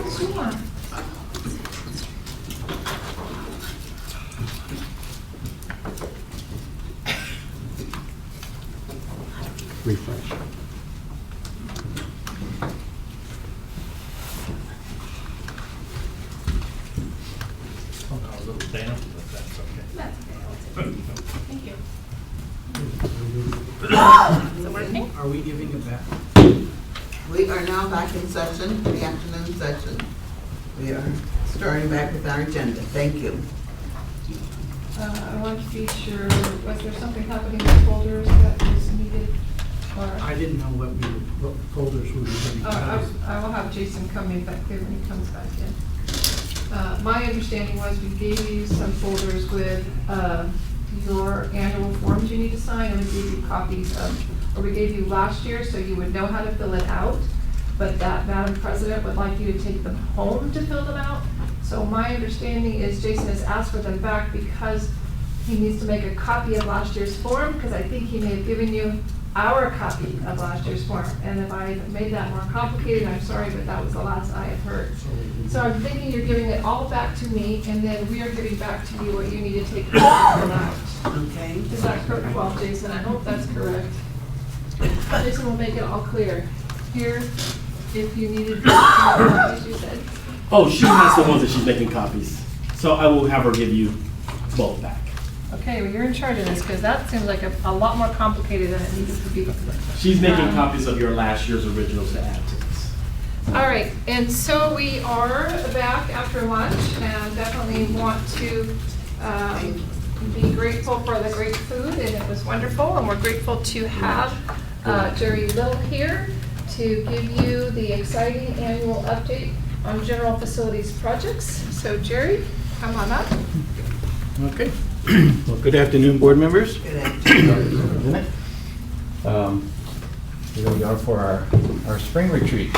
Sure. Refresh. Oh, no, a little damp, but that's okay. That's okay, I'll take it. Thank you. Is it working? Are we giving it back? We are now back in session, the afternoon session. We are starting back with our agenda. Thank you. I want to be sure, was there something happening with folders that was needed? Or, I didn't know what folders we were giving. I will have Jason come in back there when he comes back in. My understanding was we gave you some folders with your annual forms you need to sign, and we gave you copies of, or we gave you last year so you would know how to fill it out, but that Madam President would like you to take them home to fill them out. So my understanding is Jason has asked for them back because he needs to make a copy of last year's form, because I think he may have given you our copy of last year's form. And if I made that more complicated, I'm sorry, but that was the last I have heard. So I'm thinking you're giving it all back to me, and then we are giving back to you what you need to take home and fill out. Okay? Is that correct? Well, Jason, I hope that's correct. Jason will make it all clear. Here, if you needed, as you said. Oh, she has the ones that she's making copies. So I will have her give you both back. Okay, well, you're in charge of this, because that seems like a lot more complicated than it needs to be. She's making copies of your last year's originals to add to this. All right, and so we are back after lunch, and definitely want to be grateful for the great food, and it was wonderful, and we're grateful to have Jerry Little here to give you the exciting annual update on general facilities projects. So Jerry, come on up. Okay. Well, good afternoon, board members. Good afternoon. Isn't it? Here we are for our spring retreat.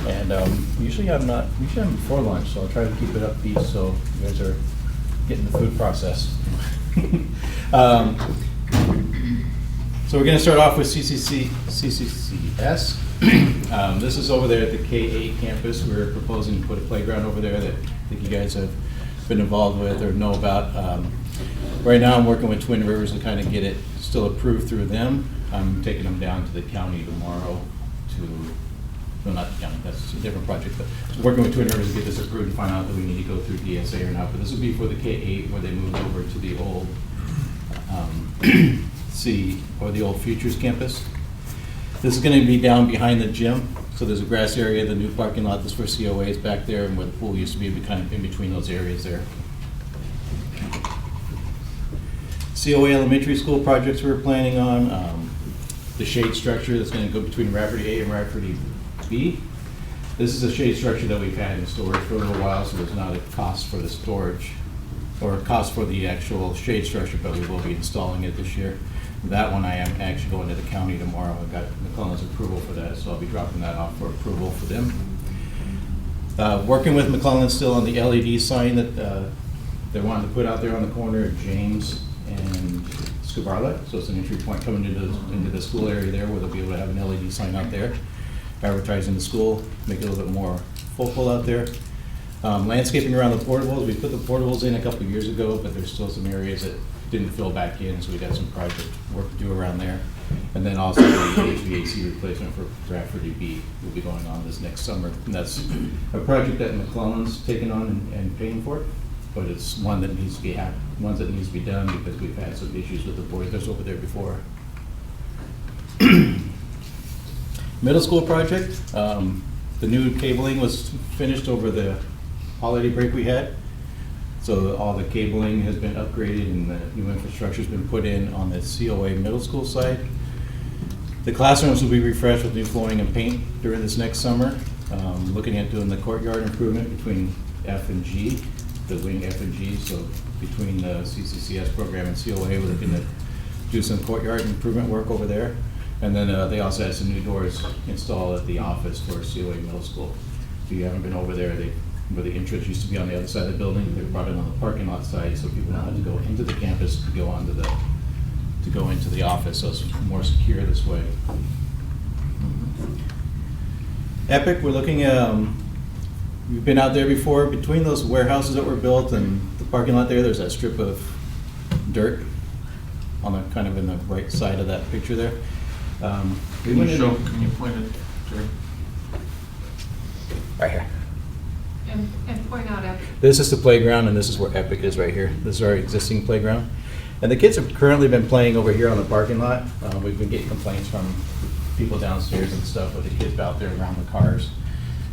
And usually I'm before lunch, so I'll try to keep it upbeat so you guys are getting the food processed. So we're going to start off with CCCS. This is over there at the K8 campus. We're proposing to put a playground over there that I think you guys have been involved with or know about. Right now I'm working with Twin Rivers to kind of get it still approved through them. I'm taking them down to the county tomorrow no, not the county, that's a different project, but working with Twin Rivers to get this approved and find out that we need to go through DSA or not. But this will be for the K8 where they moved over to the old the old Futures campus. This is going to be down behind the gym. So there's a grass area, the new parking lot that's for COAs back there, and where the pool used to be kind of in between those areas there. COA elementary school projects we're planning on, the shade structure that's going to go between Rafferty A and Rafferty B. This is a shade structure that we've had in storage for a little while, so there's not a cost for the storage or a cost for the actual shade structure, but we will be installing it this year. That one I am actually going to the county tomorrow. I got McClellan's approval for that, so I'll be dropping that off for approval for them. Working with McClellan still on the LED sign that they wanted to put out there on the corner of James and Scubarla. So it's an entry point coming into the school area there where they'll be able to have an LED sign out there, advertising the school, make it a little bit more focal out there. Landscaping around the portables. We put the portables in a couple of years ago, but there's still some areas that didn't fill back in, so we got some project work to do around there. And then also the HVAC replacement for Rafferty B will be going on this next summer. And that's a project that McClellan's taken on and paying for, but it's one that needs to be done because we've had some issues with the boilers over there before. Middle school project. The new cabling was finished over the holiday break we had. So all the cabling has been upgraded and the new infrastructure has been put in on the COA middle school side. The classrooms will be refreshed with new flooring and paint during this next summer. Looking at doing the courtyard improvement between F and G, the wing F and G. So between the CCCS program and COA, we're looking to do some courtyard improvement work over there. And then they also had some new doors installed at the office for COA middle school. If you haven't been over there, where the entrance used to be on the other side of the building, they brought it on the parking lot side so people don't have to go into the campus to go into the office, so it's more secure this way. Epic, we're looking at you've been out there before, between those warehouses that were built and the parking lot there's that strip of dirt on the, kind of in the right side of that picture there. We went in- Can you point it, Jerry? Right here. And point out after. This is the playground, and this is where Epic is right here. This is our existing playground. And the kids have currently been playing over here on the parking lot. We've been getting complaints from people downstairs and stuff with the kids out there around the cars.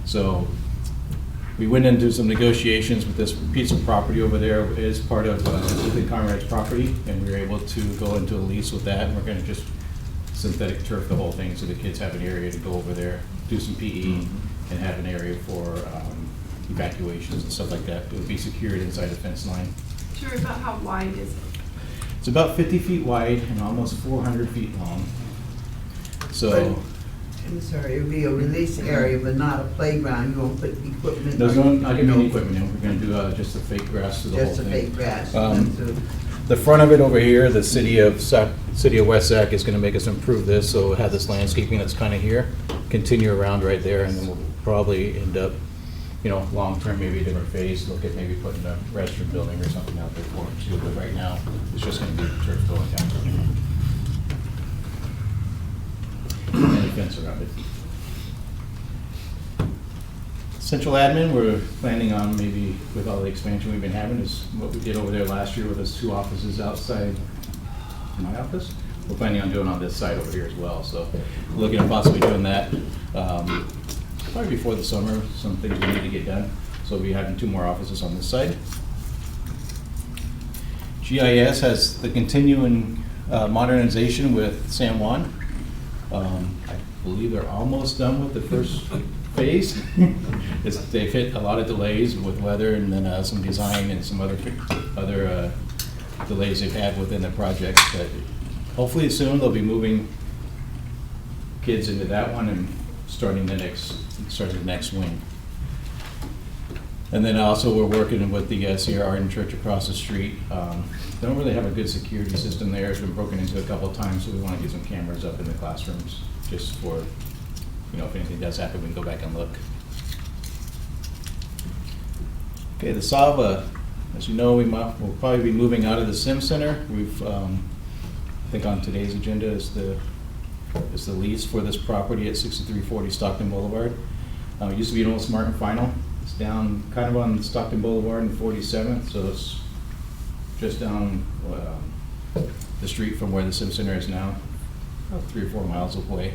So we went into some negotiations with this piece of property over there. It is part of Ethan Conrad's property, and we were able to go into a lease with that. And we're gonna just synthetic turf the whole thing, so the kids have an area to go over there, do some PE, and have an area for evacuations and stuff like that. It would be secured inside the fence line. Sure, about how wide is it? It's about 50 feet wide and almost 400 feet long. So I'm sorry, it would be a release area, but not a playground. You won't put equipment. there's no, not gonna be any equipment in. We're gonna do just the fake grass to the whole Just a thing. fake grass. Um, The front of it over here, the city of West Sac is gonna make us improve this, so we'll have this landscaping that's kind of here, continue around right there, and then we'll probably end up, long-term, maybe a different phase, look at maybe putting a restaurant building or something out there for it too, but right now, it's just gonna be turf going down. And a fence around it. Central admin, we're planning on maybe, with all the expansion we've been having, is what we did over there last year with those 2 offices outside my office. We're planning on doing on this side over here as well, so looking at possibly doing that. Probably before the summer, some things we need to get done. So we'll be having 2 more offices on this side. GIS has the continuing modernization with San Juan. I believe they're almost done with the first phase. They've hit a lot of delays with weather and then some design and some other delays they've had within the project. But hopefully soon they'll be moving kids into that one and starting the next wing. And then also we're working with the Sierra Arden Church across the street. They don't really have a good security system there. It's been broken into a couple of times, so we want to get some cameras up in the classrooms just for, if anything does happen, we can go back and look. Okay, the Sava, as you know, we'll probably be moving out of the Sim Center. We've, I think on today's agenda is the lease for this property at 6340 Stockton Boulevard. It used to be an old Smart and Final. It's down kind of on Stockton Boulevard and 47th, so it's just down the street from where the Sim Center is now, about 3 or 4 miles away.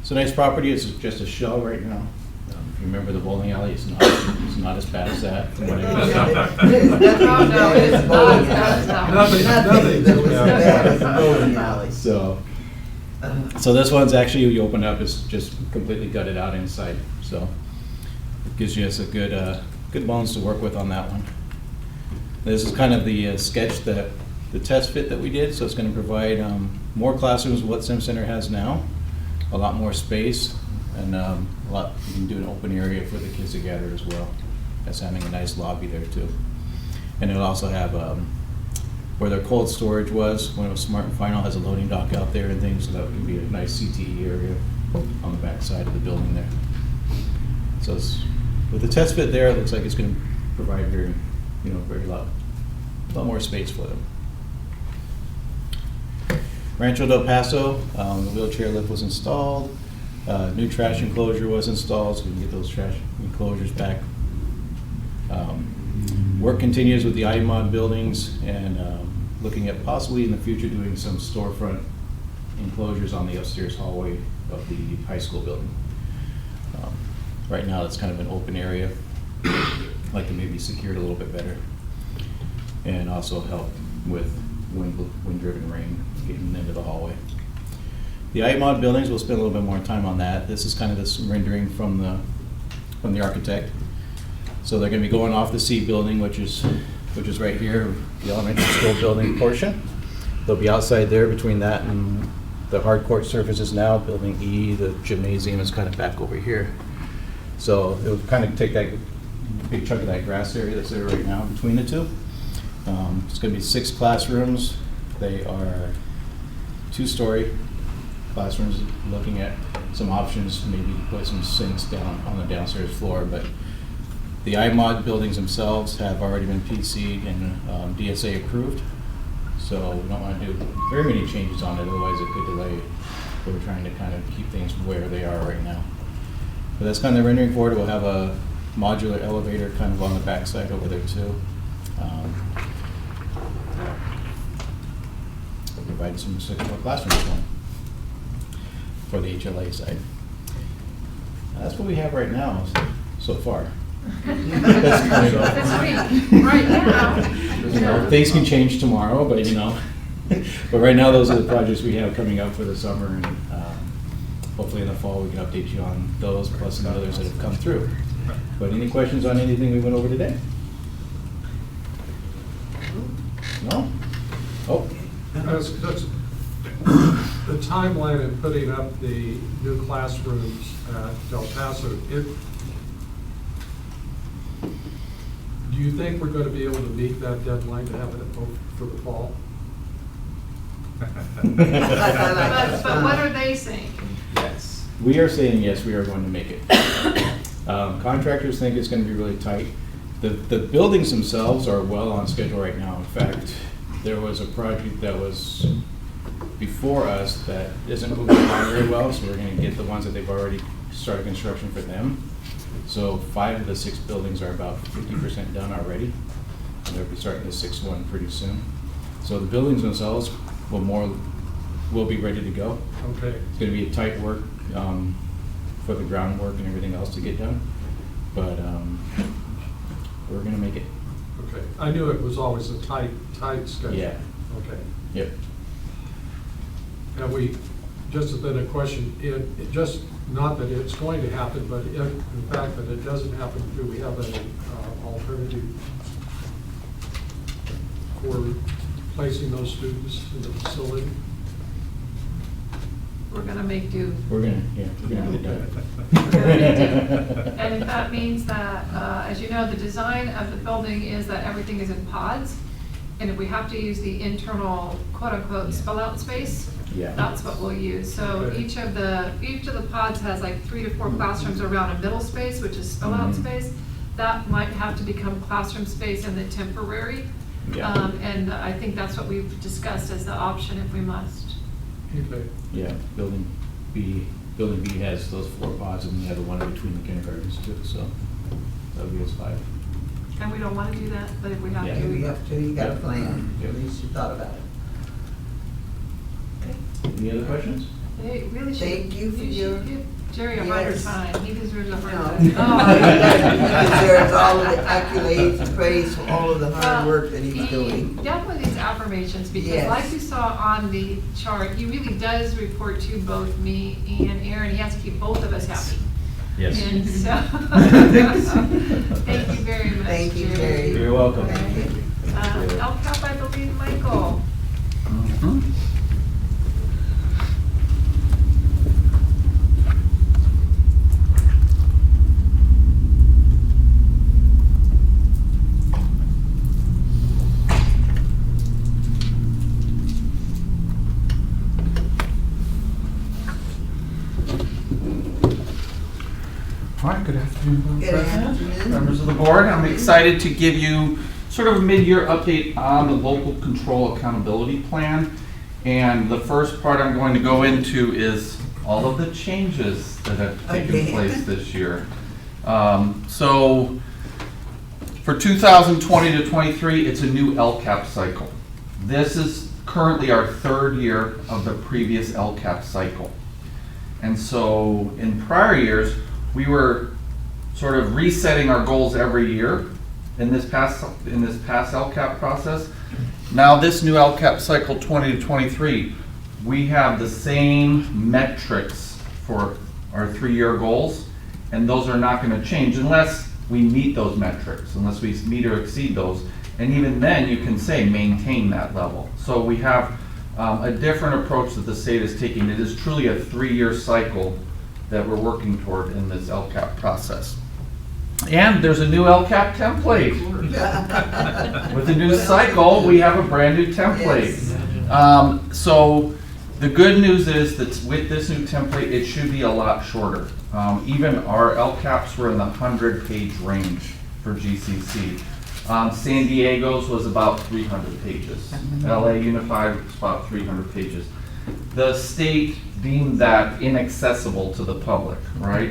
It's a nice property. It's just a shell right now. If you remember the bowling alley, it's not as bad as that. From what I understand. No, it is not. Nothing that was as bad as a bowling alley. So this one's actually, you open up, it's just completely gutted out inside. So it gives you us a good bones to work with on that one. This is kind of the sketch that the test fit that we did. So it's going to provide more classrooms than what Sim Center has now, a lot more space, and you can do an open area for the kids to gather as well. That's having a nice lobby there too. And it'll also have where their cold storage was when it was Smart and Final, has a loading dock out there and things, so that would be a nice CTE area on the back side of the building there. So with the test fit there, it looks like it's going to provide very lot more space for them. Rancho Del Paso, the wheelchair lift was installed. New trash enclosure was installed, so we can get those trash enclosures back. Work continues with the IMOD buildings and looking at possibly in the future doing some storefront enclosures on the upstairs hallway of the high school building. Right now it's kind of an open area. I'd like to maybe secure it a little bit better and also help with wind-driven rain getting into the hallway. The IMOD buildings, we'll spend a little bit more time on that. This is kind of this rendering from the architect. So they're going to be going off the C building, which is right here, the elementary school building portion. They'll be outside there between that and the hard court surfaces now. Building E, the gymnasium is kind of back over here. So it would kind of take that big chunk of that grass area that's there right now between the two. It's going to be 6 classrooms. They are 2-story classrooms, looking at some options, maybe to put some sinks down on the downstairs floor, but the iMod buildings themselves have already been PC'd and DSA approved, so we don't want to do very many changes on it, otherwise it could delay. But we're trying to kind of keep things where they are right now. But that's kind of the rendering for it. We'll have a modular elevator kind of on the backside over there too. Provide some 6 more classrooms for the HLA side. That's what we have right now so far. That's kind of This week, right now. you know, things can change tomorrow, but you know. But right now, those are the projects we have coming up for the summer, and hopefully in the fall we can update you on those, plus some others that have come through. But any questions on anything we went over today? No? Oh, That's the timeline in putting up the new classrooms at Del Paso. Do you think we're going to be able to meet that deadline to have it for the fall? But what are they saying? yes. We are saying yes, we are going to make it. Contractors think it's going to be really tight. The buildings themselves are well on schedule right now. In fact, there was a project that was before us that isn't moving along very well, so we're going to get the ones that they've already started construction for them. So 5 of the 6 buildings are about 50% done already, and they'll be starting the 6th one pretty soon. So the buildings themselves will be ready to go. Okay. It's going to be a tight work for the groundwork and everything else to get done, but we're going to make it. Okay. I knew it was always a tight schedule. Yeah. Okay. Yep. And we, just then a question, it just, not that it's going to happen, but if, in fact, that it doesn't happen, do we have an alternative for placing those students in the facility? We're gonna make do. We're going to get it done. And that means that, as you know, the design of the building is that everything is in pods. And if we have to use the internal quote-unquote spell-out space, Yeah. that's what we'll use. So Okay. each of the pods has like 3 to 4 classrooms around a middle space, which is spell-out Mhm. space. That might have to become classroom space in the temporary. Yeah. And I think that's what we've discussed as the option if we must. Okay. Yeah, Building B has those 4 pods, and we have the one in between the kindergartens too, so that'll be us 5. And we don't want to do that, but if we have Yeah. to. You have to, you got a plan, Yep. at least you thought about it. Any other questions? They really should. Thank you for your- should give Jerry a harder Yes. time. He deserves a harder No. time. He deserves all of the accolades and praise for all of the hard work that he's He doing. definitely needs affirmations, because Yes. like you saw on the chart, he really does report to both me and Aaron. He has to keep both of us happy. Yes. And so, thank you very much, Thank you, Jerry. You're welcome. Thank you. LCAP, I believe, Michael. All right, good afternoon, Madam Good President, afternoon. members of the board. I'm excited to give you sort of a mid-year update on the local control accountability plan. And the first part I'm going to go into is all of the changes that have taken Okay. place this year. So for 2020 to 23, it's a new LCAP cycle. This is currently our 3rd year of the previous LCAP cycle. And so in prior years, we were sort of resetting our goals every year in this past LCAP process. Now this new LCAP cycle 20 to 23, we have the same metrics for our 3-year goals, and those are not going to change unless we meet those metrics, unless we meet or exceed those. And even then, you can say maintain that level. So we have a different approach that the state is taking. It is truly a 3-year cycle that we're working toward in this LCAP process. And there's a new LCAP template. With the new cycle, we have a brand new template. Yes. So The good news is that with this new template, it should be a lot shorter. Even our LCAPs were in the 100-page range for GCC. San Diego's was about 300 pages. LA Unified was about 300 pages. The state deemed that inaccessible to the public, right?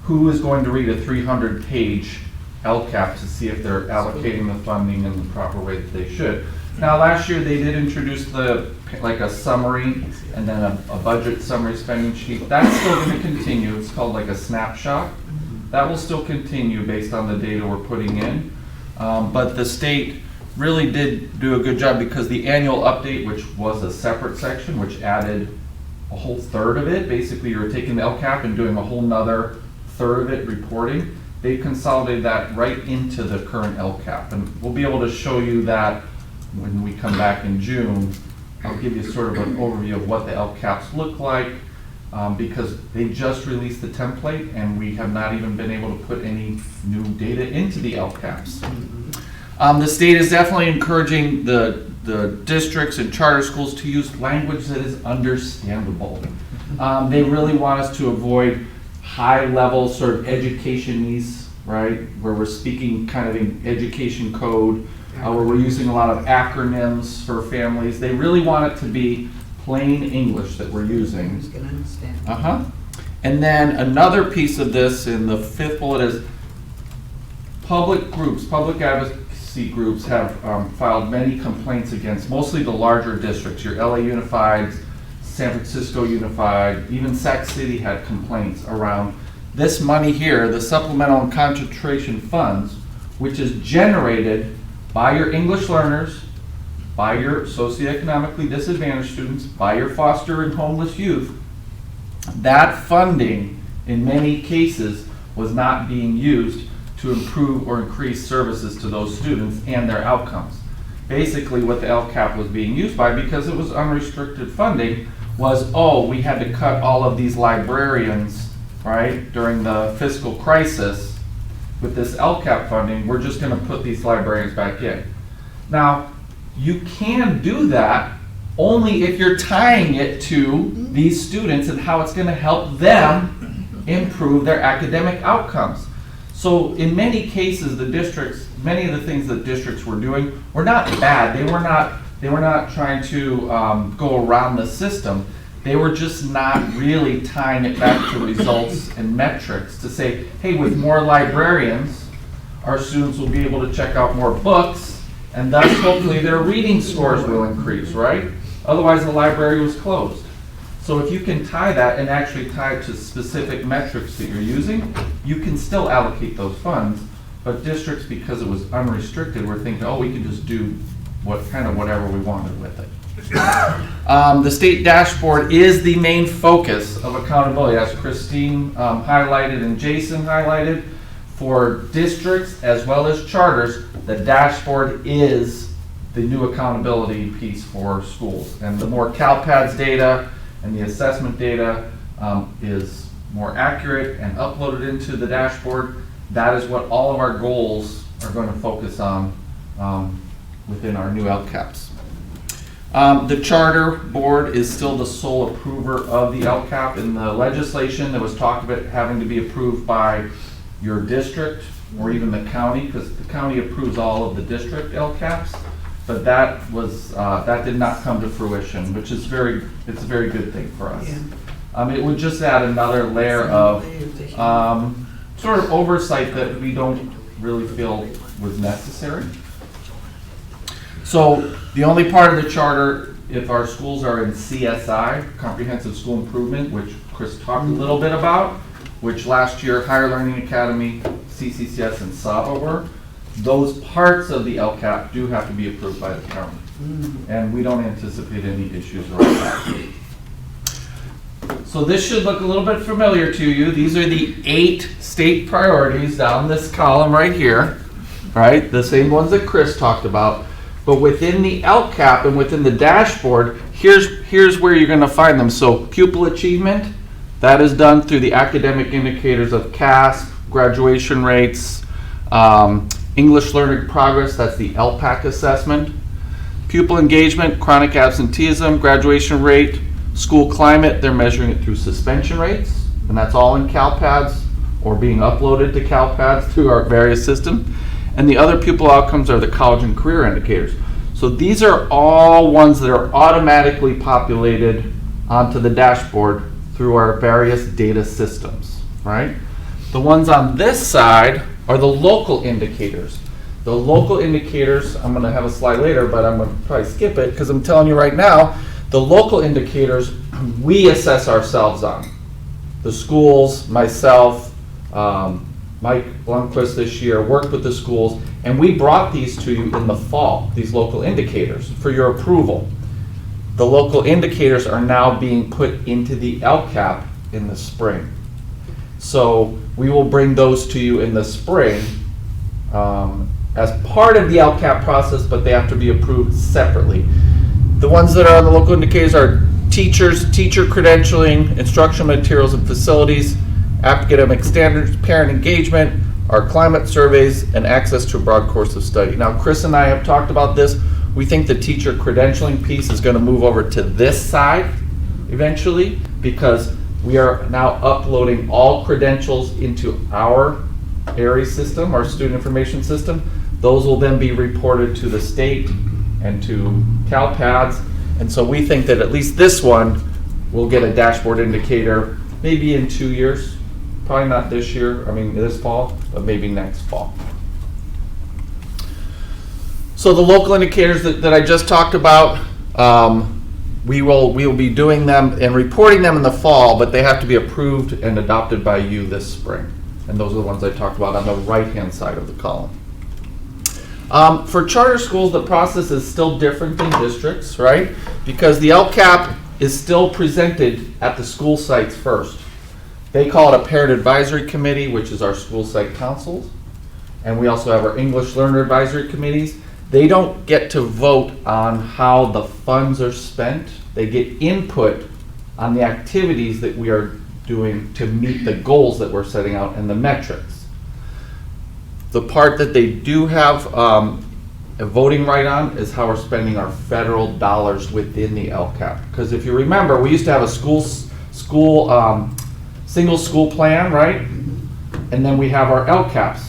Who is going to read a 300-page LCAP to see if they're allocating the funding in the proper way that they should? Now, last year they did introduce like a summary and then a budget summary spending sheet. That's still going to continue. It's called like a snapshot. That will still continue based on the data we're putting in. But the state really did do a good job because the annual update, which was a separate section, which added a whole third of it, basically you're taking the LCAP and doing a whole nother third of it reporting. They consolidated that right into the current LCAP. And we'll be able to show you that when we come back in June. I'll give you sort of an overview of what the LCAPs look like because they just released the template and we have not even been able to put any new data into the LCAPs. The state is definitely encouraging the districts and charter schools to use language that is understandable. They really want us to avoid high-level sort of educationese, right, where we're speaking kind of in education code, where we're using a lot of acronyms for families. They really want it to be plain English that we're using. Who's gonna understand? And then another piece of this in the fifth bullet is public groups, public advocacy groups have filed many complaints against mostly the larger districts, your LA Unified, San Francisco Unified, even Sac City had complaints around this money here, the supplemental and concentration funds, which is generated by your English learners, by your socioeconomically disadvantaged students, by your foster and homeless youth. That funding, in many cases, was not being used to improve or increase services to those students and their outcomes. Basically, what the LCAP was being used by, because it was unrestricted funding, was, oh, we had to cut all of these librarians, right, during the fiscal crisis. With this LCAP funding, we're just going to put these librarians back in. Now, you can do that only if you're tying it to these students and how it's going to help them improve their academic outcomes. So in many cases, the districts, many of the things that districts were doing were not bad. They were not trying to go around the system. They were just not really tying it back to results and metrics to say, hey, with more librarians, our students will be able to check out more books, and thus hopefully their reading scores will increase, right? Otherwise, the library was closed. So if you can tie that and actually tie it to specific metrics that you're using, you can still allocate those funds, but districts, because it was unrestricted, were thinking, oh, we can just do whatever we wanted with it. The state dashboard is the main focus of accountability, as Christine highlighted and Jason highlighted. For districts as well as charters, the dashboard is the new accountability piece for schools. And the more CalPADS data and the assessment data is more accurate and uploaded into the dashboard, that is what all of our goals are going to focus on within our new LCAPs. The charter board is still the sole approver of the LCAP. In the legislation, there was talk of it having to be approved by your district or even the county, because the county approves all of the district LCAPs, but that was that did not come to fruition, which is it's a very good thing for us. Yeah. It would just add another layer of sort of oversight that we don't really feel was necessary. So the only part of the charter, if our schools are in CSI, Comprehensive School Improvement, which Chris talked a little bit about, which last year Higher Learning Academy, CCCS, and SAVA were, those parts of the LCAP do have to be approved by the county. And we don't anticipate any issues around that. So this should look a little bit familiar to you. These are the 8 state priorities down this column right here, right? The same ones that Chris talked about. But within the LCAP and within the dashboard, here's where you're going to find them. So pupil achievement, that is done through the academic indicators of CASP, graduation rates, English learning progress, that's the LPAC assessment. Pupil engagement, chronic absenteeism, graduation rate, School climate, they're measuring it through suspension rates, and that's all in CalPads or being uploaded to CalPads through our various systems. And the other pupil outcomes are the college and career indicators. So these are all ones that are automatically populated onto the dashboard through our various data systems, right? The ones on this side are the local indicators. The local indicators, I'm going to have a slide later, but I'm going to probably skip it because I'm telling you right now, the local indicators we assess ourselves on. The schools, myself, Mike Blomquist this year worked with the schools, and we brought these to you in the fall, these local indicators, for your approval. The local indicators are now being put into the LCAP in the spring. So we will bring those to you in the spring as part of the LCAP process, but they have to be approved separately. The ones that are on the local indicators are teachers, teacher credentialing, instructional materials and facilities, academic standards, parent engagement, our climate surveys, and access to a broad course of study. Now, Chris and I have talked about this. We think the teacher credentialing piece is going to move over to this side eventually, because we are now uploading all credentials into our ARI system, our student information system. Those will then be reported to the state and to CalPads. And so we think that at least this one will get a dashboard indicator maybe in 2 years. Probably not this year, this fall, but maybe next fall. So the local indicators that I just talked about, we will be doing them and reporting them in the fall, but they have to be approved and adopted by you this spring. And those are the ones I talked about on the right-hand side of the column. For charter schools, the process is still different than districts, right? Because the LCAP is still presented at the school sites first. They call it a parent advisory committee, which is our school site councils. And we also have our English learner advisory committees. They don't get to vote on how the funds are spent. They get input on the activities that we are doing to meet the goals that we're setting out and the metrics. The part that they do have a voting right on is how we're spending our federal dollars within the LCAP. Because if you remember, we used to have a single school plan, right? And then we have our LCAPs.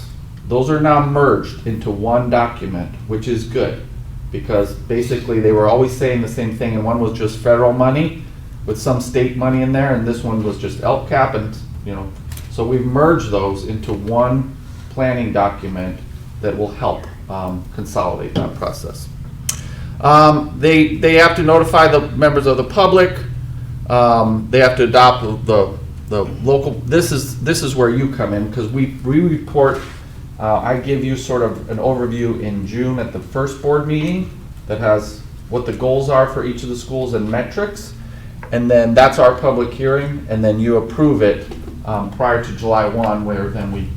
Those are now merged into one document, which is good, because basically they were always saying the same thing, and one was just federal money with some state money in there, and this one was just LCAP, and so we've merged those into one planning document that will help consolidate that process. They have to notify the members of the public. They have to adopt the local. This is where you come in, because we report. I give you sort of an overview in June at the first board meeting that has what the goals are for each of the schools and metrics, and then that's our public hearing, and then you approve it prior to July 1, where then we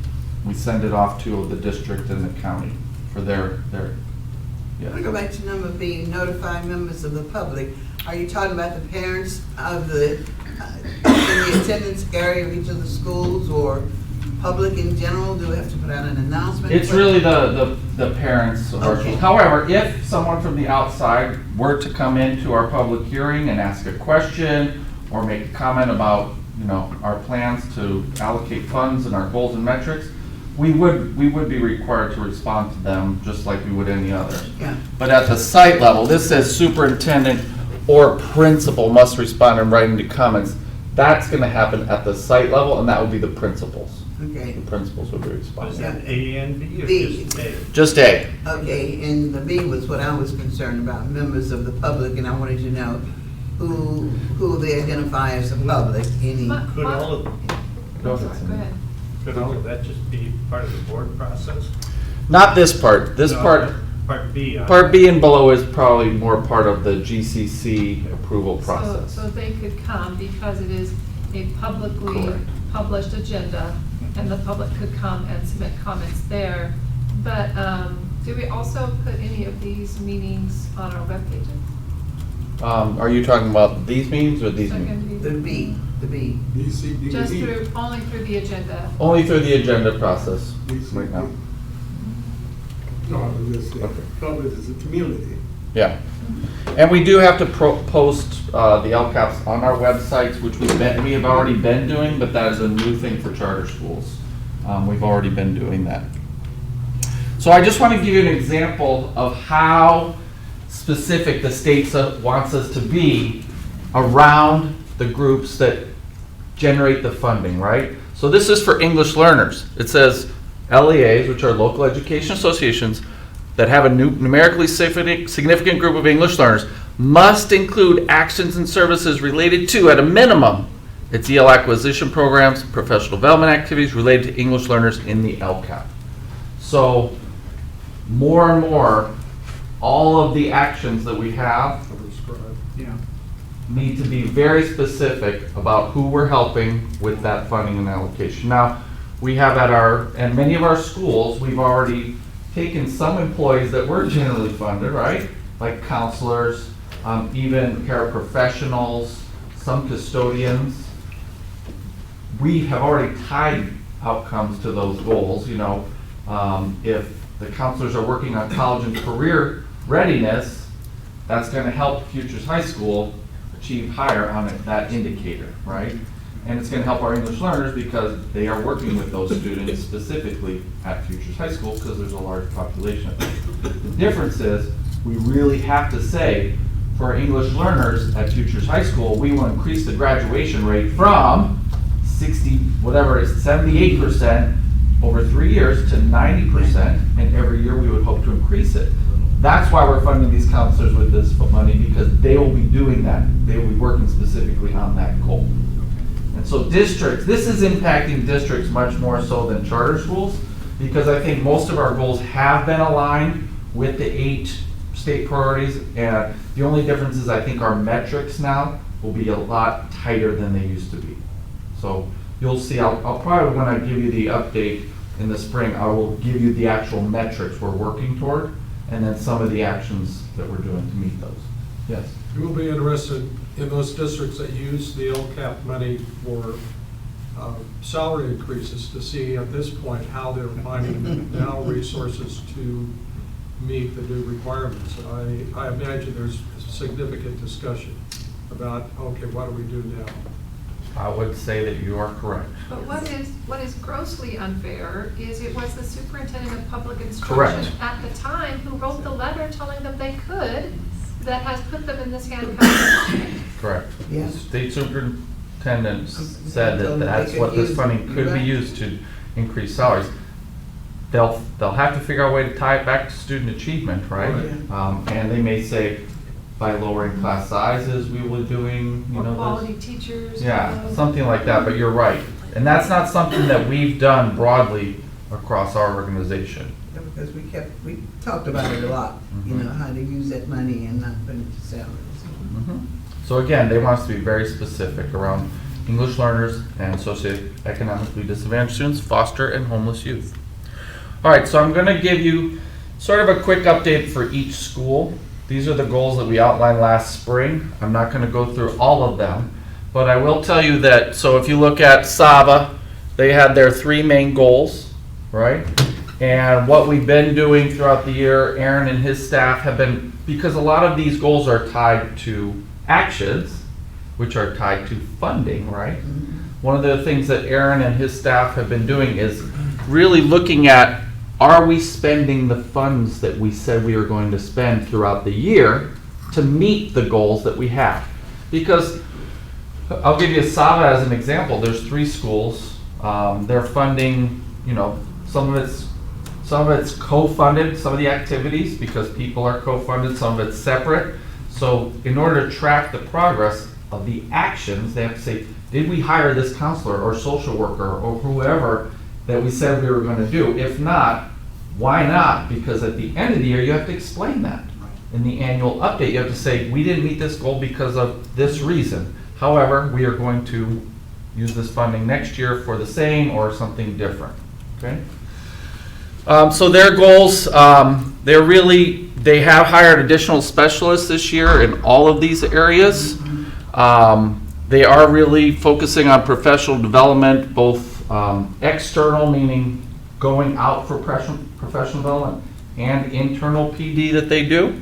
send it off to the district and the county for their I want to go back to number B, notify members of the public. Are you talking about the parents of in the attendance area of each of the schools, or public in general? Do we have to put out an announcement? It's really the parents of our Okay. schools. However, if someone from the outside were to come into our public hearing and ask a question or make a comment about our plans to allocate funds and our goals and metrics, we would be required to respond to them just like we would any other. Yeah. But at the site level, this says superintendent or principal must respond in writing to comments. That's going to happen at the site level, and that would be the principals. Okay. The principals would be Was responsible. that A and B or B. just A? Just A. Okay, and the B was what I was concerned about, members of the public, and I wanted to know who they identify as the public. Any? Could all of, Go Go ahead. ahead. could all of that just be part of the board process? Not this part. This No, part, Part B. part B and below is probably more part of the GCC approval process. So they could come because it is a publicly Correct. published agenda, and the public could come and submit comments there. But do we also put any of these meetings on our webpages? Are you talking about these meetings or these meetings? The B, the B. Just only through the agenda. Only through the agenda process right now. No, I was just saying, Okay. public is a community. Yeah. And we do have to post the LCAPs on our websites, which we have already been doing, but that is a new thing for charter schools. We've already been doing that. So I just want to give you an example of how specific the state wants us to be around the groups that generate the funding, right? So this is for English learners. It says LEAs, which are local education associations, that have a numerically significant group of English learners must include actions and services related to, at a minimum, its EL acquisition programs, professional development activities related to English learners in the LCAP. So more and more, all of the actions that we have need to be very specific about who we're helping with that funding and allocation. Now, we have and many of our schools, we've already taken some employees that were generally funded, right? Like counselors, even paraprofessionals, some custodians. We have already tied outcomes to those goals. You know, if the counselors are working on college and career readiness, that's going to help Futures High School achieve higher on that indicator, right? And it's going to help our English learners because they are working with those students specifically at Futures High School because there's a large population of them. The difference is we really have to say for our English learners at Futures High School, we will increase the graduation rate from 78% over 3 years to 90%, and every year we would hope to increase it. That's why we're funding these counselors with this money, because they will be doing that. They will be working specifically on that goal. And so districts, this is impacting districts much more so than charter schools, because I think most of our goals have been aligned with the 8 state priorities, and the only difference is I think our metrics now will be a lot tighter than they used to be. So you'll see, I'll probably, when I give you the update in the spring, I will give you the actual metrics we're working toward, and then some of the actions that we're doing to meet those. Yes? You will be interested in those districts that use the LCAP money for salary increases to see at this point how they're finding now resources to meet the new requirements. I imagine there's significant discussion about, okay, what do we do now? I would say that you are correct. But what is grossly unfair is it was the superintendent of public instruction Correct. at the time who wrote the letter telling them they could, that has put them in this handcuff. Correct. Yeah. State superintendent said that that's what this funding could be used to increase salaries. They'll have to figure out a way to tie it back to student achievement, right? And they may say, by lowering class sizes, we will be doing, you Or know, quality this. teachers. Yeah, something like that, but you're right. And that's not something that we've done broadly across our organization. Yeah, because we talked about it a lot, you know, how to use that money and not put it to salaries. So again, they want us to be very specific around English learners and socioeconomically disadvantaged students, foster and homeless youth. All right, so I'm going to give you sort of a quick update for each school. These are the goals that we outlined last spring. I'm not going to go through all of them, but I will tell you that, so if you look at SAVA, they had their 3 main goals, right? And what we've been doing throughout the year, Aaron and his staff have been, because a lot of these goals are tied to actions, which are tied to funding, right? One of the things that Aaron and his staff have been doing is really looking at, are we spending the funds that we said we were going to spend throughout the year to meet the goals that we have? Because I'll give you SAVA as an example. There's 3 schools. They're funding, you know, some of it's co-funded, some of the activities, because people are co-funded, some of it's separate. So in order to track the progress of the actions, they have to say, did we hire this counselor or social worker or whoever that we said we were going to do? If not, why not? Because at the end of the year, you have to explain that. In the annual update, you have to say, we didn't meet this goal because of this reason. However, we are going to use this funding next year for the same or something different, okay? So their goals, they have hired additional specialists this year in all of these areas. They are really focusing on professional development, both external, meaning going out for professional development, and internal PD that they do.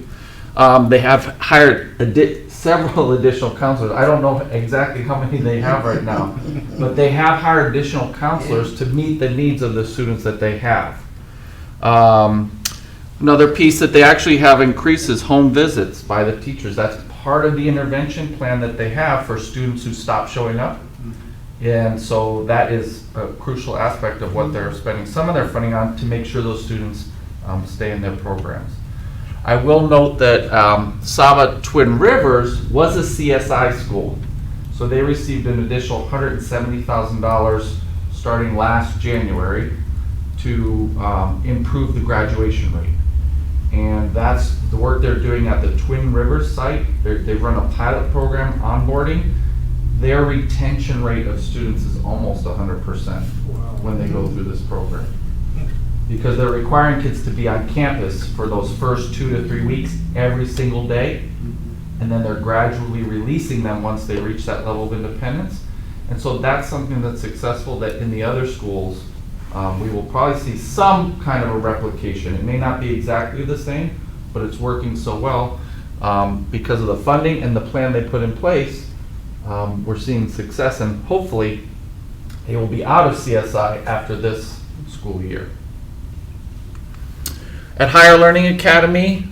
They have hired several additional counselors. I don't know exactly how many they have right now, but they have hired additional counselors to meet the needs of the students that they have. Another piece that they actually have increased is home visits by the teachers. That's part of the intervention plan that they have for students who stop showing up. And so that is a crucial aspect of what they're spending some of their funding on to make sure those students stay in their programs. I will note that Saba Twin Rivers was a CSI school. So they received an additional $170,000 starting last January to improve the graduation rate. And that's the work they're doing at the Twin Rivers site. They've run a pilot program onboarding. Their retention rate of students is almost 100% when they go through this program. Because they're requiring kids to be on campus for those first 2 to 3 weeks every single day. And then they're gradually releasing them once they reach that level of independence. And so that's something that's successful that in the other schools, we will probably see some kind of a replication. It may not be exactly the same, but it's working so well because of the funding and the plan they put in place. We're seeing success, and hopefully they will be out of CSI after this school year. At Higher Learning Academy,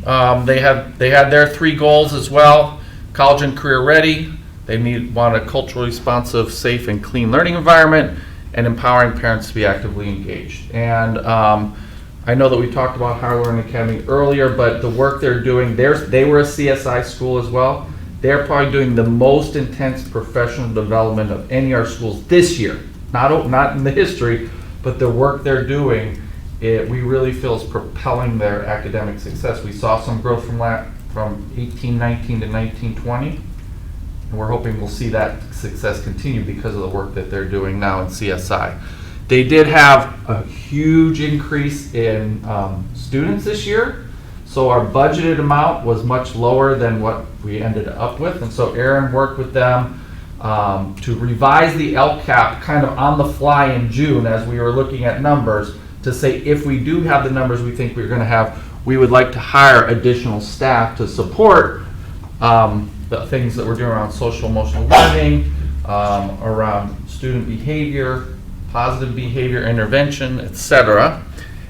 they had their 3 goals as well: college and career ready. They want a culturally responsive, safe, and clean learning environment, and empowering parents to be actively engaged. And I know that we talked about Higher Learning Academy earlier, but the work they're doing, they were a CSI school as well. They're probably doing the most intense professional development of any of our schools this year. Not in the history, but the work they're doing, we really feel is propelling their academic success. We saw some growth from 18-19 to 19-20. And we're hoping we'll see that success continue because of the work that they're doing now in CSI. They did have a huge increase in students this year. So our budgeted amount was much lower than what we ended up with. And so Aaron worked with them to revise the LCAP kind of on the fly in June as we were looking at numbers to say if we do have the numbers we think we're going to have, we would like to hire additional staff to support the things that we're doing around social emotional learning, around student behavior, positive behavior intervention, etc.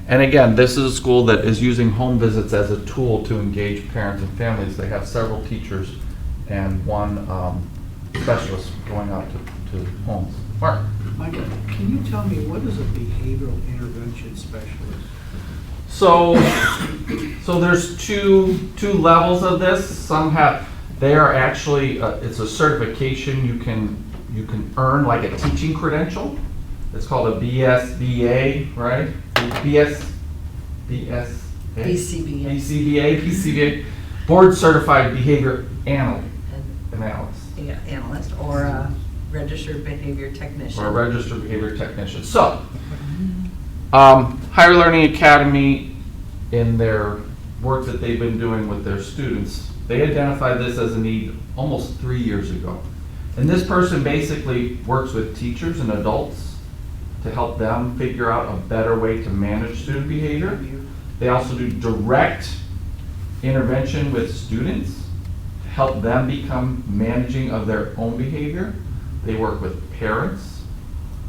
And again, this is a school that is using home visits as a tool to engage parents and families. They have several teachers and one specialist going out to homes. Mark? Michael, can you tell me what is a behavioral intervention specialist? So there's two levels of this. They are actually it's a certification you can earn, like a teaching credential. It's called a BSBA, right? BCBA, Board Certified Behavior Analyst. Yeah, analyst or a registered behavior technician. Or a registered behavior technician. So, Higher Learning Academy, in their work that they've been doing with their students, they identified this as a need almost 3 years ago. And this person basically works with teachers and adults to help them figure out a better way to manage student behavior. They also do direct intervention with students to help them become managing of their own behavior. They work with parents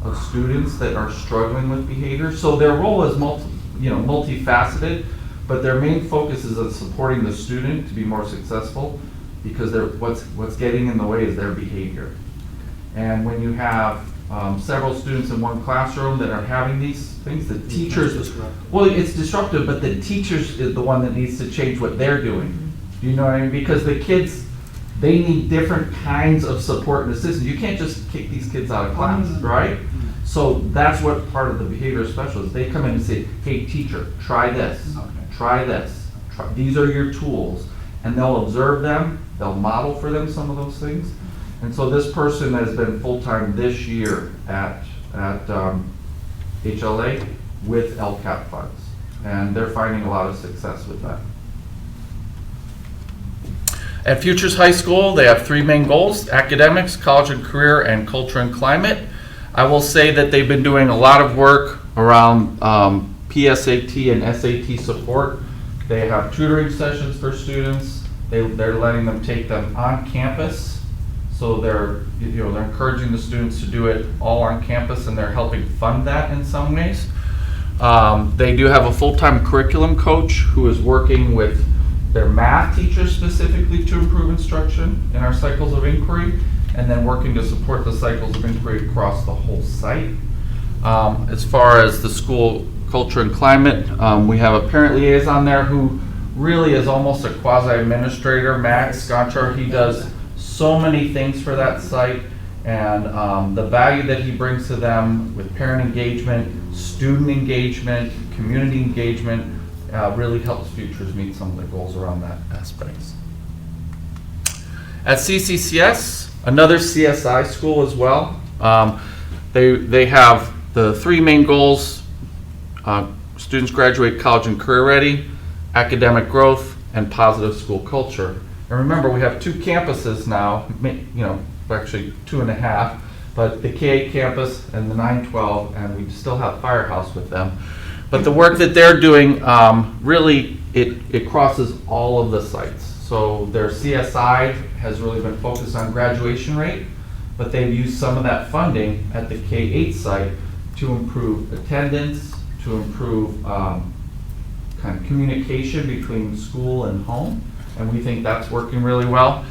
of students that are struggling with behavior. So their role is multifaceted, but their main focus is on supporting the student to be more successful because what's getting in the way is their behavior. And when you have several students in one classroom that are having these things, the teachers, well, it's disruptive, but the teachers is the one that needs to change what they're doing. Do you know what I mean? Because the kids, they need different kinds of support and assistance. You can't just kick these kids out of class, right? So that's what part of the behavior specialists, they come in and say, hey teacher, try this, try this, these are your tools. And they'll observe them, they'll model for them some of those things. And so this person has been full-time this year at HLA with LCAP funds. And they're finding a lot of success with that. At Futures High School, they have 3 main goals: academics, college and career, and culture and climate. I will say that they've been doing a lot of work around PSAT and SAT support. They have tutoring sessions for students. They're letting them take them on campus. So they're encouraging the students to do it all on campus, and they're helping fund that in some ways. They do have a full-time curriculum coach who is working with their math teachers specifically to improve instruction in our cycles of inquiry, and then working to support the cycles of inquiry across the whole site. As far as the school culture and climate, we have a parent liaison there who really is almost a quasi-administrator, Max Gonchar. He does so many things for that site, and the value that he brings to them with parent engagement, student engagement, community engagement, really helps Futures meet some of the goals around that aspects. At CCCS, another CSI school as well, they have the three main goals: students graduate college and career ready, academic growth, and positive school culture. And remember, we have 2 campuses now, actually 2.5, but the K8 campus and the 912, and we still have Firehouse with them. But the work that they're doing, really, it crosses all of the sites. So their CSI has really been focused on graduation rate, but they've used some of that funding at the K8 site to improve attendance, to improve kind of communication between school and home, and we think that's working really well.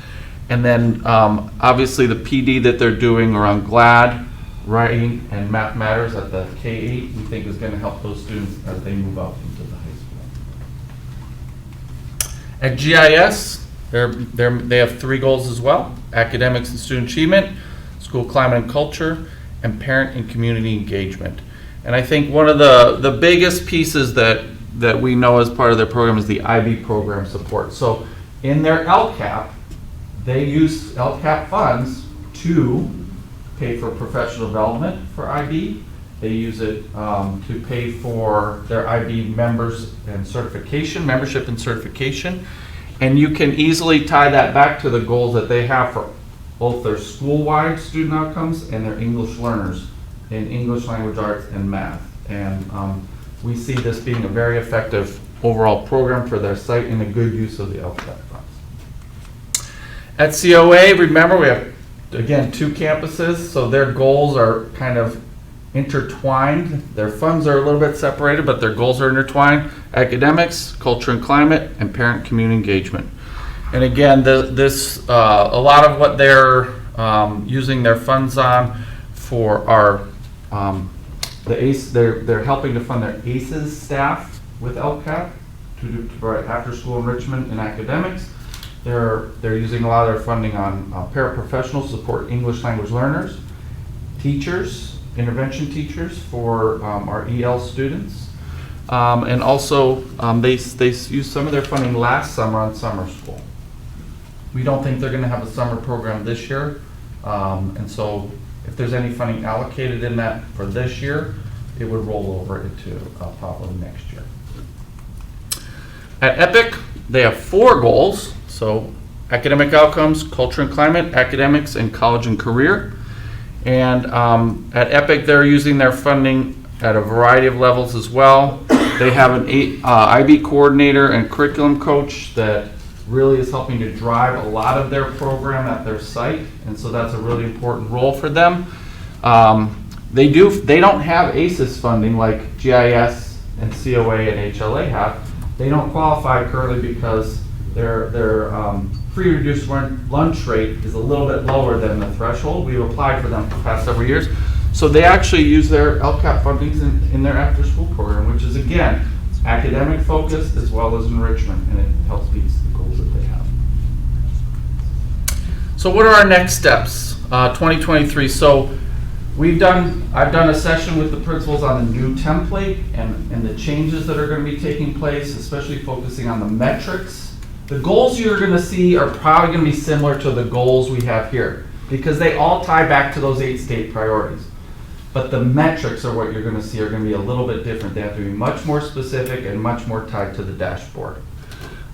And then obviously the PD that they're doing around GLAD, writing, and Math Matters at the K8, we think is going to help those students as they move out into the high school. At GIS, they have 3 goals as well: academics and student achievement, school climate and culture, and parent and community engagement. And I think one of the biggest pieces that we know as part of their program is the IB program support. So in their LCAP, they use LCAP funds to pay for professional development for IB. They use it to pay for their IB members and certification, membership and certification. And you can easily tie that back to the goals that they have for both their school-wide student outcomes and their English learners in English language arts and math. And we see this being a very effective overall program for their site and a good use of the LCAP funds. At COA, remember, we have, again, 2 campuses, so their goals are kind of intertwined. Their funds are a little bit separated, but their goals are intertwined: academics, culture and climate, and parent community engagement. And again, a lot of what they're using their funds on for are the ACE. They're helping to fund their ACES staff with LCAP to provide after-school enrichment in academics. They're using a lot of their funding on paraprofessionals to support English language learners, teachers, intervention teachers for our EL students, and also they used some of their funding last summer on summer school. We don't think they're going to have a summer program this year, and so if there's any funding allocated in that for this year, it would roll over into probably next year. At EPIC, they have 4 goals. So academic outcomes, culture and climate, academics, and college and career. And at EPIC, they're using their funding at a variety of levels as well. They have an IB coordinator and curriculum coach that really is helping to drive a lot of their program at their site, and so that's a really important role for them. They don't have ACES funding like GIS and COA and HLA have. They don't qualify currently because their free reduced lunch rate is a little bit lower than the threshold. We've applied for them for the past several years. So they actually use their LCAP fundings in their after-school program, which is, again, academic focused as well as enrichment, and it helps meet the goals that they have. So what are our next steps? 2023. So I've done a session with the principals on the new template and the changes that are going to be taking place, especially focusing on the metrics. The goals you're going to see are probably going to be similar to the goals we have here because they all tie back to those 8 state priorities. But the metrics are what you're going to see are going to be a little bit different. They have to be much more specific and much more tied to the dashboard.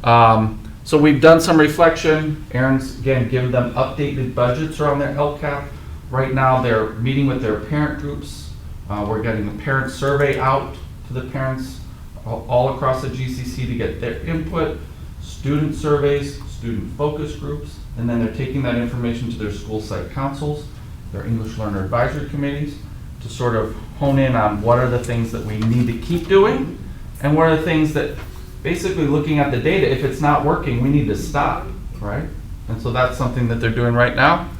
So we've done some reflection. Aaron's, again, given them updated budgets around their LCAP. Right now, they're meeting with their parent groups. We're getting a parent survey out to the parents all across the GCC to get their input, student surveys, student focus groups, and then they're taking that information to their school site councils, their English learner advisory committees, to sort of hone in on what are the things that we need to keep doing, and what are the things that, basically looking at the data, if it's not working, we need to stop, right? And so that's something that they're doing right now.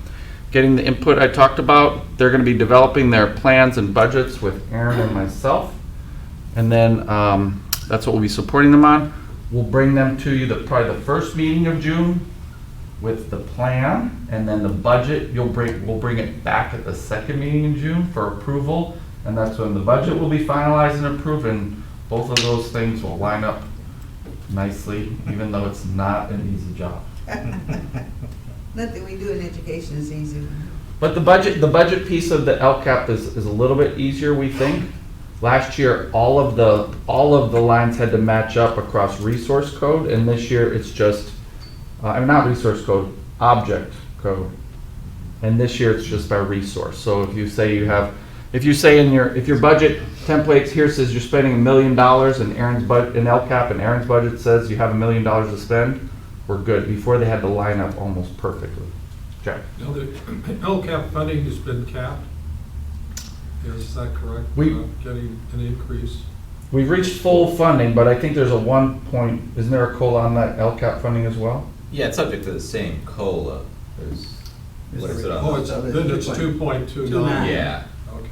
Getting the input I talked about, they're gonna be developing their plans and budgets with Aaron and myself. And then that's what we'll be supporting them on. We'll bring them to you probably the first meeting of June with the plan, and then the budget, we'll bring it back at the second meeting in June for approval. And that's when the budget will be finalized and approved, and both of those things will line up nicely, even though it's not an easy job. Nothing we do in education is easy. But the budget piece of the LCAP is a little bit easier, we think. Last year, all of the lines had to match up across resource code, and this year it's just, not resource code, object code. And this year it's just by resource. So if you say if your budget template here says you're spending $1 million, and Aaron's budget in LCAP and Aaron's budget says you have $1 million to spend, we're good. Before they had to line up almost perfectly. Jack. Now, the LCAP funding has been capped. Is that correct? Getting an increase? We've reached full funding, but I think there's isn't there a COLA on that LCAP funding as well? Yeah, it's subject to the same COLA. What is it on? Oh, then it's 2.29. Yeah. Okay.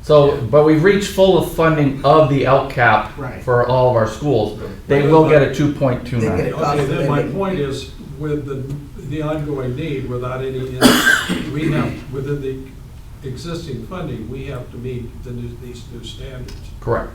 So, but we've reached full funding of the LCAP Right. for all of our schools. They will get a 2.29. They get Okay, then my point is, with the ongoing need, without any, we have, within the existing funding, we have to meet these new standards. Correct.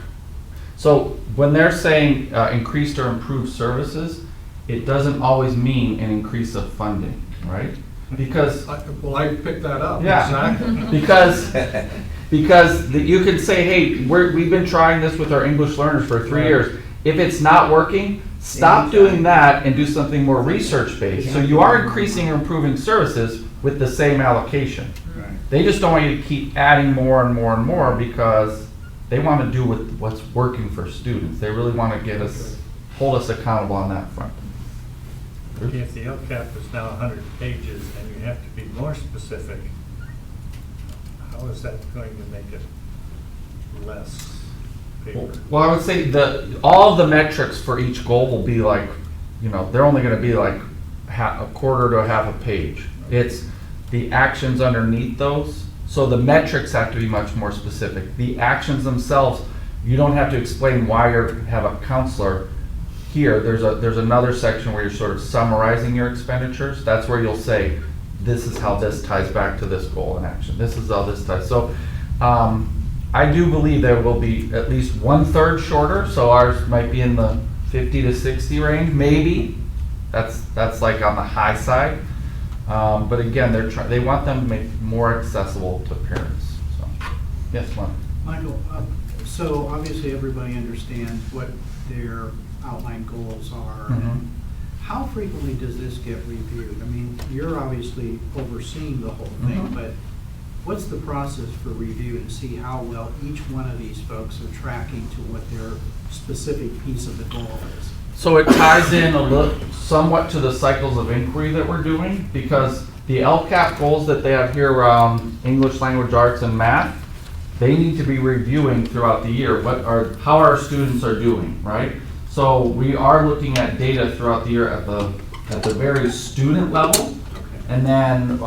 So when they're saying increased or improved services, it doesn't always mean an increase of funding, right? Because Well, I picked that up. Yeah. Exactly. because you could say, hey, we've been trying this with our English learners for 3 years. If it's not working, stop doing that and do something more research-based. So you are increasing or improving services with the same allocation. Right. They just don't want you to keep adding more and more and more because they want to do what's working for students. They really want to hold us accountable on that front. Okay, if the LCAP is now 100 pages and you have to be more specific, how is that going to make it less paper? Well, I would say all of the metrics for each goal will be like, they're only going to be like a quarter to a half a page. It's the actions underneath those. So the metrics have to be much more specific. The actions themselves, you don't have to explain why you have a counselor. Here, there's another section where you're sort of summarizing your expenditures. That's where you'll say, this is how this ties back to this goal and action. This is how this ties. So I do believe there will be at least 1/3 shorter. So ours might be in the 50 to 60 range, maybe. That's like on the high side. But again, they want them to make more accessible to parents. So, yes, Mark. Michael, so obviously everybody understands what their outlined goals are. Mhm. How frequently does this get reviewed? I mean, you're obviously overseeing the whole thing, Mhm. but what's the process for review to see how well each one of these folks are tracking to what their specific piece of the goal is? So it ties in somewhat to the cycles of inquiry that we're doing, because the LCAP goals that they have here around English language arts and math, they need to be reviewing throughout the year how our students are doing, right? So we are looking at data throughout the year at the very student level, and then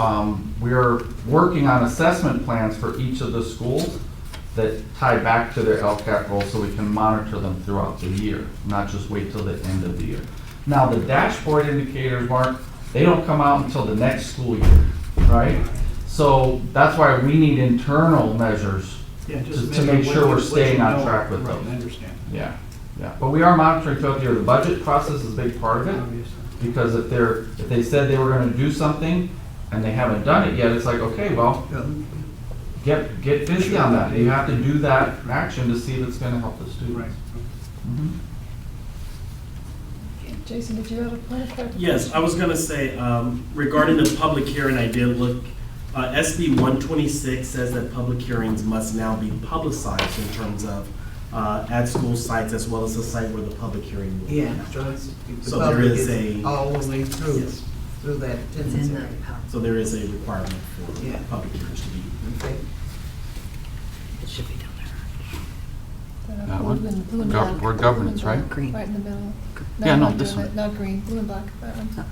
we're working on assessment plans for each of the schools that tie back to their LCAP goals so we can monitor them throughout the year, not just wait till the end of the year. Now, the dashboard indicators, Mark, they don't come out until the next school year, right? So that's why we need internal measures Yeah, to make sure we're staying on track with Right, those. I understand, Yeah. But we are monitoring throughout the year. The budget process is a big part of it, obviously. because if they said they were gonna do something and they haven't done it yet, it's like, okay, well, get busy on that. You have to do that action to see if it's gonna help the students. Right. Mhm. Jason, did you have a point of clarification? Yes, I was gonna say, regarding the public hearing, I did look, SB 126 says that public hearings must now be publicized in terms of at school sites as well as the site where the public hearing will be. Yeah, held. so it's, the So there public is is a- all the way through, Yes. through that It's attendance in the area. So there is a requirement for Yeah. public hearings to be. Okay. It should be down there. That one? Blue and Gov- black. board governance, Blue and right? black, Green. Right in the middle. Yeah, no, not this doing one. it, Not green, blue and black, that one.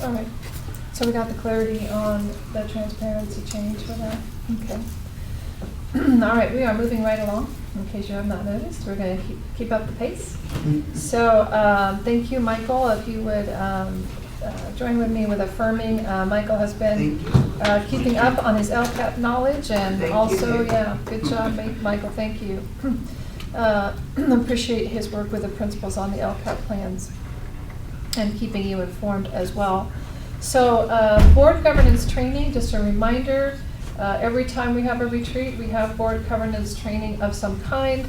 All right, so we got the clarity on the transparency change for that, okay. All right, we are moving right along, in case you have not noticed, we're gonna keep up the pace. So, thank you, Michael, if you would, join with me with affirming, Michael has been, Thank you. keeping up on his LCAP knowledge and Thank you. also, yeah, good job, Michael, thank you. Appreciate his work with the principals on the LCAP plans and keeping you informed as well. So, board governance training, just a reminder, every time we have a retreat, we have board governance training of some kind.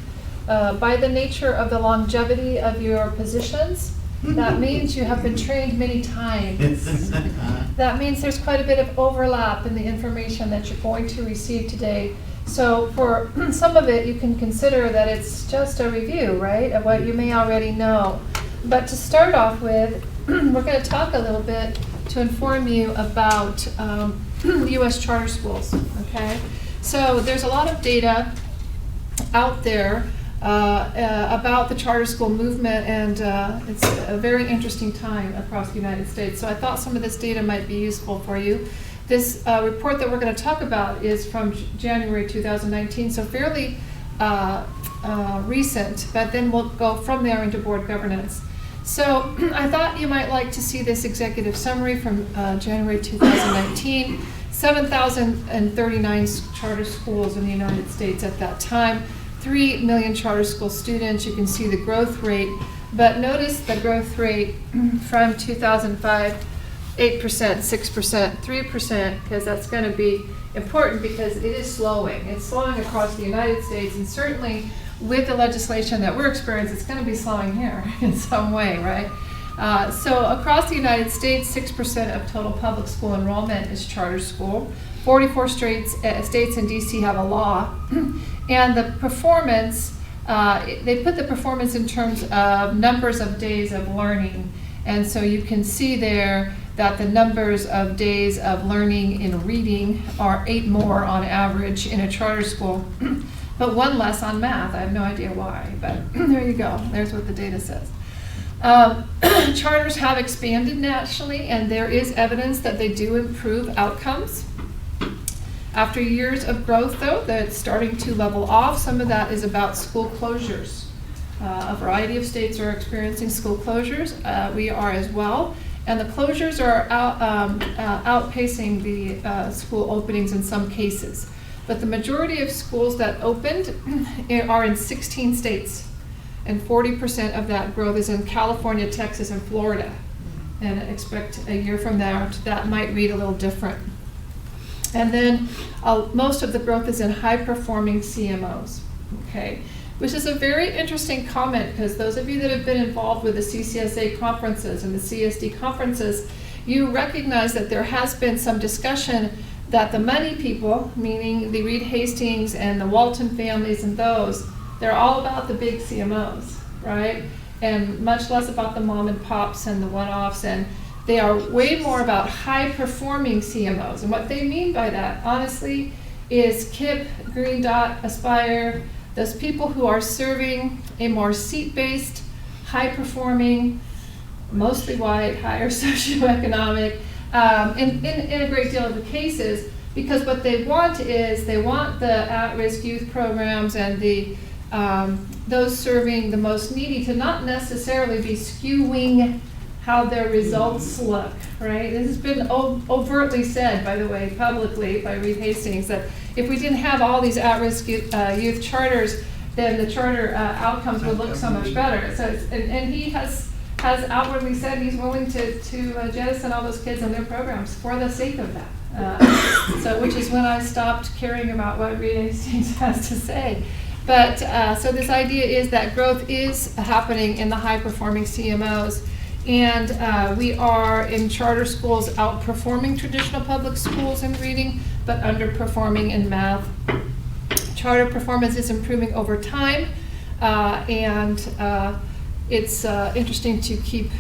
By the nature of the longevity of your positions, that means you have been trained many times. That means there's quite a bit of overlap in the information that you're going to receive today. So for some of it, you can consider that it's just a review, right, of what you may already know. But to start off with, we're going to talk a little bit to inform you about U.S. charter schools, okay? So there's a lot of data out there about the charter school movement, and it's a very interesting time across the United States. So I thought some of this data might be useful for you. This report that we're going to talk about is from January 2019, so fairly recent, but then we'll go from there into board governance. So I thought you might like to see this executive summary from January 2019. 7,039 charter schools in the United States at that time. 3 million charter school students. You can see the growth rate, but notice the growth rate from 2005, 8%, 6%, 3%, because that's going to be important because it is slowing. It's slowing across the United States, and certainly with the legislation that we're experiencing, it's going to be slowing here in some way, right? So across the United States, 6% of total public school enrollment is charter school. 44 states in DC have a law. And the performance, they put the performance in terms of numbers of days of learning. And so you can see there that the numbers of days of learning in reading are 8 more on average in a charter school, but 1 less on math. I have no idea why, but there you go. There's what the data says. Charters have expanded nationally, and there is evidence that they do improve outcomes. After years of growth, though, that's starting to level off. Some of that is about school closures. A variety of states are experiencing school closures. We are as well. And the closures are outpacing the school openings in some cases. But the majority of schools that opened are in 16 states. And 40% of that growth is in California, Texas, and Florida. And I expect a year from now that might read a little different. And then most of the growth is in high-performing CMOs, okay? Which is a very interesting comment, because those of you that have been involved with the CCSA conferences and the CSD conferences, you recognize that there has been some discussion that the money people, meaning the Reed Hastings and the Walton families and those, they're all about the big CMOs, right? And much less about the mom and pops and the one-offs, and they are way more about high-performing CMOs. And what they mean by that, honestly, is KIPP, Green Dot, Aspire, those people who are serving a more seat-based, high-performing, mostly white, higher socioeconomic, in a great deal of the cases, because what they want is, they want the at-risk youth programs and the those serving the most needy to not necessarily be skewing how their results look, right? This has been overtly said, by the way, publicly by Reed Hastings, that if we didn't have all these at-risk youth charters, then the charter outcomes would look so much better. So, and he has outwardly said he's willing to jettison all those kids and their programs for the sake of that. So, which is when I stopped caring about what Reed Hastings has to say. But so this idea is that growth is happening in the high-performing CMOs, and we are in charter schools outperforming traditional public schools in reading, but underperforming in math. Charter performance is improving over time, and it's interesting to keep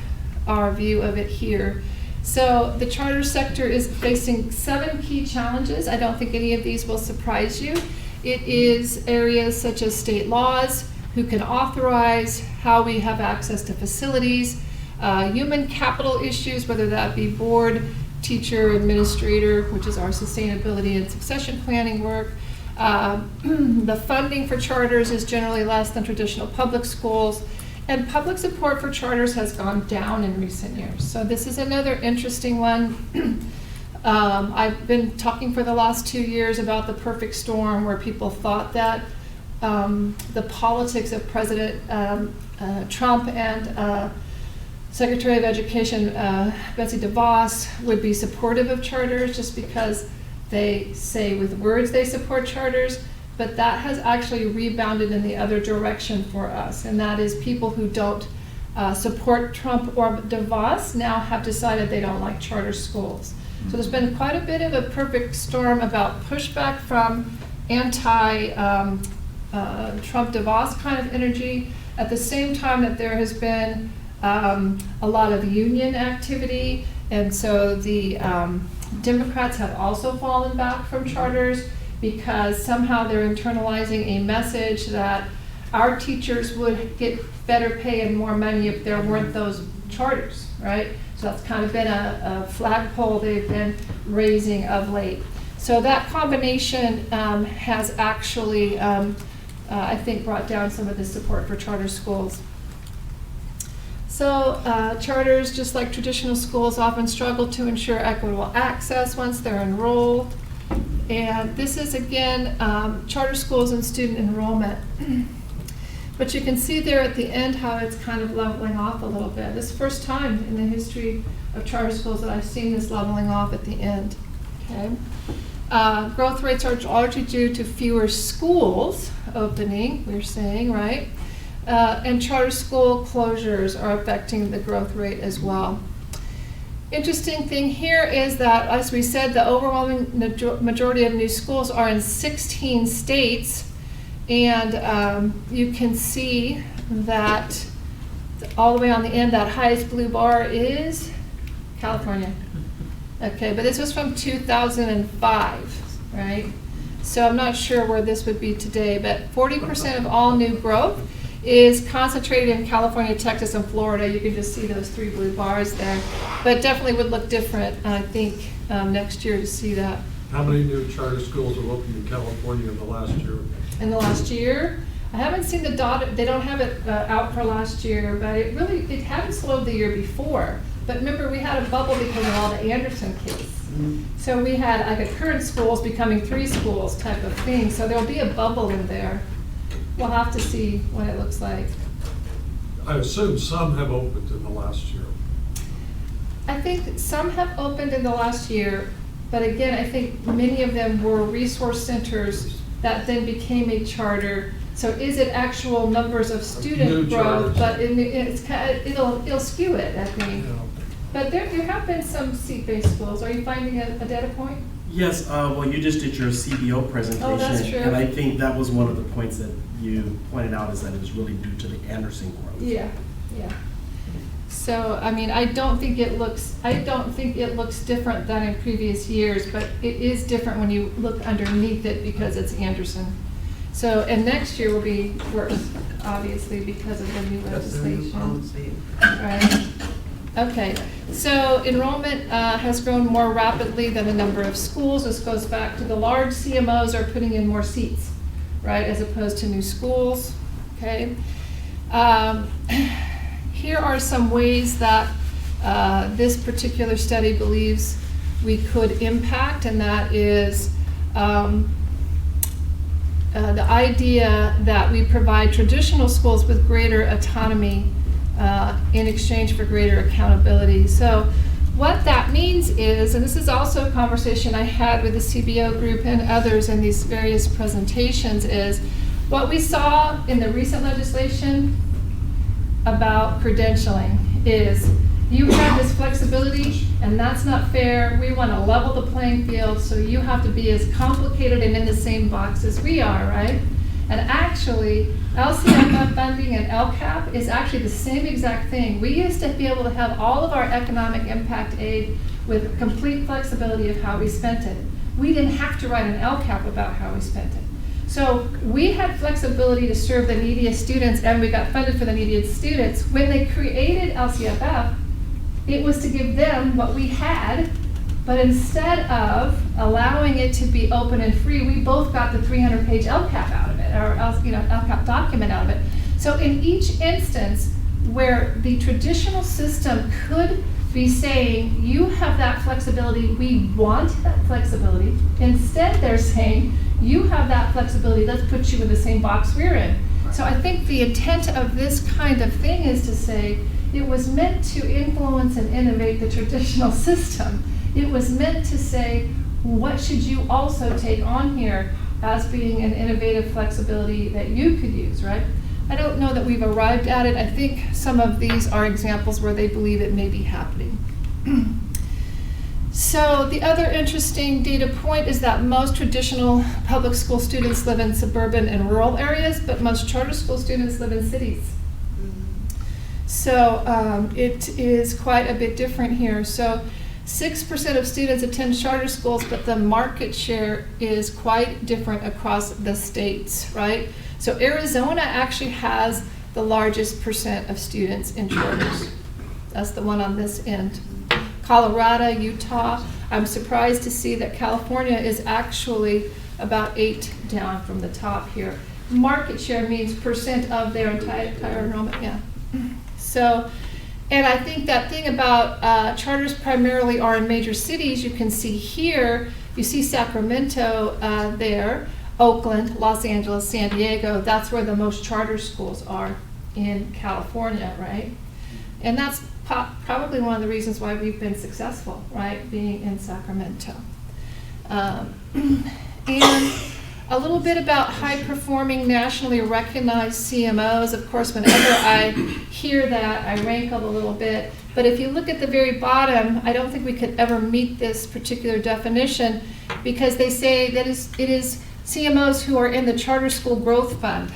our view of it here. So the charter sector is facing 7 key challenges. I don't think any of these will surprise you. It is areas such as state laws, who can authorize, how we have access to facilities, human capital issues, whether that be board, teacher, administrator, which is our sustainability and succession planning work. The funding for charters is generally less than traditional public schools, and public support for charters has gone down in recent years. So this is another interesting one. I've been talking for the last 2 years about the perfect storm, where people thought that the politics of President Trump and Secretary of Education Betsy DeVos would be supportive of charters, just because they say with words they support charters, but that has actually rebounded in the other direction for us, and that is people who don't support Trump or DeVos now have decided they don't like charter schools. So there's been quite a bit of a perfect storm about pushback from anti-Trump DeVos kind of energy, at the same time that there has been a lot of union activity, and so the Democrats have also fallen back from charters because somehow they're internalizing a message that our teachers would get better pay and more money if there weren't those charters, right? So that's kind of been a flagpole they've been raising of late. So that combination has actually, I think, brought down some of the support for charter schools. So charters, just like traditional schools, often struggle to ensure equitable access once they're enrolled. And this is, again, charter schools and student enrollment. But you can see there at the end how it's kind of leveling off a little bit. This is the first time in the history of charter schools that I've seen this leveling off at the end. Okay. Growth rates are largely due to fewer schools opening, we're saying, right? And charter school closures are affecting the growth rate as well. Interesting thing here is that, as we said, the overwhelming majority of new schools are in 16 states, and you can see that all the way on the end, that highest blue bar is California. Okay, but this was from 2005, right? So I'm not sure where this would be today, but 40% of all new growth is concentrated in California, Texas, and Florida. You can just see those 3 blue bars there. But definitely would look different, I think, next year to see that. How many new charter schools have opened in California in the last year? In the last year, I haven't seen the data. They don't have it out for last year, but it hadn't slowed the year before. But remember, we had a bubble because of all the Anderson kids. So we had like a current schools becoming 3 schools type of thing. So there'll be a bubble in there. We'll have to see what it looks like. I assume some have opened in the last year. I think some have opened in the last year, but again, I think many of them were resource centers that then became a charter. So is it actual numbers of student New growth? charters. But it'll skew it, I think. Yeah. But there have been some seat-based schools. Are you finding a data point? Yes, well, you just did your CBO presentation. Oh, that's true. And I think that was one of the points that you pointed out, is that it was really due to the Anderson growth. Yeah. So, I mean, I don't think it looks different than in previous years, but it is different when you look underneath it because it's Anderson. So, and next year will be worse, obviously, because of the new legislation. Right. Okay, so enrollment has grown more rapidly than the number of schools. This goes back to the large CMOs are putting in more seats, right, as opposed to new schools. Okay. Here are some ways that this particular study believes we could impact, and that is the idea that we provide traditional schools with greater autonomy in exchange for greater accountability. So what that means is, and this is also a conversation I had with the CBO group and others in these various presentations, is what we saw in the recent legislation about credentialing is You have this flexibility, and that's not fair. We want to level the playing field, so you have to be as complicated and in the same box as we are, right? And actually, LCFF funding and LCAP is actually the same exact thing. We used to be able to have all of our economic impact aid with complete flexibility of how we spent it. We didn't have to write an LCAP about how we spent it. So we had flexibility to serve the neediest students, and we got funded for the neediest students. When they created LCFF, it was to give them what we had, but instead of allowing it to be open and free, we both got the 300-page LCAP out of it, or LCAP document out of it. So in each instance where the traditional system could be saying, you have that flexibility, we want that flexibility, instead they're saying, you have that flexibility, let's put you in the same box we're in. So I think the intent of this kind of thing is to say, it was meant to influence and innovate the traditional system. It was meant to say, what should you also take on here as being an innovative flexibility that you could use, right? I don't know that we've arrived at it. I think some of these are examples where they believe it may be happening. So the other interesting data point is that most traditional public school students live in suburban and rural areas, but most charter school students live in cities. So it is quite a bit different here. So 6% of students attend charter schools, but the market share is quite different across the states, right? So Arizona actually has the largest percent of students in charters. That's the one on this end. Colorado, Utah, I'm surprised to see that California is actually about 8 down from the top here. Market share means percent of their entire enrollment, yeah. So, and I think that thing about charters primarily are in major cities. You can see here, you see Sacramento there, Oakland, Los Angeles, San Diego. That's where the most charter schools are in California, right? And that's probably one of the reasons why we've been successful, right, being in Sacramento. And a little bit about high-performing, nationally recognized CMOs. Of course, whenever I hear that, I rankle a little bit. But if you look at the very bottom, I don't think we could ever meet this particular definition because they say that it is CMOs who are in the Charter School Growth Fund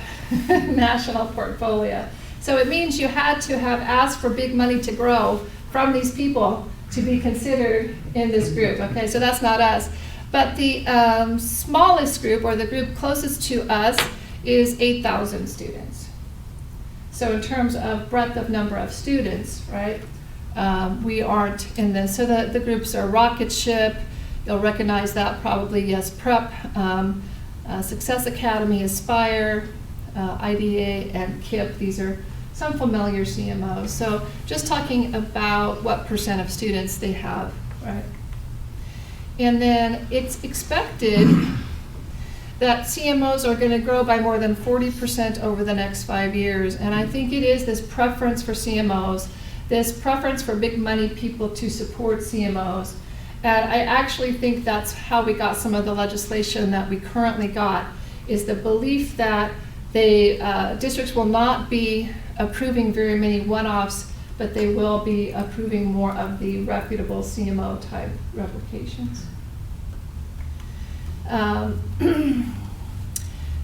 national portfolio. So it means you had to have asked for big money to grow from these people to be considered in this group. Okay, so that's not us. But the smallest group, or the group closest to us, is 8,000 students. So in terms of breadth of number of students, right, we aren't in this. So the groups are Rocket Ship, you'll recognize that probably, yes, Prep, Success Academy, Aspire, IDA, and KIPP. These are some familiar CMOs. So just talking about what percent of students they have, right? And then it's expected that CMOs are going to grow by more than 40% over the next 5 years. And I think it is this preference for CMOs, this preference for big money people to support CMOs. And I actually think that's how we got some of the legislation that we currently got, is the belief that the districts will not be approving very many one-offs, but they will be approving more of the reputable CMO type replications.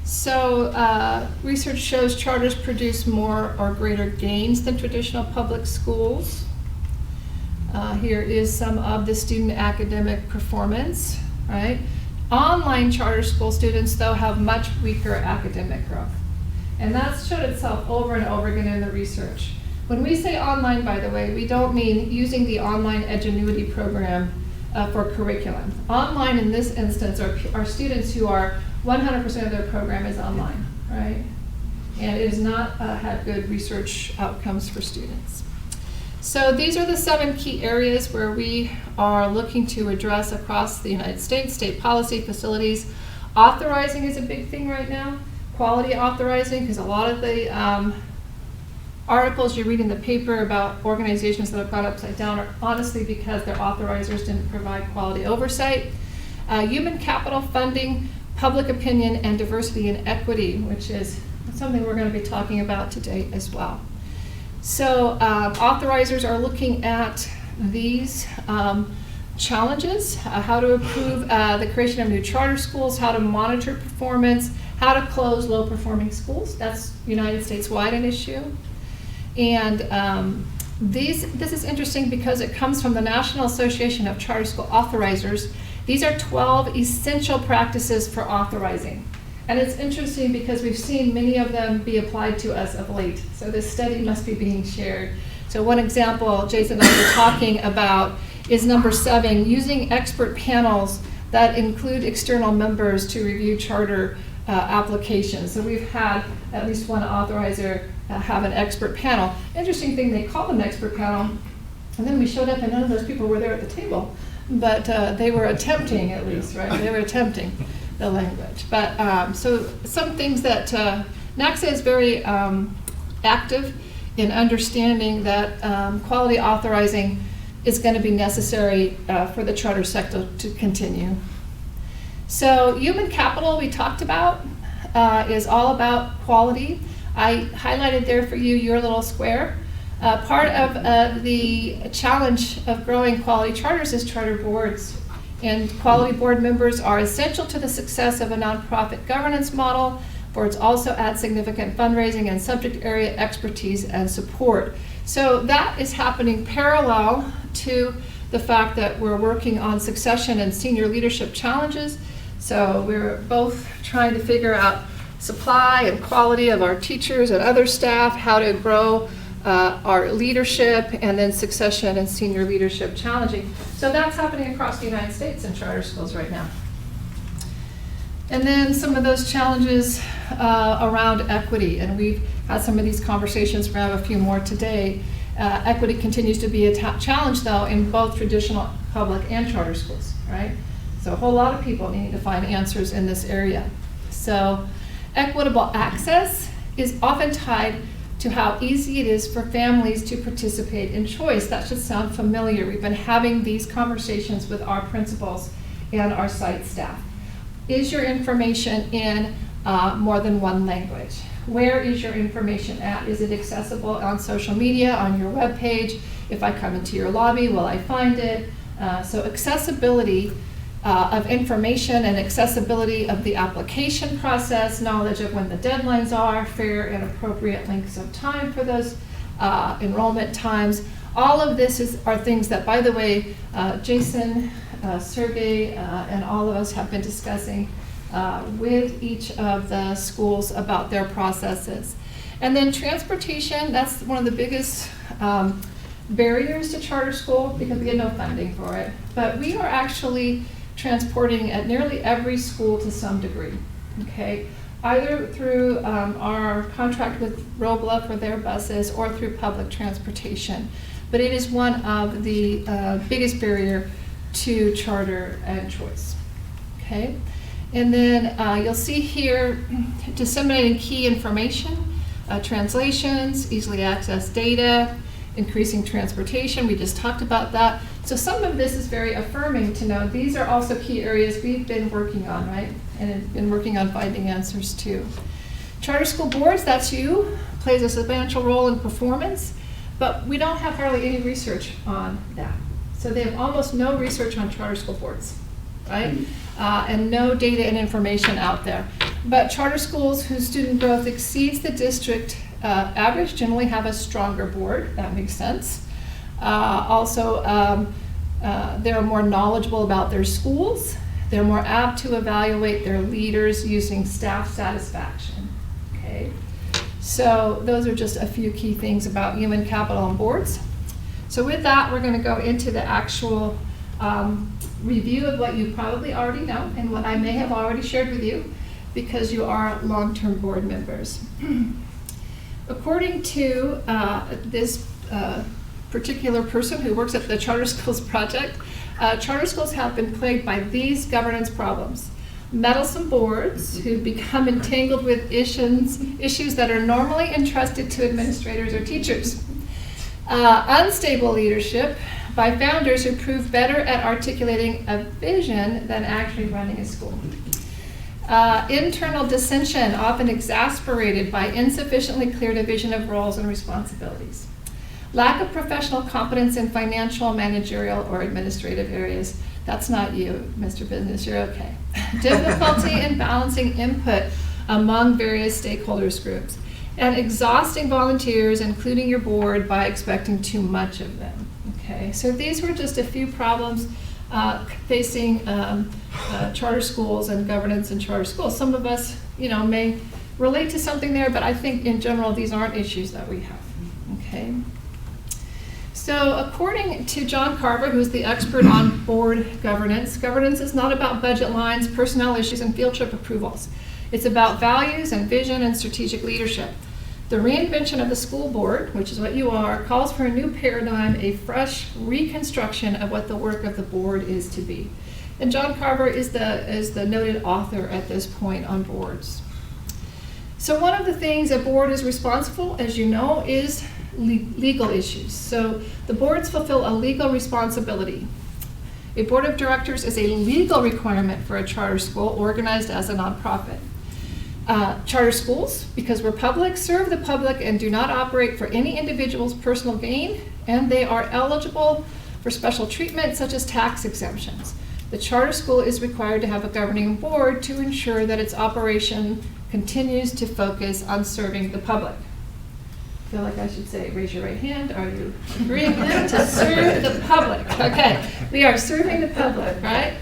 So research shows charters produce more or greater gains than traditional public schools. Here is some of the student academic performance, right? Online charter school students, though, have much weaker academic growth. And that's showed itself over and over again in the research. When we say online, by the way, we don't mean using the online Edgenuity program for curriculum. Online in this instance are students who are 100% of their program is online, right? And it has not had good research outcomes for students. So these are the 7 key areas where we are looking to address across the United States: state policy, facilities. Authorizing is a big thing right now. Quality authorizing, because a lot of the articles you read in the paper about organizations that have gone upside down are honestly because their authorizers didn't provide quality oversight. Human capital funding, public opinion, and diversity and equity, which is something we're going to be talking about today as well. So authorizers are looking at these challenges, how to improve the creation of new charter schools, how to monitor performance, how to close low-performing schools. That's United States-wide an issue. And this is interesting because it comes from the National Association of Charter School Authorizers. These are 12 essential practices for authorizing. And it's interesting because we've seen many of them be applied to us of late. So this study must be being shared. So one example Jason and I were talking about is number 7, using expert panels that include external members to review charter applications. So we've had at least one authorizer have an expert panel. Interesting thing, they called an expert panel, and then we showed up and none of those people were there at the table. But they were attempting, at least, right? They were attempting the language. But so some things that NACSA is very active in understanding that quality authorizing is going to be necessary for the charter sector to continue. So human capital we talked about is all about quality. I highlighted there for you your little square. Part of the challenge of growing quality charters is charter boards. And quality board members are essential to the success of a nonprofit governance model. Boards also add significant fundraising and subject area expertise and support. So that is happening parallel to the fact that we're working on succession and senior leadership challenges. So we're both trying to figure out supply and quality of our teachers and other staff, how to grow our leadership, and then succession and senior leadership challenging. So that's happening across the United States in charter schools right now. And then some of those challenges around equity, and we've had some of these conversations, we have a few more today. Equity continues to be a challenge though in both traditional public and charter schools, right? So a whole lot of people need to find answers in this area. So equitable access is often tied to how easy it is for families to participate in choice. That should sound familiar. We've been having these conversations with our principals and our site staff. Is your information in more than one language? Where is your information at? Is it accessible on social media, on your webpage? If I come into your lobby, will I find it? So accessibility of information and accessibility of the application process, knowledge of when the deadlines are, fair and appropriate lengths of time for those enrollment times. All of this are things that, by the way, Jason, Sergey, and all of us have been discussing with each of the schools about their processes. And then transportation, that's one of the biggest barriers to charter school because we get no funding for it. But we are actually transporting at nearly every school to some degree, okay? Either through our contract with Robla for their buses or through public transportation. But it is one of the biggest barrier to charter and choice, okay? And then you'll see here disseminating key information, translations, easily accessed data, increasing transportation, we just talked about that. So some of this is very affirming to know these are also key areas we've been working on, right? And have been working on finding answers too. Charter school boards, that's you, plays a substantial role in performance, but we don't have hardly any research on that. So they have almost no research on charter school boards, right? And no data and information out there. But charter schools whose student growth exceeds the district average generally have a stronger board. That makes sense. Also, they're more knowledgeable about their schools. They're more apt to evaluate their leaders using staff satisfaction. Okay. So those are just a few key things about human capital on boards. So with that, we're going to go into the actual review of what you probably already know and what I may have already shared with you because you are long-term board members. According to this particular person who works at the Charter Schools Project, charter schools have been plagued by these governance problems. Meddlesome boards who become entangled with issues that are normally entrusted to administrators or teachers. Unstable leadership by founders who prove better at articulating a vision than actually running a school. Internal dissension, often exasperated by insufficiently clear division of roles and responsibilities. Lack of professional competence in financial, managerial, or administrative areas. That's not you, Mr. Business, you're okay. Difficulty in balancing input among various stakeholders groups. And exhausting volunteers, including your board, by expecting too much of them. Okay, so these were just a few problems facing charter schools and governance in charter schools. Some of us, may relate to something there, but I think in general these aren't issues that we have. Okay. So according to John Carver, who's the expert on board governance, governance is not about budget lines, personnel issues, and field trip approvals. It's about values and vision and strategic leadership. The reinvention of the school board, which is what you are, calls for a new paradigm, a fresh reconstruction of what the work of the board is to be. And John Carver is the noted author at this point on boards. So one of the things a board is responsible, as you know, is legal issues. So the boards fulfill a legal responsibility. A board of directors is a legal requirement for a charter school organized as a nonprofit. Charter schools, because we're public, serve the public and do not operate for any individual's personal gain, and they are eligible for special treatment such as tax exemptions. The charter school is required to have a governing board to ensure that its operation continues to focus on serving the public. I feel like I should say, raise your right hand. Are you agreeing to serve the public? Okay, we are serving the public, right?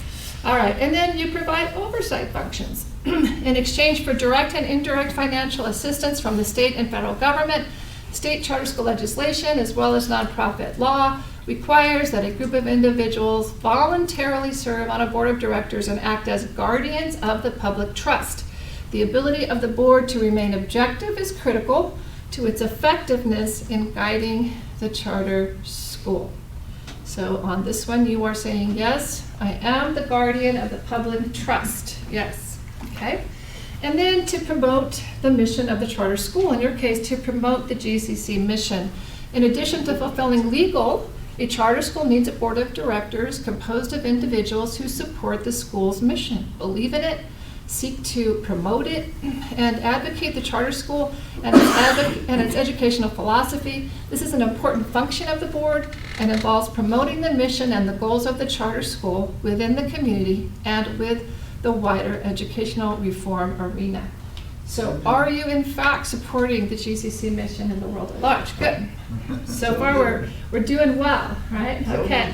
All right, and then you provide oversight functions. In exchange for direct and indirect financial assistance from the state and federal government, state charter school legislation, as well as nonprofit law, requires that a group of individuals voluntarily serve on a board of directors and act as guardians of the public trust. The ability of the board to remain objective is critical to its effectiveness in guiding the charter school. So on this one, you are saying, yes, I am the guardian of the public trust. Yes. Okay. And then to promote the mission of the charter school, in your case, to promote the GCC mission. In addition to fulfilling legal, a charter school needs a board of directors composed of individuals who support the school's mission, believe in it, seek to promote it, and advocate the charter school and its educational philosophy. This is an important function of the board and involves promoting the mission and the goals of the charter school within the community and with the wider educational reform arena. So are you in fact supporting the GCC mission in the world at large? Good. So far we're doing well, right? Okay.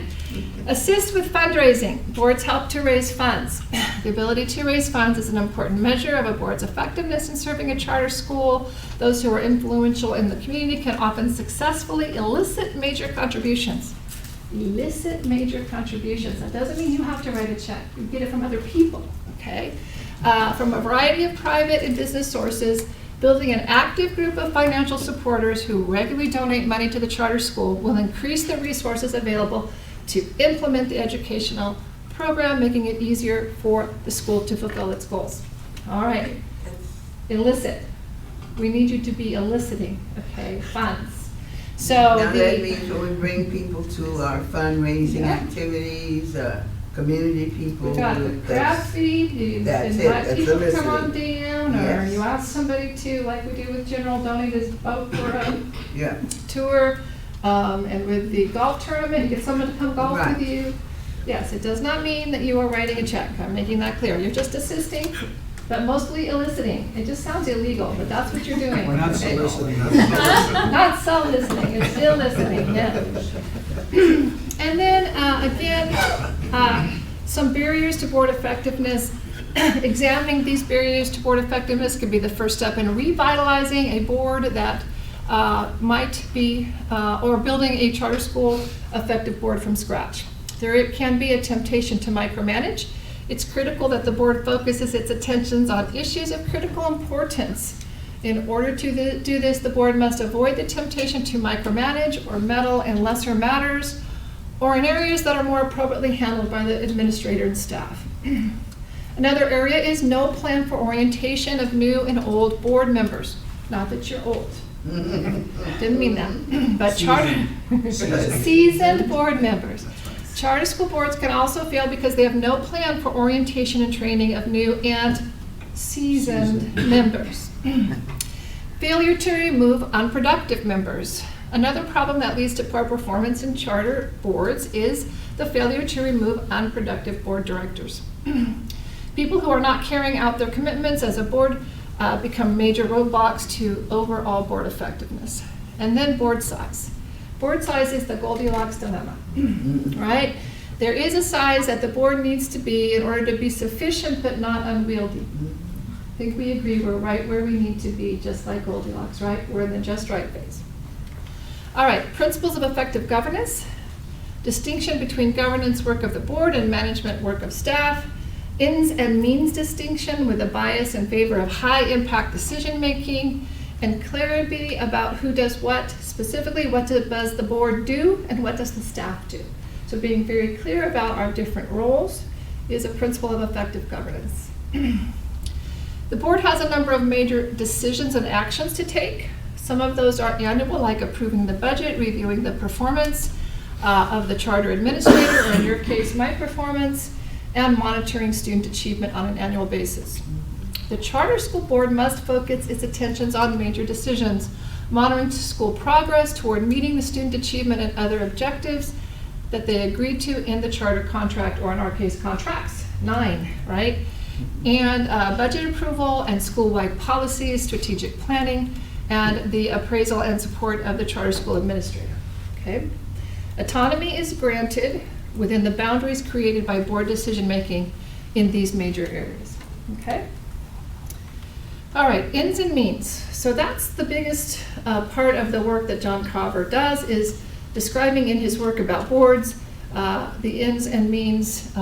Assist with fundraising. Boards help to raise funds. The ability to raise funds is an important measure of a board's effectiveness in serving a charter school. Those who are influential in the community can often successfully elicit major contributions. Elicit major contributions. That doesn't mean you have to write a check. You get it from other people, okay? From a variety of private and business sources. Building an active group of financial supporters who regularly donate money to the charter school will increase the resources available to implement the educational program, making it easier for the school to fulfill its goals. All right, elicit. We need you to be eliciting, okay, funds. So Now that means when we bring people to our fundraising activities, community people. we got the craft feed, you That's it, invite that's people to come on eliciting. down, or Yes. you ask somebody to, like we do with General, donate his boat for a Yeah, tour, and with the golf tournament, you get someone to come golf Right. with you. Yes, it does not mean that you are writing a check. I'm making that clear. You're just assisting, but mostly eliciting. It just sounds illegal, but that's what you're doing. We're not okay? soliciting. Not soliciting, it's eliciting, yeah. And then, again, some barriers to board effectiveness. Examining these barriers to board effectiveness could be the first step in revitalizing a board that might be, or building a charter school effective board from scratch. There can be a temptation to micromanage. It's critical that the board focuses its attentions on issues of critical importance. In order to do this, the board must avoid the temptation to micromanage or meddle in lesser matters or in areas that are more appropriately handled by the administrator and staff. Another area is no plan for orientation of new and old board members. Not that you're old. Didn't mean that. But seasoned board members. Charter school boards can also fail because they have no plan for orientation and training of new and seasoned members. Failure to remove unproductive members. Another problem that leads to poor performance in charter boards is the failure to remove unproductive board directors. People who are not carrying out their commitments as a board become major roadblocks to overall board effectiveness. And then board size. Board size is the Goldilocks dilemma, right? There is a size that the board needs to be in order to be sufficient but not unwieldy. I think we agree we're right where we need to be, just like Goldilocks, right? We're in the just right phase. All right, principles of effective governance. Distinction between governance work of the board and management work of staff. Ends and means distinction with a bias in favor of high impact decision making, and clarity about who does what, specifically what does the board do and what does the staff do. So being very clear about our different roles is a principle of effective governance. The board has a number of major decisions and actions to take. Some of those are annual, like approving the budget, reviewing the performance of the charter administrator, or in your case, my performance, and monitoring student achievement on an annual basis. The charter school board must focus its attentions on major decisions, monitoring school progress toward meeting the student achievement and other objectives that they agreed to in the charter contract, or in our case, contracts, 9, right? And budget approval and school-wide policies, strategic planning, and the appraisal and support of the charter school administrator, okay? Autonomy is granted within the boundaries created by board decision-making in these major areas, okay? All right, ends and means. So that's the biggest part of the work that John Carver does, is describing in his work about boards the ends and means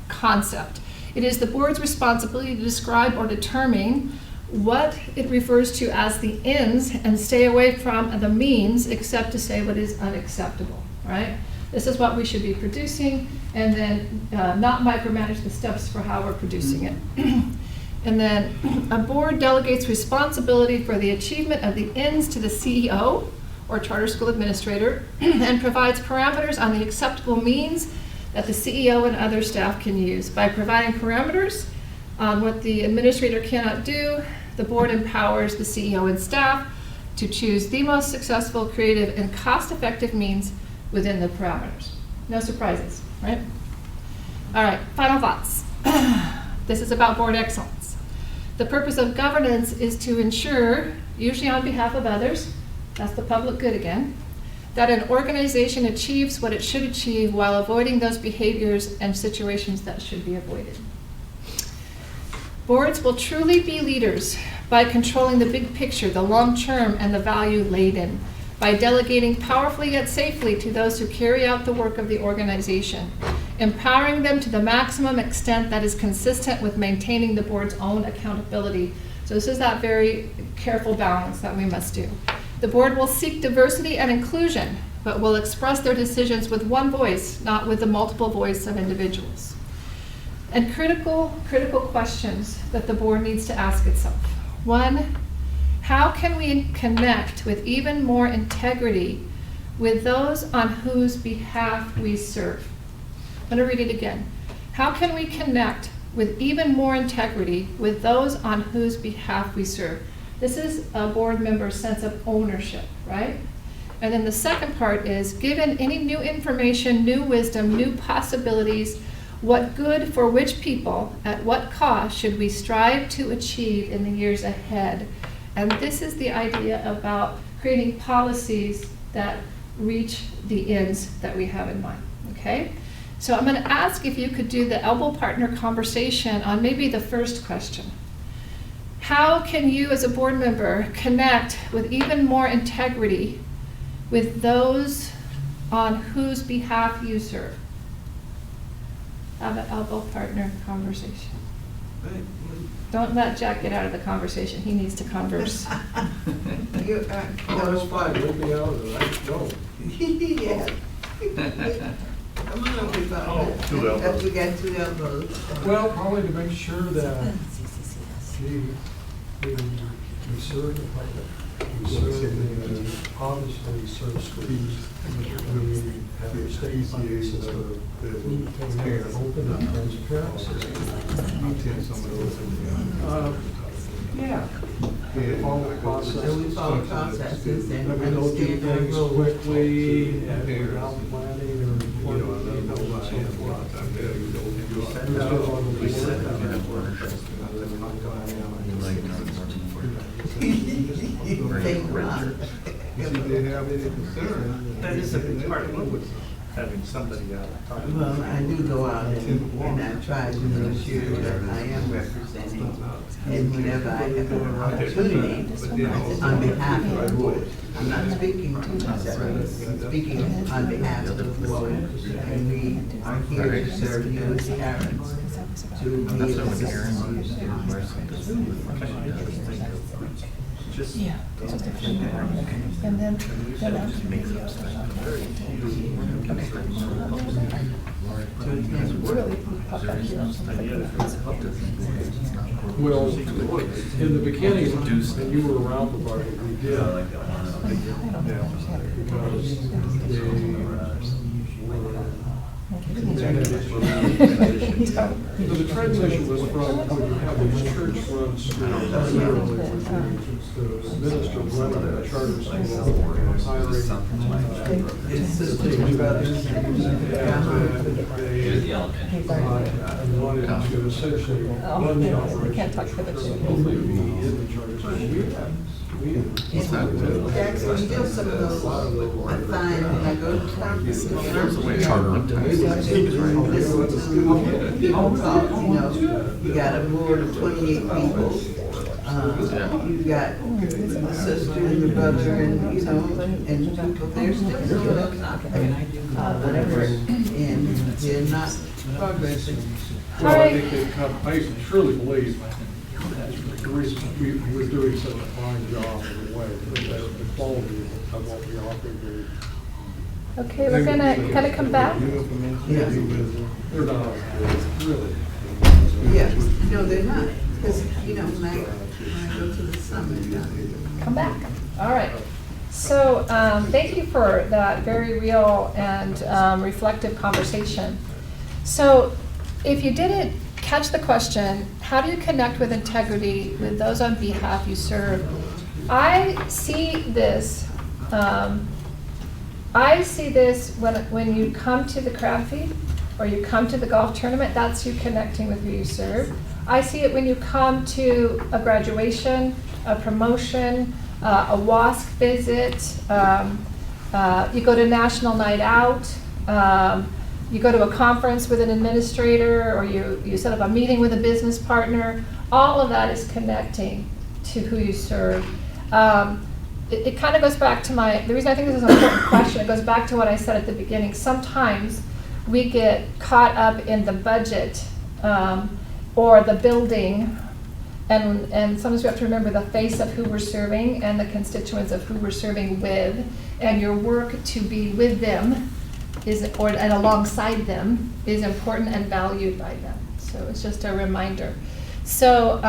concept. It is the board's responsibility to describe or determine what it refers to as the ends and stay away from the means, except to say what is unacceptable, right? This is what we should be producing, and then not micromanage the steps for how we're producing it. And then a board delegates responsibility for the achievement of the ends to the CEO, or charter school administrator, and provides parameters on the acceptable means that the CEO and other staff can use. By providing parameters on what the administrator cannot do, the board empowers the CEO and staff to choose the most successful, creative, and cost-effective means within the parameters. No surprises, right? All right, final thoughts. This is about board excellence. The purpose of governance is to ensure, usually on behalf of others, that's the public good again, that an organization achieves what it should achieve while avoiding those behaviors and situations that should be avoided. Boards will truly be leaders by controlling the big picture, the long term, and the value laden, by delegating powerfully yet safely to those who carry out the work of the organization, empowering them to the maximum extent that is consistent with maintaining the board's own accountability. So this is that very careful balance that we must do. The board will seek diversity and inclusion, but will express their decisions with one voice, not with the multiple voice of individuals. And critical questions that the board needs to ask itself. 1, how can we connect with even more integrity with those on whose behalf we serve? I'm going to read it again. How can we connect with even more integrity with those on whose behalf we serve? This is a board member's sense of ownership, right? And then the second part is, given any new information, new wisdom, new possibilities, what good for which people, at what cost should we strive to achieve in the years ahead? And this is the idea about creating policies that reach the ends that we have in mind, okay? So I'm going to ask if you could do the elbow partner conversation on maybe the first question. How can you as a board member connect with even more integrity with those on whose behalf you serve? Have an elbow partner conversation. Don't let Jack get out of the conversation. He needs to converse. Oh, that's fine, leave me out of it, I know. Yeah. Come on, everybody. Oh, 2 elbows. We got 2 elbows. Well, probably to make sure that we serve the public, we serve the, obviously we serve schools. We have a state funding system, we have an open and transparent system. Yeah, follow processes. So we follow processes and That we don't do understand our things rules. quickly and without planning or important people and so forth. Thank God. That is a big part of it, having somebody out talking. Well, I do go out and I try to make sure that I am representing. And whenever I have an opportunity, on behalf of the board, I'm not speaking to myself, I'm speaking on behalf of the board. And we are here to serve you as parents, to be of assistance to you. Just, Yeah. And then really pop up here. Well, in the beginning, and you were around the party, we did. Because the transition was from when you have these church-run schools, literally, the minister running a charter school, hiring assistant brothers, and they wanted to essentially run the operation. Can't talk for the two. Only be in the charter school. Jackson, still some of those, I find when I go to conferences, you got a board of 28 people. You got a sister and a brother and, and people, they're still whatever, and they're not progressing. Well, I think they come, I truly believe the reason we're doing such a fine job in a way, the quality of what we offer. Okay, we're gonna come back. Yeah. They're not, really. Yeah, no, they're not, because, when I go to the summit, Come back. All right. So thank you for that very real and reflective conversation. So if you didn't catch the question, how do you connect with integrity with those on behalf you serve? I see this when you come to the crab feed or you come to the golf tournament, that's you connecting with who you serve. I see it when you come to a graduation, a promotion, a WASC visit, you go to National Night Out, you go to a conference with an administrator, or you set up a meeting with a business partner. All of that is connecting to who you serve. It kind of goes back to the reason I think this is an important question, it goes back to what I said at the beginning. Sometimes we get caught up in the budget or the building, and sometimes we have to remember the face of who we're serving and the constituents of who we're serving with, and your work to be with them and alongside them is important and valued by them. So it's just a reminder. So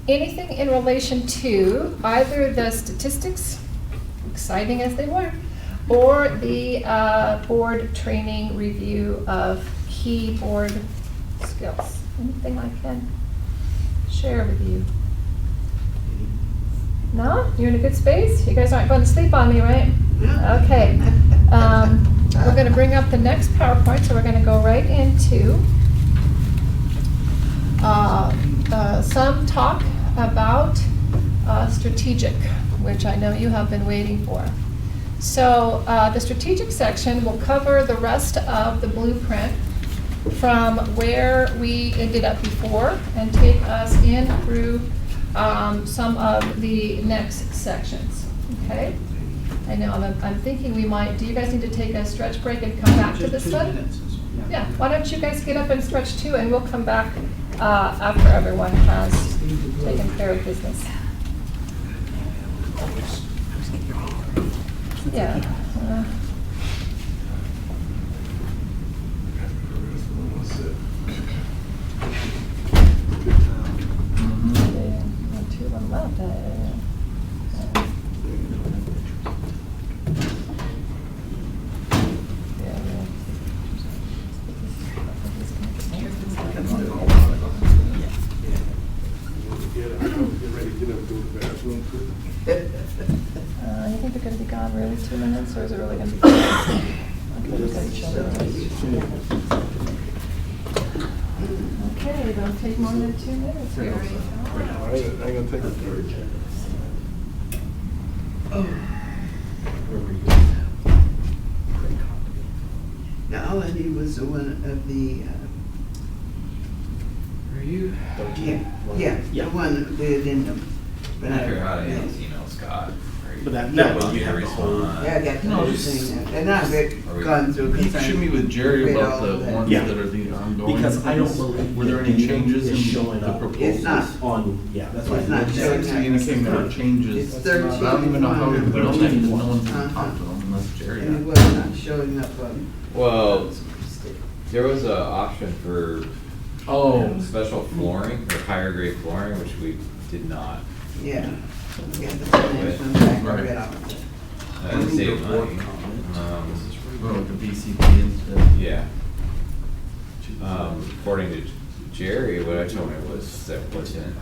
anything in relation to either the statistics, exciting as they were, or the board training review of key board skills. Anything I can share with you? No? You're in a good space? You guys aren't going to sleep on me, right? Yeah. Okay. We're going to bring up the next PowerPoint, so we're going to go right into some talk about strategic, which I know you have been waiting for. So the strategic section will cover the rest of the blueprint from where we ended up before and take us in through some of the next sections, okay? I know, I'm thinking we might, do you guys need to take a stretch break and come back to this one? Yeah, why don't you guys get up and stretch too, and we'll come back after everyone has taken care of business. Yeah. Two of them left. Get ready to get up, go You think they're gonna be gone really 2 minutes, or is it really gonna be? Okay, look at each other. Okay, don't take more than 2 minutes here. Now, all I need was the one of the, Yeah. the one, the addendum. But I figure out yeah. Anne's email, Scott. But that way you have the whole. Yeah, I got the No, whole just- thing now. And I've gone through. Can you 'cause I shoot me with Jerry read about all of the that. ones Yeah. that are the ongoing? Because I don't believe. Were there any that changes is in showing the up proposals? It's not. On, yeah, that's why. It's not showing Next up. communicating there are changes. It's I 13. don't even know how we would know that, because no one's Uh-huh. even talked to them unless Jerry And it had. was not showing up on. Well, there was an option for Oh, special flooring, or higher grade flooring, which we did not. Yeah. Yeah, the finance one back, I Right. read all of it. Save money. well, the BCP instead. Yeah. According to Jerry, what I told him was there wasn't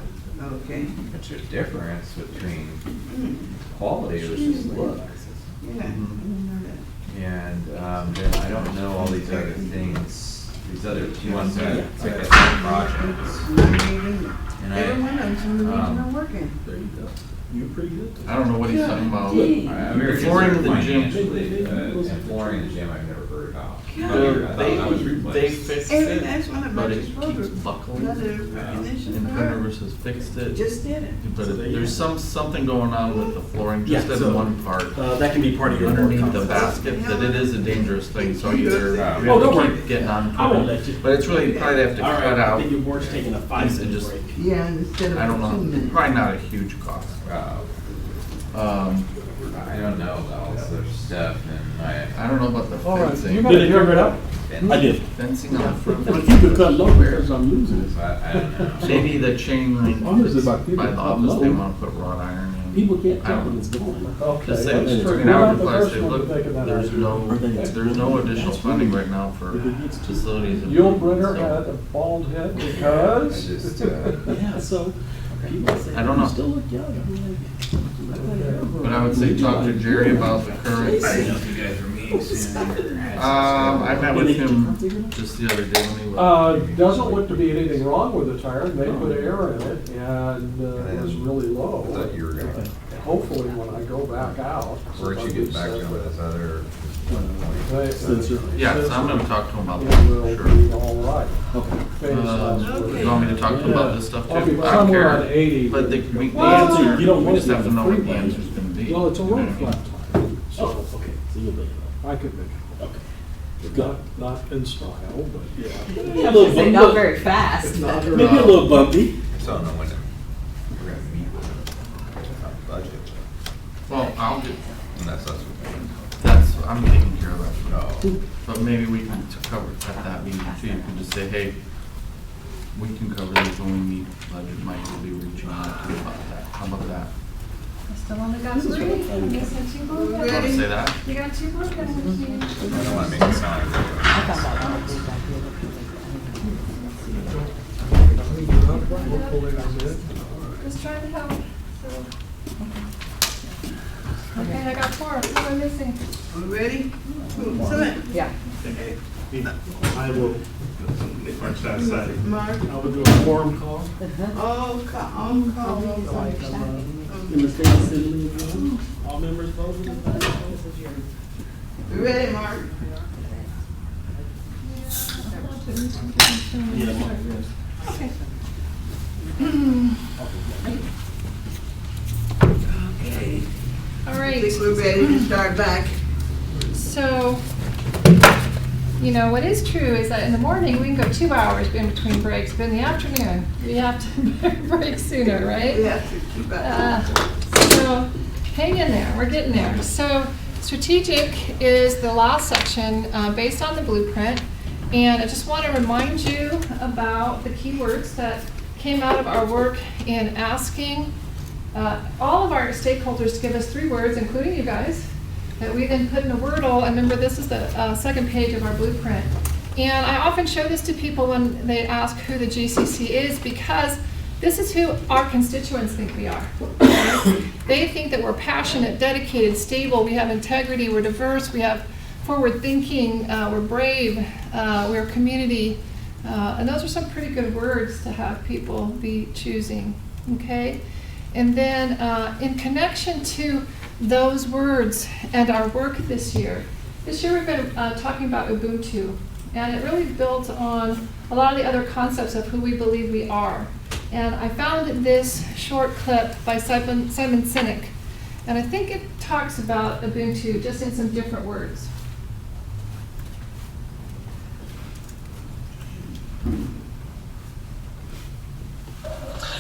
Okay. much of a difference between Hmm. quality, it was just look. Yeah, I didn't know that. And then I don't know all these other things, these other ones that, like I said, projects. And Every one of them's from the region um, I'm working. There you go. You're pretty good. I don't know what he's talking about. I'm very Flooring in concerned the gym. financially, and flooring in the gym I've never heard about. I thought that was They replaced. fixed And it, that's one of my but it just keeps wrote buckling. another recognition And for Printer her. versus fixed it. Just did it. But there's something going on with the flooring, just Yeah, in so, one part. That can be part of your. Underneath the work basket, that it is a dangerous thing, so either we Oh, have don't to worry. keep getting on I top won't of let it. you. But it's really, probably have to All right, cut I out, think your board's taking a 5-minute just- break. Yeah, instead of I don't 2 know, minutes. probably not a huge cost. I don't know about all this other stuff and I don't know about the All right, fencing. you Did it figure it out? I did. Fencing on the front. But you could cut low bears, I'm losing it. I don't know. Maybe the chain link Honestly, that's about people by the cut office, they low. wanna put wrought iron in. People can't I tell don't when know. it's going. Okay. Just say, Well, between you're our not the replies, first say, one to look, think of that there's no additional funding right now for facilities. Yul Brynner had a bald head I because. just, Yeah, so people say, I don't know. you still look young. I'm like, But I would say talk to Jerry about the current. I didn't know if you guys were meeting soon. I met with him just the other day when he was. Doesn't look to be anything wrong with the tire, they put air in it, and it was really I low. thought you were gonna, Hopefully, when I go back out. where'd you get back to with this other? Yeah, so I'm gonna talk to him about It that, will sure. be all right. Okay. You want me to talk to him about this stuff too? I'll be I don't somewhere care. on 80. But the Well, answer, you don't we just want have to the know what free the one. answer's gonna be. Well, it's a You know road what I mean? flat tire, Oh, so okay, so you'll be. I could make it. Not in style, but yeah. Yeah, a little Say bump- not very fast. Not Maybe a little bumpy. So I don't know when we're gonna meet with the budget, Well, I'll do, and that's us. I'm taking care of that. No. But maybe we can cover it at that meeting too. You can just say, hey, we can cover these when we meet budget. Mike will be reaching out to you about that. How about that? I still only got 3. I'm missing 2 board You want to members. say that? You got 2 board members. I don't wanna make it sound like Hopefully I did. Just trying to help, so. Okay, I got 4. Who am I missing? We ready? Summit. Yeah. I will, Mark. I will do a forum call Oh, on call. in the state assembly. All members voted. You ready, Mark? Yeah, Mark. Okay. Okay. All I right. think we're ready to start back. So, you know, what is true is that in the morning, we can go 2 hours in between breaks, but in the afternoon, we have to break sooner, right? We have to keep up. So, hang in there, we're getting there. So, strategic is the last section based on the blueprint. And I just want to remind you about the keywords that came out of our work in asking all of our stakeholders to give us 3 words, including you guys, that we then put in a Wordle. And remember, this is the second page of our blueprint. And I often show this to people when they ask who the GCC is, because This is who our constituents think we are. Okay? They think that we're passionate, dedicated, stable, we have integrity, we're diverse, we have forward thinking, we're brave, we're community. And those are some pretty good words to have people be choosing, okay? And then in connection to those words and our work this year we've been talking about Ubuntu. And it really builds on a lot of the other concepts of who we believe we are. And I found this short clip by Simon Sinek. And I think it talks about Ubuntu just in some different words.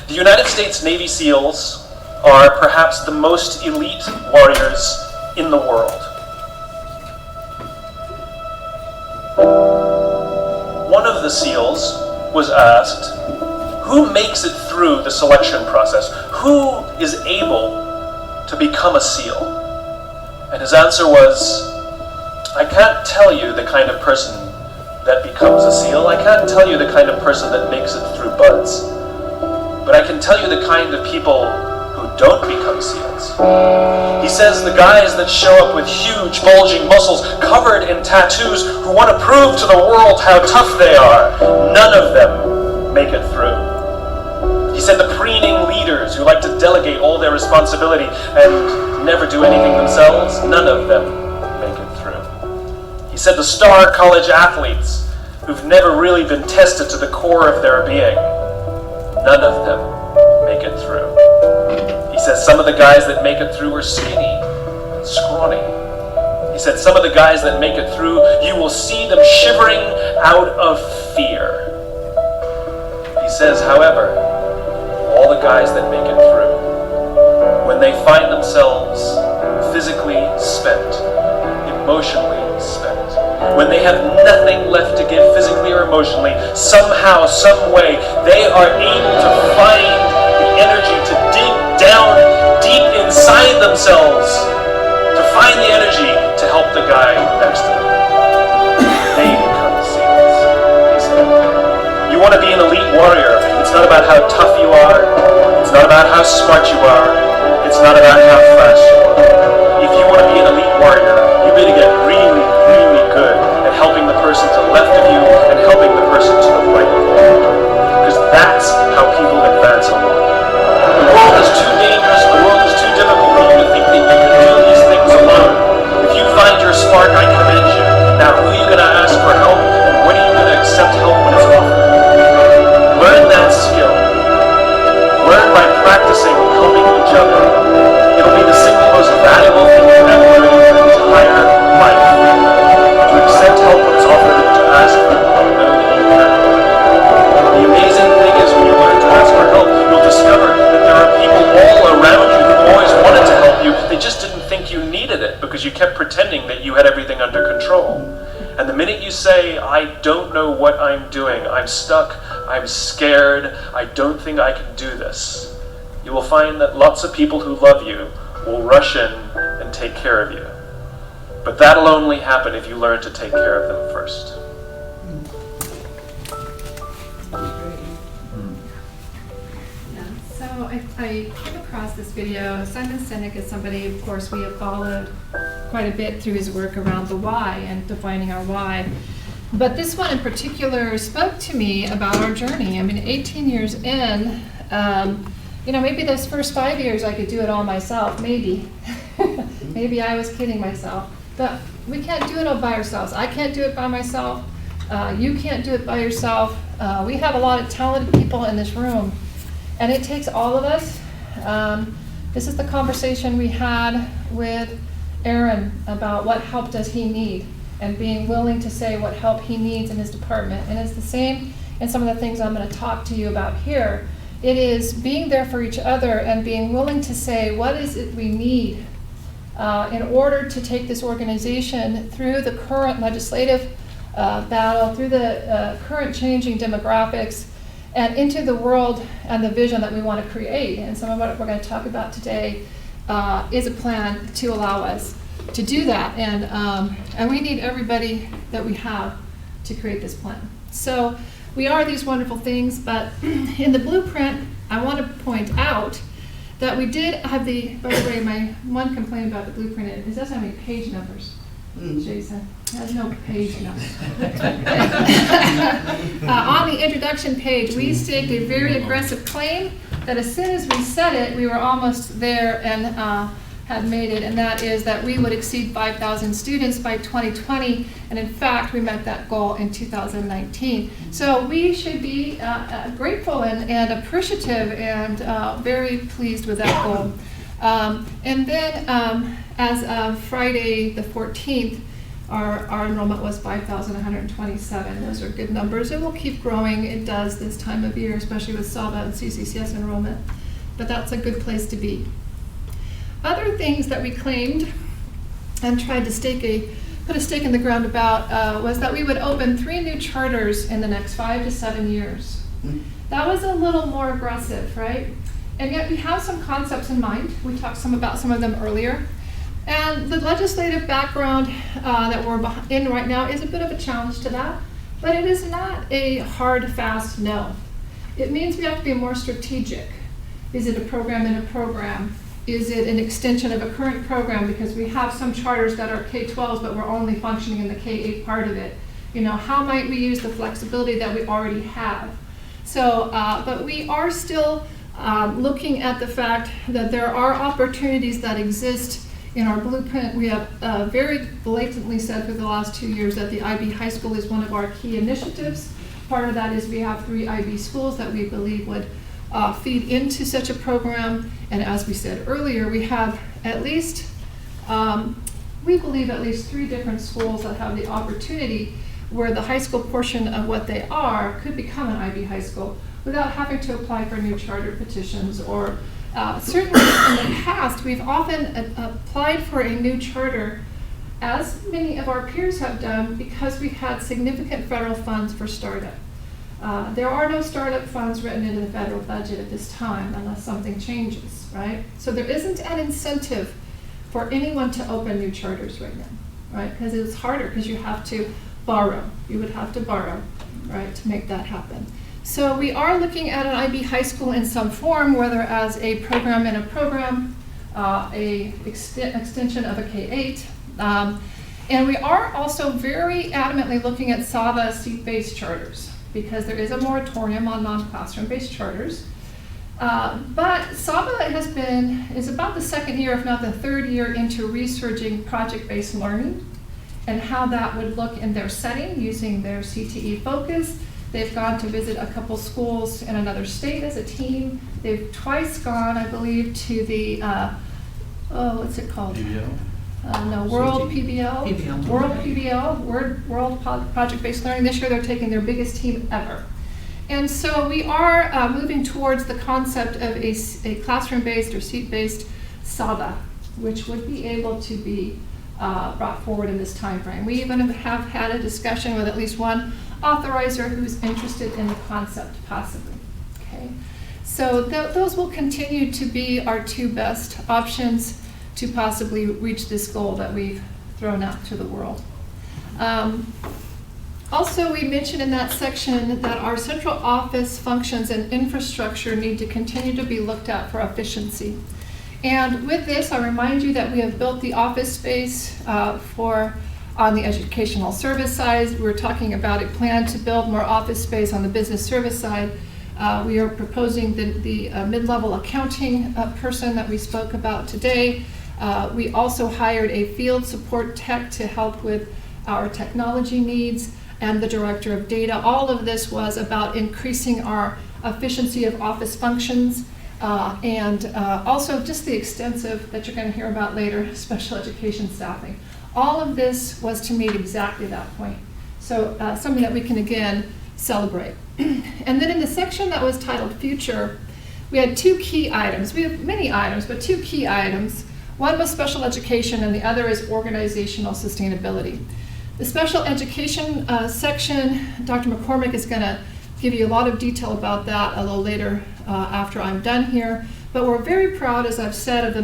The United States Navy SEALs are perhaps the most elite warriors in the world. One of the SEALs was asked, who makes it through the selection process? Who is able to become a SEAL? And his answer was, I can't tell you the kind of person that becomes a SEAL. I can't tell you the kind of person that makes it through BUD/S. But I can tell you the kind of people who don't become SEALs. He says the guys that show up with huge, bulging muscles, covered in tattoos, who want to prove to the world how tough they are, none of them make it through. He said the preening leaders who like to delegate all their responsibility and never do anything themselves, none of them make it through. He said the star college athletes who've never really been tested to the core of their being, none of them make it through. He says some of the guys that make it through are skinny and scrawny. He said some of the guys that make it through, you will see them shivering out of fear. He says, however, all the guys that make it through, when they find themselves physically spent, emotionally spent, when they have nothing left to give physically or emotionally, somehow, some way, they are able to find the energy to dig down deep inside themselves, to find the energy to help the guy next to them. They become SEALs, he said. You want to be an elite warrior. It's not about how tough you are. It's not about how smart you are. It's not about how fast you are. If you want to be an elite warrior, you better get really, really good at helping the person to the left of you and helping the person to the right of you. Because that's how people advance along. The world is too dangerous, the world is too difficult for you to think that you can do these things alone. If you find your spark, I commend you. Now, who are you going to ask for help, and when are you going to accept help when it's offered? Learn that skill. Learn by practicing helping each other. It'll be the single most valuable thing you ever do in your entire life. To accept help when it's offered and to ask for it when you know that you can. The amazing thing is when you learn to ask for help, you'll discover that there are people all around you who always wanted to help you. They just didn't think you needed it because you kept pretending that you had everything under control. And the minute you say, I don't know what I'm doing, I'm stuck, I'm scared, I don't think I can do this, you will find that lots of people who love you will rush in and take care of you. But that'll only happen if you learn to take care of them first. So I came across this video. Simon Sinek is somebody, of course, we have followed quite a bit through his work around the why and defining our why. But this one in particular spoke to me about our journey. I mean, 18 years in, maybe those first 5 years I could do it all myself, maybe. Maybe I was kidding myself. But we can't do it all by ourselves. I can't do it by myself. You can't do it by yourself. We have a lot of talented people in this room. And it takes all of us. This is the conversation we had with Aaron about what help does he need and being willing to say what help he needs in his department. And it's the same in some of the things I'm going to talk to you about here. It is being there for each other and being willing to say what is it we need in order to take this organization through the current legislative battle, through the current changing demographics, and into the world and the vision that we want to create. And some of what we're going to talk about today is a plan to allow us to do that. And we need everybody that we have to create this plan. So we are these wonderful things, but in the blueprint, I want to point out that we did have by the way, my one complaint about the blueprint is it doesn't have any page numbers. Jason, it has no page numbers. On the introduction page, we staked a very aggressive claim that as soon as we said it, we were almost there and had made it, and that is that we would exceed 5,000 students by 2020, and in fact, we met that goal in 2019. So we should be grateful and appreciative and very pleased with that goal. And then as of Friday the 14th, our enrollment was 5,127. Those are good numbers. It will keep growing. It does this time of year, especially with SAVA and CCCS enrollment. But that's a good place to be. Other things that we claimed and tried to put a stake in the ground about was that we would open 3 new charters in the next 5 to 7 years. That was a little more aggressive, right? And yet we have some concepts in mind. We talked about some of them earlier. And the legislative background that we're in right now is a bit of a challenge to that, but it is not a hard, fast no. It means we have to be more strategic. Is it a program in a program? Is it an extension of a current program? Because we have some charters that are K-12s, but we're only functioning in the K-8 part of it. You know, how might we use the flexibility that we already have? So, but we are still looking at the fact that there are opportunities that exist in our blueprint. We have very blatantly said for the last 2 years that the IB High School is one of our key initiatives. Part of that is we have 3 IB schools that we believe would feed into such a program. And as we said earlier, we have at least, we believe at least 3 different schools that have the opportunity where the high school portion of what they are could become an IB High School without having to apply for new charter petitions or certainly in the past, we've often applied for a new charter, as many of our peers have done, because we had significant federal funds for startup. There are no startup funds written into the federal budget at this time unless something changes, right? So there isn't an incentive for anyone to open new charters right now, right? Because it's harder because you have to borrow. You would have to borrow, right, to make that happen. So we are looking at an IB High School in some form, whether as a program in a program, extension of a K-8. And we are also very adamantly looking at SAVA seat-based charters because there is a moratorium on non-classroom-based charters. But SAVA is about the 2nd year, if not the 3rd year, into researching project-based learning and how that would look in their setting using their CTE focus. They've gone to visit a couple schools in another state as a team. They've twice gone, I believe, to the, what's it called? PBL? No, World PBL. World PBL, World Project-Based Learning. This year they're taking their biggest team ever. And so we are moving towards the concept of a classroom-based or seat-based SAVA, which would be able to be brought forward in this time frame. We even have had a discussion with at least one authorizer who's interested in the concept, possibly. Okay, so those will continue to be our 2 best options to possibly reach this goal that we've thrown out to the world. Also, we mentioned in that section that our central office functions and infrastructure need to continue to be looked at for efficiency. And with this, I remind you that we have built the office space on the educational service side. We're talking about a plan to build more office space on the business service side. We are proposing the mid-level accounting person that we spoke about today. We also hired a field support tech to help with our technology needs and the director of data. All of this was about increasing our efficiency of office functions and also just the extensive, that you're going to hear about later, special education staffing. All of this was to meet exactly that point. So something that we can, again, celebrate. And then in the section that was titled Future, we had 2 key items. We have many items, but 2 key items. One was special education, and the other is organizational sustainability. The special education section, Dr. McCormick is going to give you a lot of detail about that a little later after I'm done here. But we're very proud, as I've said, of the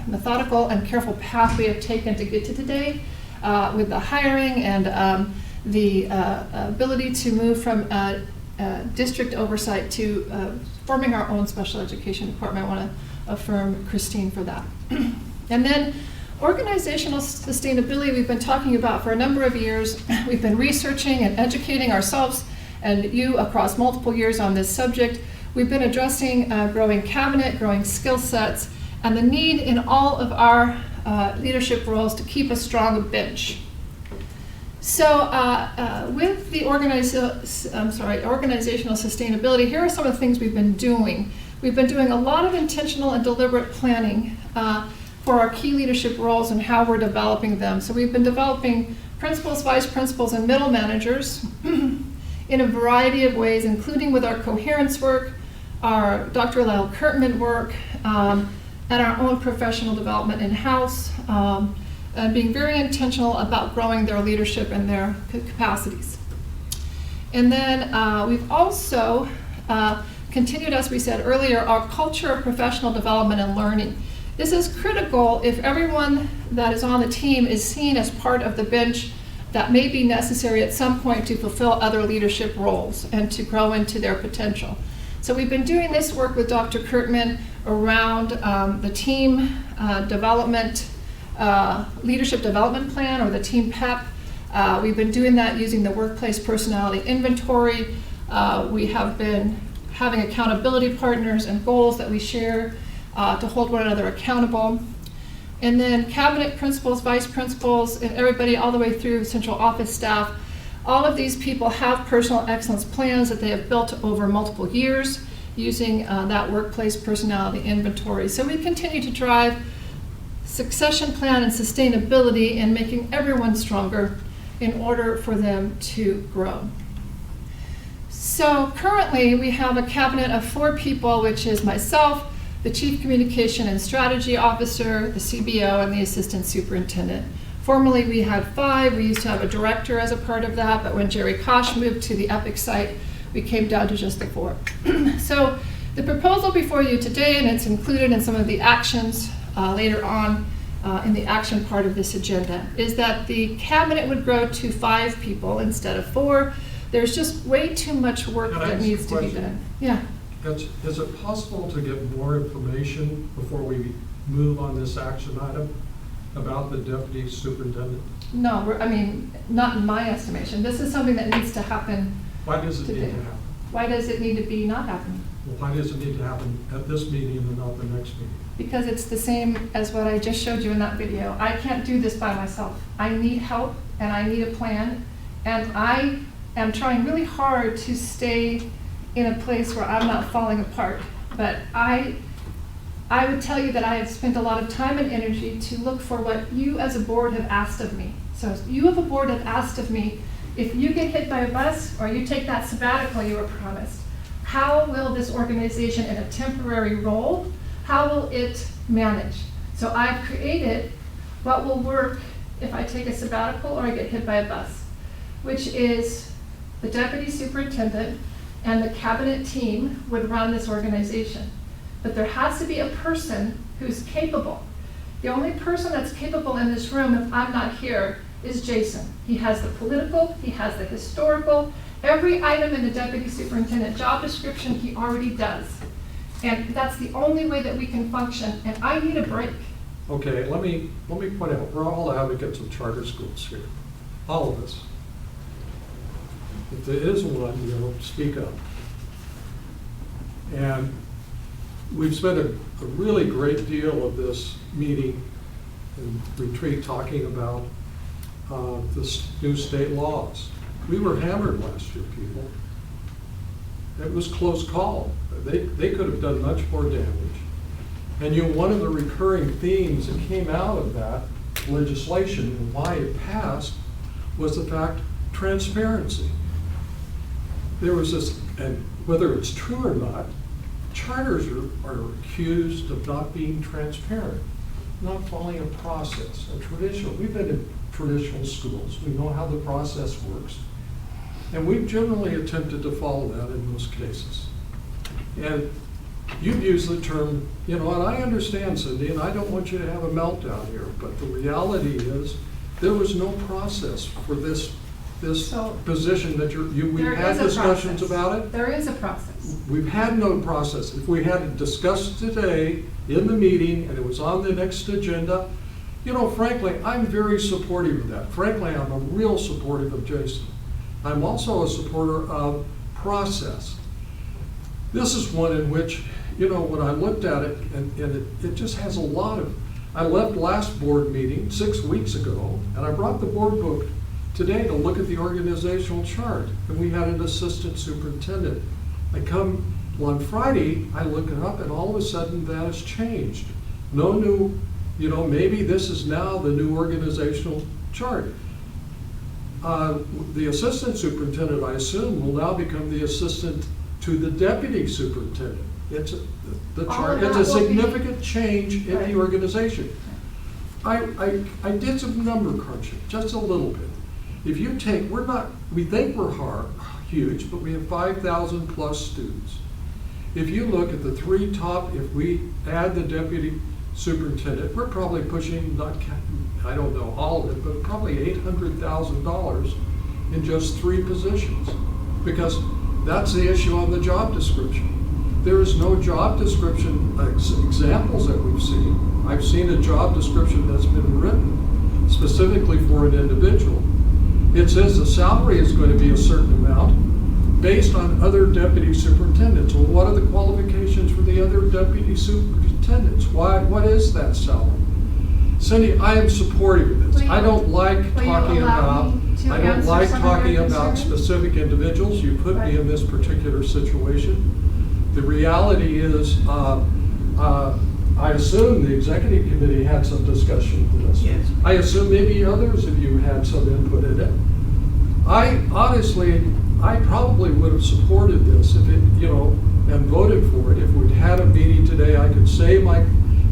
methodical and careful path we have taken to get to today with the hiring and the ability to move from district oversight to forming our own special education department. I want to affirm Christine for that. And then organizational sustainability we've been talking about for a number of years. We've been researching and educating ourselves and you across multiple years on this subject. We've been addressing growing cabinet, growing skill sets, and the need in all of our leadership roles to keep a strong bench. So with the organizational sustainability, here are some of the things we've been doing. We've been doing a lot of intentional and deliberate planning for our key leadership roles and how we're developing them. So we've been developing principals, vice principals, and middle managers in a variety of ways, including with our coherence work, our Dr. Lyle Kurtman work, and our own professional development in-house, and being very intentional about growing their leadership and their capacities. And then we've also continued, as we said earlier, our culture of professional development and learning. This is critical if everyone that is on the team is seen as part of the bench that may be necessary at some point to fulfill other leadership roles and to grow into their potential. So we've been doing this work with Dr. Kurtman around the team development, leadership development plan, or the team PEP. We've been doing that using the workplace personality inventory. We have been having accountability partners and goals that we share to hold one another accountable. And then cabinet principals, vice principals, and everybody all the way through central office staff. All of these people have personal excellence plans that they have built over multiple years using that workplace personality inventory. So we continue to drive succession plan and sustainability in making everyone stronger in order for them to grow. So currently we have a cabinet of 4 people, which is myself, the Chief Communication and Strategy Officer, the CBO, and the Assistant Superintendent. Formerly we had 5. We used to have a director as a part of that, but when Jerry Kosh moved to the EPIC site, we came down to just the 4. So the proposal before you today, and it's included in some of the actions later on in the action part of this agenda, is that the cabinet would grow to 5 people instead of 4. There's just way too much work Can I that ask needs a to be question? done. Yeah. Is it possible to get more information before we move on this action item about the deputy superintendent? No, I mean, not in my estimation. This is something that needs to happen Why does it need today. to happen? Why does it need to be not happen? Well, why does it need to happen at this meeting and not the next meeting? Because it's the same as what I just showed you in that video. I can't do this by myself. I need help and I need a plan. And I am trying really hard to stay in a place where I'm not falling apart. But I would tell you that I have spent a lot of time and energy to look for what you as a board have asked of me. So you as a board have asked of me, if you get hit by a bus or you take that sabbatical you were promised, how will this organization in a temporary role, how will it manage? So I've created what will work if I take a sabbatical or I get hit by a bus, which is the deputy superintendent and the cabinet team would run this organization. But there has to be a person who's capable. The only person that's capable in this room, if I'm not here, is Jason. He has the political, he has the historical, every item in the deputy superintendent job description he already does. And that's the only way that we can function, and I need a break. Okay, let me point out, we're all advocates of charter schools here, all of us. If there is one, speak up. And we've spent a really great deal of this meeting and retreat talking about the new state laws. We were hammered last year, people. It was close call. They could have done much more damage. And one of the recurring themes that came out of that legislation and why it passed was the fact, transparency. There was this, and whether it's true or not, charters are accused of not being transparent, not following a process, a traditional. We've been in traditional schools. We know how the process works. And we've generally attempted to follow that in most cases. And you've used the term, and I understand, Cindy, and I don't want you to have a meltdown here, but the reality is there was no process for this this So, position that we've There had is a discussions process. about it. There is a process. We've had no process. If we had it discussed today in the meeting and it was on the next agenda, you know, frankly, I'm very supportive of that. Frankly, I'm a real supportive of Jason. I'm also a supporter of process. This is one in which, you know, when I looked at it, and it just has a lot of, I left last board meeting 6 weeks ago, and I brought the board book today to look at the organizational chart, and we had an assistant superintendent. I come on Friday, I look it up, and all of a sudden that has changed. No new, you know, maybe this is now the new organizational chart. The assistant superintendent, I assume, will now become the assistant to the deputy superintendent. It's the All chart. of It's that a will be- significant change in Right. the organization. I did some number crunching, just a little bit. If you take, we think we're huge, but we have 5,000 plus students. If you look at the three top, if we add the deputy superintendent, we're probably pushing, I don't know all of it, but probably $800,000 in just 3 positions. Because that's the issue on the job description. There is no job description examples that we've seen. I've seen a job description that's been written specifically for an individual. It says the salary is going to be a certain amount based on other deputy superintendents. Well, what are the qualifications for the other deputy superintendents? What is that salary? Cindy, I am supportive of this. Will you- I don't like will you talking allow about, me to I don't answer like some of talking your about concerns? specific individuals. You put me in this particular situation. The reality is, I assume the executive committee had some discussion with this. Yes. I assume maybe others of you had some input in it. I probably would have supported this if it, you know, and voted for it. If we'd had a meeting today, I could say my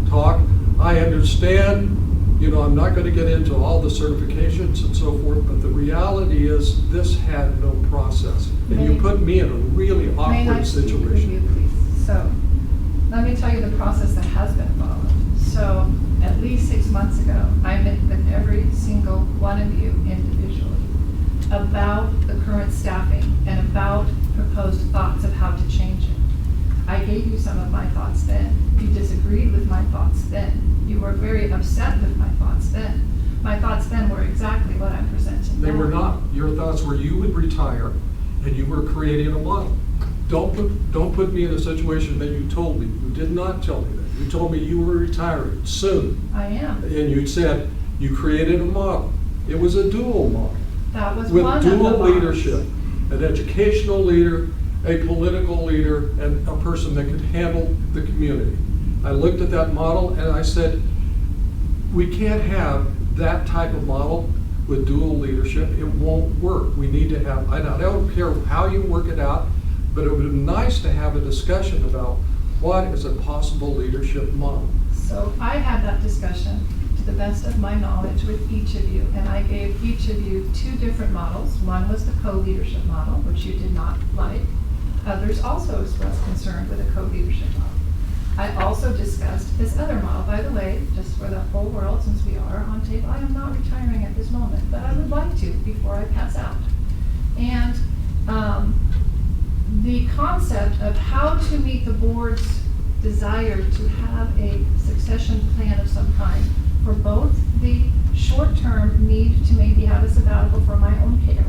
talk. I understand, you know, I'm not going to get into all the certifications and so forth, but the reality is this had no process. And you May- put me in a really May I awkward speak with situation. you, please? So, let me tell you the process that has been followed. So, at least 6 months ago, I met with every single one of you individually about the current staffing and about proposed thoughts of how to change it. I gave you some of my thoughts then. You disagreed with my thoughts then. You were very upset with my thoughts then. My thoughts then were exactly what I'm presenting now. They were not. Your thoughts were you would retire and you were creating a model. Don't put me in a situation that you told me. You did not tell me that. You told me you were retiring soon. I am. And you said you created a model. It was a dual model That was with one of the dual models. leadership, an educational leader, a political leader, and a person that could handle the community. I looked at that model and I said, we can't have that type of model with dual leadership. It won't work. We need to have, I don't care how you work it out, but it would be nice to have a discussion about what is a possible leadership model. So I had that discussion to the best of my knowledge with each of you, and I gave each of you 2 different models. One was the co-leadership model, which you did not like. Others also expressed concern with a co-leadership model. I also discussed this other model. By the way, just for the whole world, since we are on tape, I am not retiring at this moment, but I would like to before I pass out. And the concept of how to meet the board's desire to have a succession plan of some kind for both the short-term need to maybe have a sabbatical for my own care,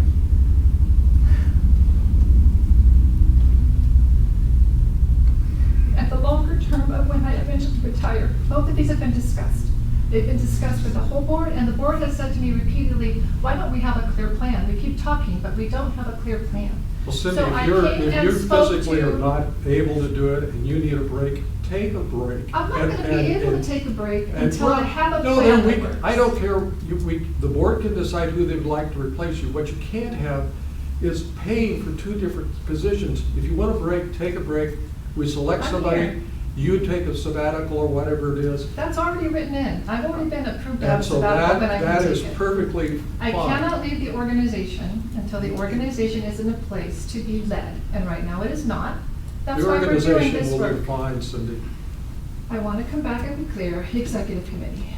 and the longer term of when I eventually retire. Both of these have been discussed. They've been discussed with the whole board, and the board has said to me repeatedly, why don't we have a clear plan? We keep talking, but we don't have a clear plan. Well, Cindy, So I came if and you spoke physically to- are not able to do it and you need a break, take a break. I'm not And- gonna be and- able and- to take a break and- until I have a No, plan then that works. I don't care, the board can decide who they'd like to replace you. What you can't have is paying for 2 different positions. If you want a break, take a break. We select I'm somebody, here. you take a sabbatical or whatever it is. That's already written in. I've already been approved to have And a so sabbatical, but I that can is take it. perfectly I fine. cannot leave the organization until the organization is in a place to be led, and right now it is not. That's The why we're doing organization this will be work. fine, Cindy. I want to come back and be clear, executive committee.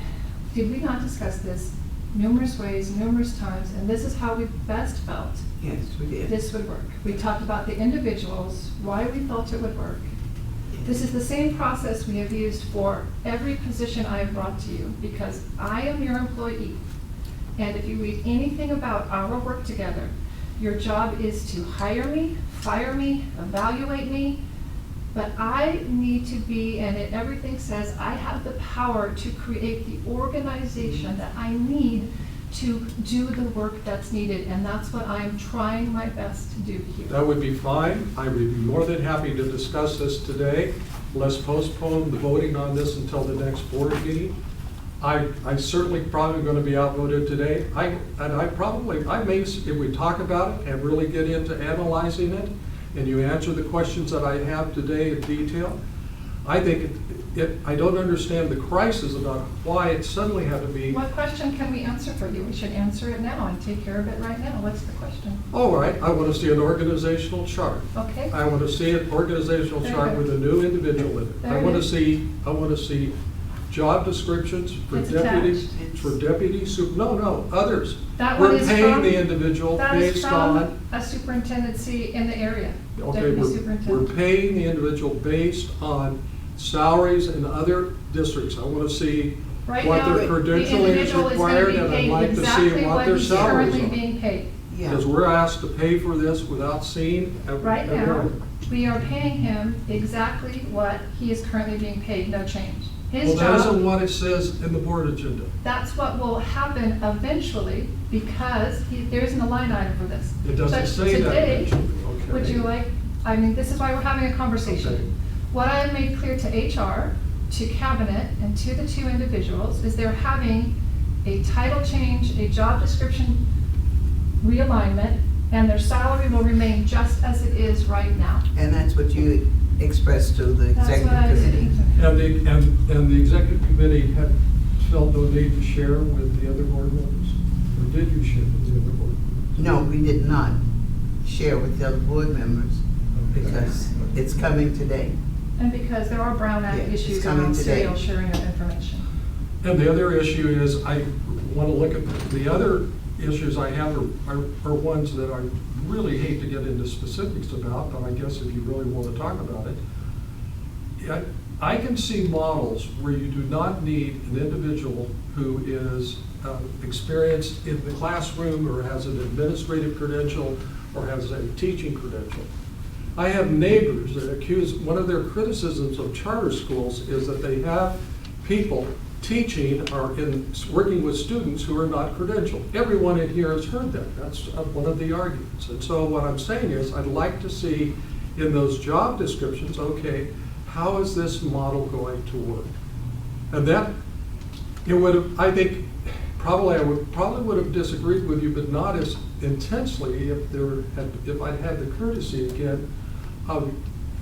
Did we not discuss this numerous ways, numerous times, and this is how we best felt Yes, we did. this would work. We talked about the individuals, why we felt it would work. This is the same process we have used for every position I have brought to you, because I am your employee. And if you read anything about our work together, your job is to hire me, fire me, evaluate me, but I need to be, and everything says I have the power to create the organization that I need to do the work that's needed, and that's what I'm trying my best to do here. That would be fine. I would be more than happy to discuss this today. Let's postpone the voting on this until the next board meeting. I'm certainly probably going to be outvoted today. If we talk about it and really get into analyzing it, and you answer the questions that I have today in detail, I think I don't understand the crisis about why it suddenly had to be. What question can we answer for you? We should answer it now and take care of it right now. What's the question? All right, I want to see an organizational chart. Okay? I want to see an organizational Very chart good. with a new individual in it. Very I want good. to see job descriptions for It's deputies, attached. no, others. That one We're is paying from- the individual That is based from on, a superintendency in the area. okay, Deputy we're superintendent. paying the individual based on salaries in other districts. I want to see Right what now, their the credentialing is individual is going to required, be and I'd paid like to see exactly what what their he's salaries currently are. being paid. Yeah. Because we're asked to pay for this without seeing. Right now, we are paying him exactly what he is currently being paid, no change. His Well, that isn't job, what it says in the board agenda. that's what will happen eventually, because there isn't a line item for this. It doesn't But say that today, eventually, okay. would you like, I mean, this is why we're having a conversation. Okay. What I have made clear to HR, to cabinet, and to the two individuals is they're having a title change, a job description realignment, and their salary will remain just as it is right now. And that's what you expressed to the That's what I executive committee. see. And the executive committee had felt no need to share with the other board members? Or did you share with the other board members? No, we did not share with the other board members because it's coming today. And because there are Brown Act Yeah, it's issues coming around today. serial sharing of information. And the other issue is, I want to look at, the other issues I have are ones that I really hate to get into specifics about, but I guess if you really want to talk about it. I can see models where you do not need an individual who is experienced in the classroom or has an administrative credential or has a teaching credential. I have neighbors that accuse, one of their criticisms of charter schools is that they have people teaching or working with students who are not credentialed. Everyone in here has heard that. That's one of the arguments. And so what I'm saying is I'd like to see in those job descriptions, okay, how is this model going to work? And that, it would have, I think, probably would have disagreed with you, but not as intensely if I'd had the courtesy again of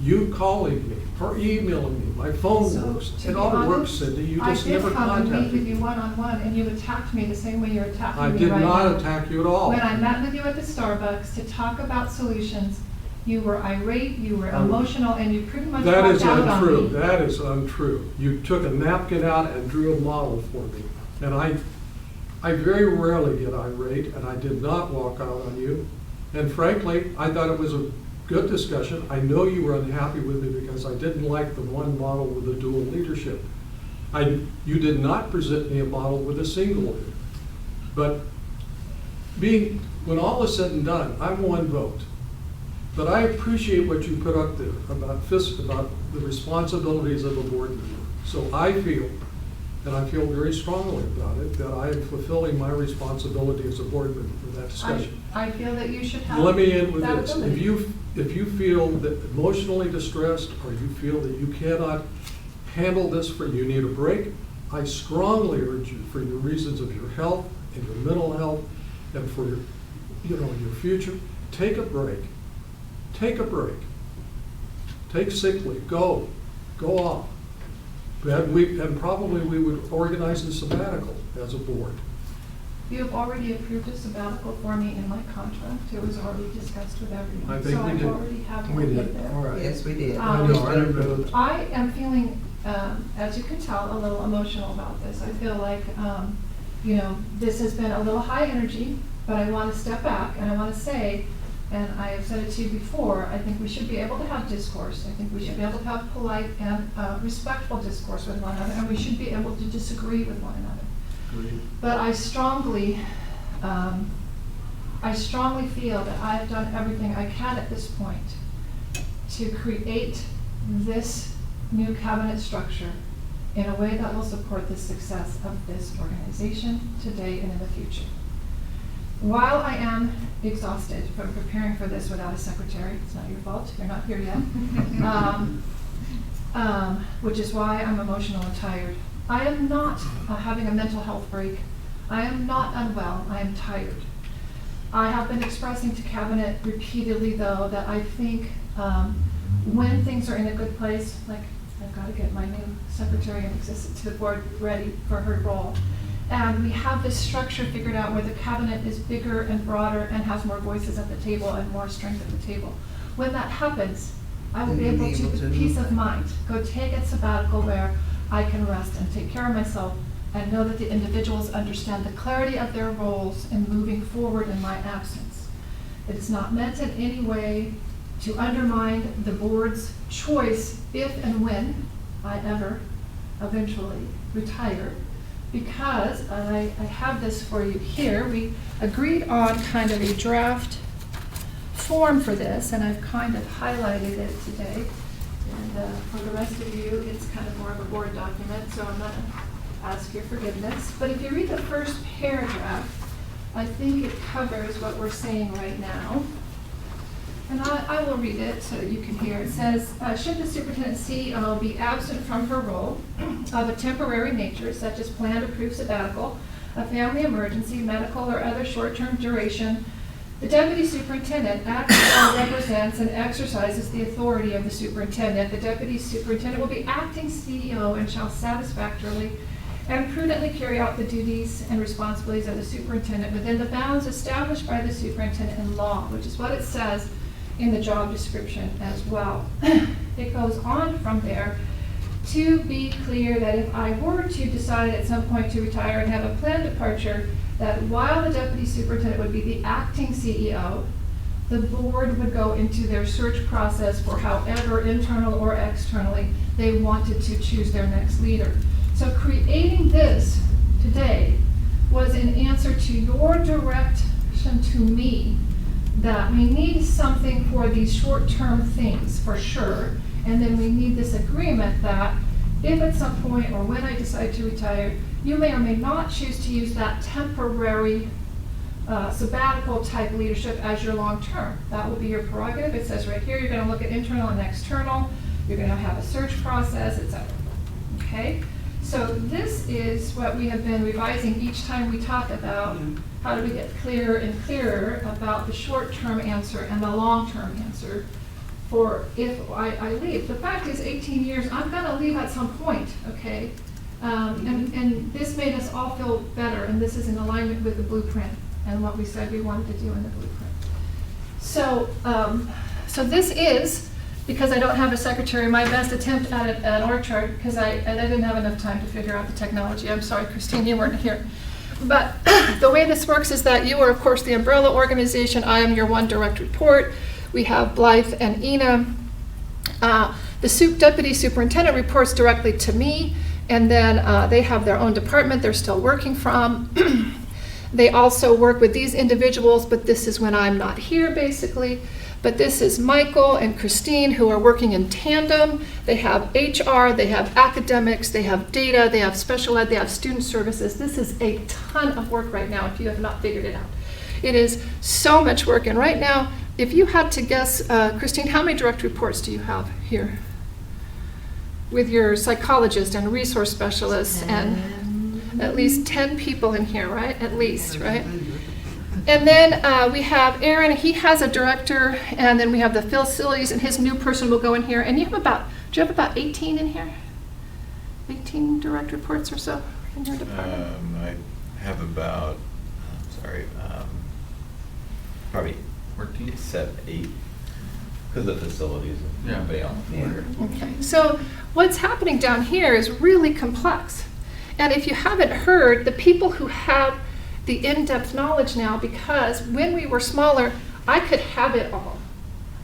you calling me or emailing me. My phone So, works. to It be all honest, works, Cindy. You just never I did come and meet contacted with me. you one-on-one, and you attacked me the same way you're attacking I me did right now. not attack you at all. When I met with you at the Starbucks to talk about solutions, you were irate, you were emotional, and you pretty much That walked is out on untrue. me. That is untrue. You took a napkin out and drew a model for me. And I very rarely get irate, and I did not walk out on you. And frankly, I thought it was a good discussion. I know you were unhappy with me because I didn't like the one model with the dual leadership. You did not present me a model with a single leader. But when all is said and done, I'm one vote. But I appreciate what you put up there about the responsibilities of a board member. So I feel, and I feel very strongly about it, that I am fulfilling my responsibility as a board member for that discussion. I feel that you should have Let me end with that this. ability. If you feel that emotionally distressed, or you feel that you cannot handle this, you need a break, I strongly urge you, for your reasons of your health and your mental health and for your future, take a break. Take a break. Take sick leave. Go off. And probably we would organize a sabbatical as a board. You have already approved a sabbatical for me in my contract. It was already discussed with everyone. I think we did. So I already have We one did. in there. All right. Yes, we did. I know, I remember. I am feeling, as you can tell, a little emotional about this. I feel like you know, this has been a little high energy, but I want to step back and I want to say, and I have said it to you before, I think we should be able to have discourse. I think we should be able to have polite and respectful discourse with one another, and we should be able to disagree with one another. But I strongly feel that I have done everything I can at this point to create this new cabinet structure in a way that will support the success of this organization today and in the future. While I am exhausted from preparing for this without a secretary, it's not your fault, you're not here yet, which is why I'm emotional and tired. I am not having a mental health break. I am not unwell, I am tired. I have been expressing to Cabinet repeatedly, though, that I think when things are in a good place, like I've got to get my new secretary and assistant to the board ready for her role. And we have this structure figured out where the cabinet is bigger and broader and has more voices at the table and more strength at the table. When that happens, I will be able to, with peace of mind, go take a sabbatical where I can rest and take care of myself and know that the individuals understand the clarity of their roles in moving forward in my absence. It is not meant in any way to undermine the board's choice if and when I ever eventually retire, because, and I have this for you here, we agreed on kind of a draft form for this, and I've kind of highlighted it today. And for the rest of you, it's kind of more of a board document, so I'm going to ask your forgiveness. But if you read the first paragraph, I think it covers what we're saying right now. And I will read it so that you can hear. It says, should the superintendent CEO be absent from her role of a temporary nature, such as planned approved sabbatical, a family emergency, medical, or other short-term duration, the deputy superintendent acts or represents and exercises the authority of the superintendent. The deputy superintendent will be acting CEO and shall satisfactorily and prudently carry out the duties and responsibilities of the superintendent within the bounds established by the superintendent in law, which is what it says in the job description as well. It goes on from there to be clear that if I were to decide at some point to retire and have a planned departure, that while the deputy superintendent would be the acting CEO, the board would go into their search process for however internal or externally they wanted to choose their next leader. So creating this today was in answer to your direction to me that we need something for these short-term things for sure, and then we need this agreement that if at some point or when I decide to retire, you may or may not choose to use that temporary sabbatical type leadership as your long-term. That will be your prerogative. It says right here, you're going to look at internal and external. You're going to have a search process, etc. Okay? So this is what we have been revising each time we talk about how do we get clearer and clearer about the short-term answer and the long-term answer for if I leave. The fact is 18 years, I'm going to leave at some point, okay? And this made us all feel better, and this is in alignment with the blueprint and what we said we wanted to do in the blueprint. So, so this is, because I don't have a secretary, my best attempt at an org chart, because I didn't have enough time to figure out the technology. I'm sorry, Christine, you weren't here. But the way this works is that you are, of course, the umbrella organization. I am your one direct report. We have Blythe and Ina. The deputy superintendent reports directly to me, and then they have their own department they're still working from. They also work with these individuals, but this is when I'm not here, basically. But this is Michael and Christine, who are working in tandem. They have HR, they have academics, they have data, they have special ed, they have student services. This is a ton of work right now if you have not figured it out. It is so much work. And right now, if you had to guess, Christine, how many direct reports do you have here? With your psychologist and resource specialists and at least 10 people in here, right? At least, right? And then we have Aaron, he has a director, and then we have the facilities, and his new person will go in here. And you have about, do you have about 18 in here? 18 direct reports or so in your department? I have about, probably 14, 7, 8, because of facilities and everybody else. Okay, so what's happening down here is really complex. And if you haven't heard, the people who have the in-depth knowledge now, because when we were smaller, I could have it all.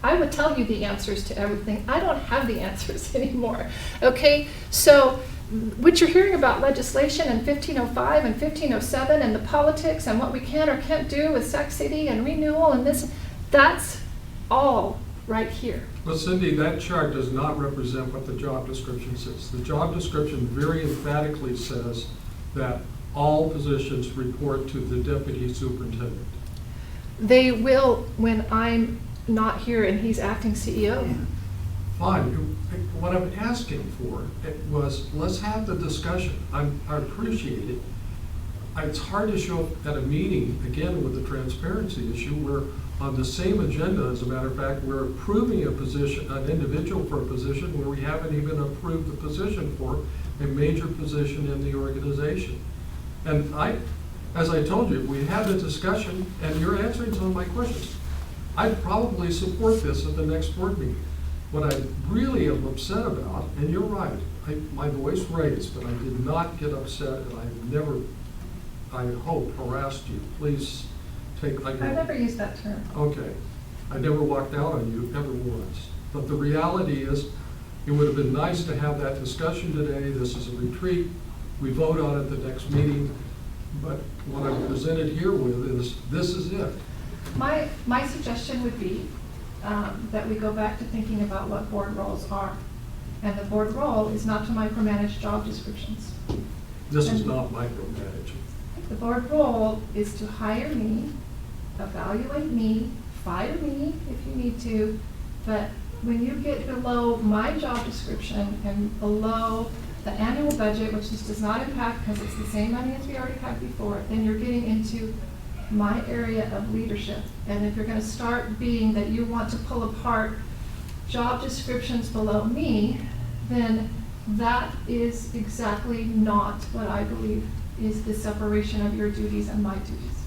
I would tell you the answers to everything. I don't have the answers anymore. Okay, so what you're hearing about legislation and 1505 and 1507 and the politics and what we can or can't do with Sac City and renewal and this, that's all right here. But Cindy, that chart does not represent what the job description says. The job description very emphatically says that all positions report to the deputy superintendent. They will when I'm not here and he's acting CEO. Fine. What I'm asking for was, let's have the discussion. I appreciate it. It's hard to show up at a meeting, again, with the transparency issue, where on the same agenda, as a matter of fact, we're approving a position, an individual for a position where we haven't even approved the position for a major position in the organization. And as I told you, we had a discussion and you're answering some of my questions. I'd probably support this at the next board meeting. What I really am upset about, and you're right, my voice raised, but I did not get upset, and I never, I hope, harassed you. Please take. I never used that term. Okay. I never walked out on you ever once. But the reality is, it would have been nice to have that discussion today. This is a retreat. We vote on it the next meeting. But what I'm presented here with is, this is it. My suggestion would be that we go back to thinking about what board roles are. And the board role is not to micromanage job descriptions. This is not micromanaging. The board role is to hire me, evaluate me, fire me if you need to, but when you get below my job description and below the annual budget, which this does not impact because it's the same money as we already had before, then you're getting into my area of leadership. And if you're going to start being that you want to pull apart job descriptions below me, then that is exactly not what I believe is the separation of your duties and my duties.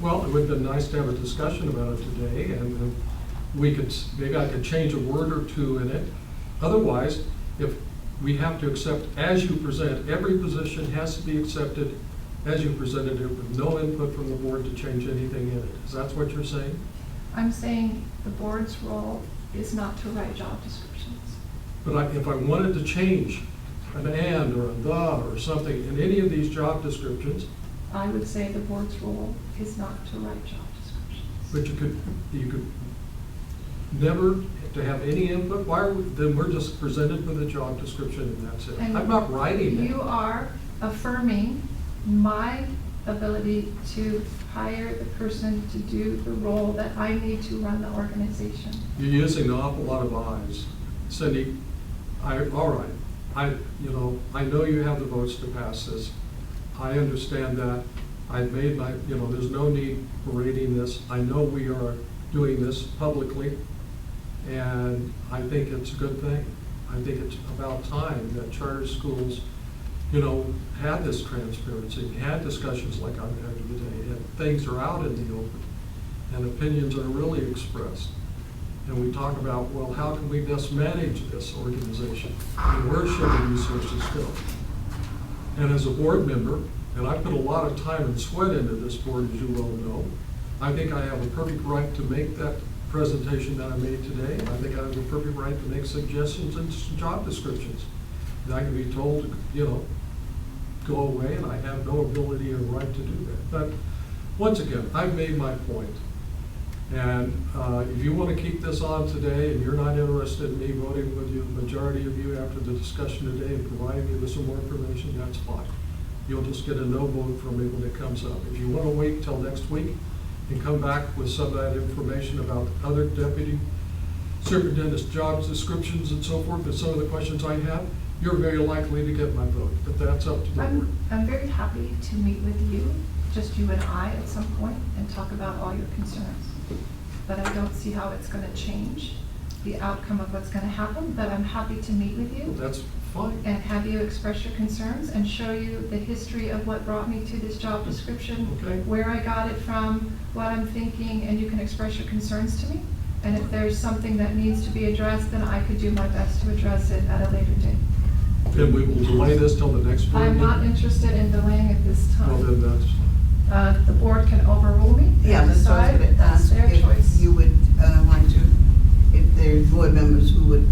Well, it would have been nice to have a discussion about it today, and we could, maybe I could change a word or two in it. Otherwise, if we have to accept as you present, every position has to be accepted as you presented it with no input from the board to change anything in it. Is that what you're saying? I'm saying the board's role is not to write job descriptions. But if I wanted to change an and or a the or something in any of these job descriptions, I would say the board's role is not to write job descriptions. but you could never to have any input. Why are we, then we're just presented with a job description and that's it. And I'm not writing it. You are affirming my ability to hire the person to do the role that I need to run the organization. You're using an awful lot of eyes. Cindy, all right. I know you have the votes to pass this. I understand that. I've made my, there's no need for rating this. I know we are doing this publicly, and I think it's a good thing. I think it's about time that charter schools, had this transparency, had discussions like I'm having today, and things are out in the open, and opinions are really expressed. And we talk about, well, how can we best manage this organization? And where should the resources go? And as a board member, and I put a lot of time and sweat into this board, as you well know, I think I have a perfect right to make that presentation that I made today. I think I have a perfect right to make suggestions and job descriptions. And I can be told, go away, and I have no ability or right to do that. But once again, I've made my point. And if you want to keep this on today and you're not interested in me voting with you, the majority of you after the discussion today and providing me with some more information, that's fine. You'll just get a no vote from me when it comes up. If you want to wait till next week and come back with some of that information about other deputy superintendent's job descriptions and so forth, and some of the questions I have, you're very likely to get my vote, but that's up to the board. I'm very happy to meet with you, just you and I at some point, and talk about all your concerns. But I don't see how it's going to change the outcome of what's going to happen, but I'm happy to meet with you. That's fine. And have you express your concerns and show you the history of what brought me to this job description, Okay. where I got it from, what I'm thinking, and you can express your concerns to me. And if there's something that needs to be addressed, then I could do my best to address it at a later date. Then we will delay this till the next board I'm meeting? not interested in delaying it this Well, then time. that's, The board can overrule me Yeah, and that's what I was decide, gonna that's ask, their choice. if you would want to, if there's board members who would,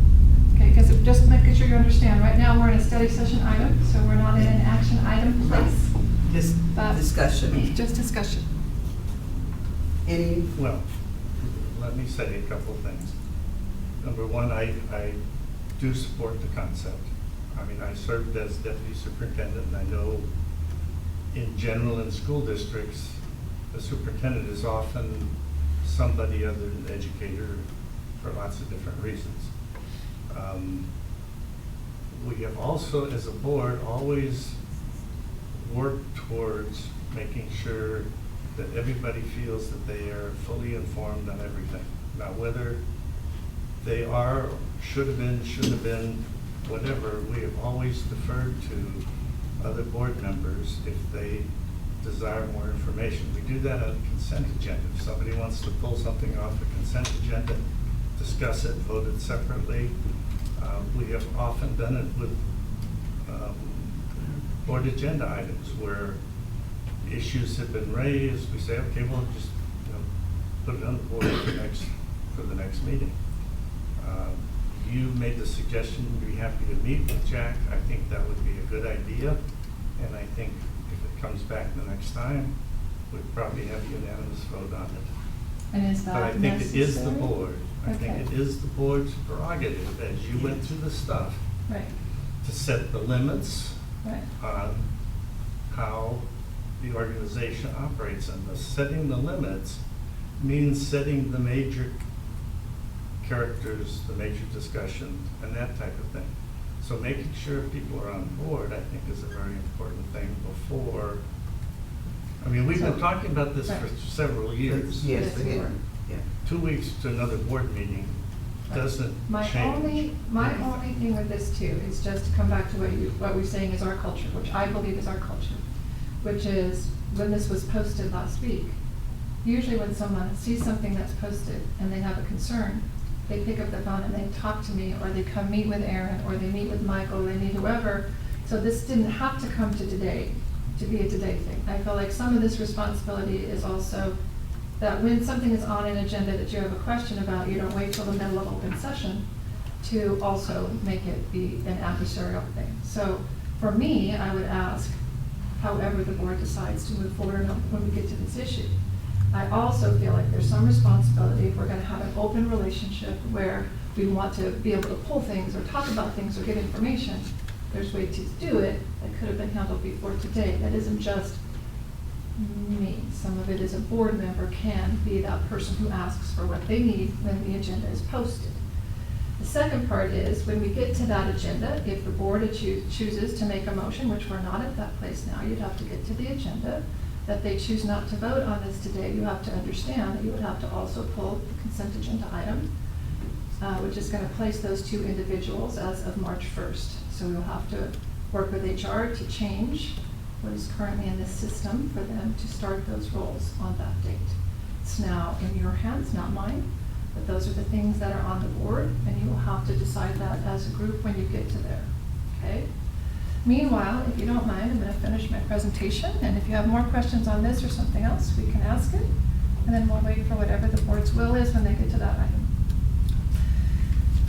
Okay, because just making sure you understand, right now, we're in a study session item, so we're not in an action item place. this But- discussion. Just discussion. Any, Well, let me say a couple of things. Number one, I do support the concept. I mean, I served as deputy superintendent, and I know in general in school districts, the superintendent is often somebody other than the educator for lots of different reasons. We have also, as a board, always worked towards making sure that everybody feels that they are fully informed on everything. Now, whether they are, or should have been, shouldn't have been, whatever, we have always deferred to other board members if they desire more information. We do that on consent agenda. If somebody wants to pull something off the consent agenda, discuss it, vote it separately. We have often done it with board agenda items where issues have been raised. We say, okay, well, just put it on the board for the next meeting. You made the suggestion, you'd be happy to meet with Jack. I think that would be a good idea. And I think if it comes back the next time, we'd probably have a unanimous vote on it. And is But I that think it is the necessary? board. I think Okay. it is the board's prerogative, as you went through the stuff, Right, to set the limits right. on how the organization operates. And the setting the limits means setting the major characters, the major discussion, and that type of thing. So making sure people are on board, I think, is a very important thing before. I mean, we've been talking about this for Right. several years. yes, Yes, we again, were. yeah. 2 weeks to another board meeting doesn't My change. only thing with this too is just to come back to what we're saying is our culture, which I believe is our culture, which is when this was posted last week, usually when someone sees something that's posted and they have a concern, they pick up the phone and they talk to me, or they come meet with Aaron, or they meet with Michael, they meet whoever. So this didn't have to come to today, to be a today thing. I feel like some of this responsibility is also that when something is on an agenda that you have a question about, you don't wait till the middle of open session to also make it be an adversarial thing. So for me, I would ask, however the board decides to move forward when we get to this issue. I also feel like there's some responsibility if we're gonna have an open relationship where we want to be able to pull things or talk about things or get information. There's ways to do it that could have been handled before today. That isn't just me. Some of it is a board member can be that person who asks for what they need when the agenda is posted. The second part is when we get to that agenda, if the board chooses to make a motion, which we're not at that place now, you'd have to get to the agenda, that they choose not to vote on this today, you have to understand that you would have to also pull the consent agenda item, which is going to place those two individuals as of March 1st. So we'll have to work with HR to change what is currently in this system for them to start those roles on that date. It's now in your hands, not mine, but those are the things that are on the board, and you will have to decide that as a group when you get to there, okay? Meanwhile, if you don't mind, I'm going to finish my presentation, and if you have more questions on this or something else, we can ask it, and then we'll wait for whatever the board's will is when they get to that item.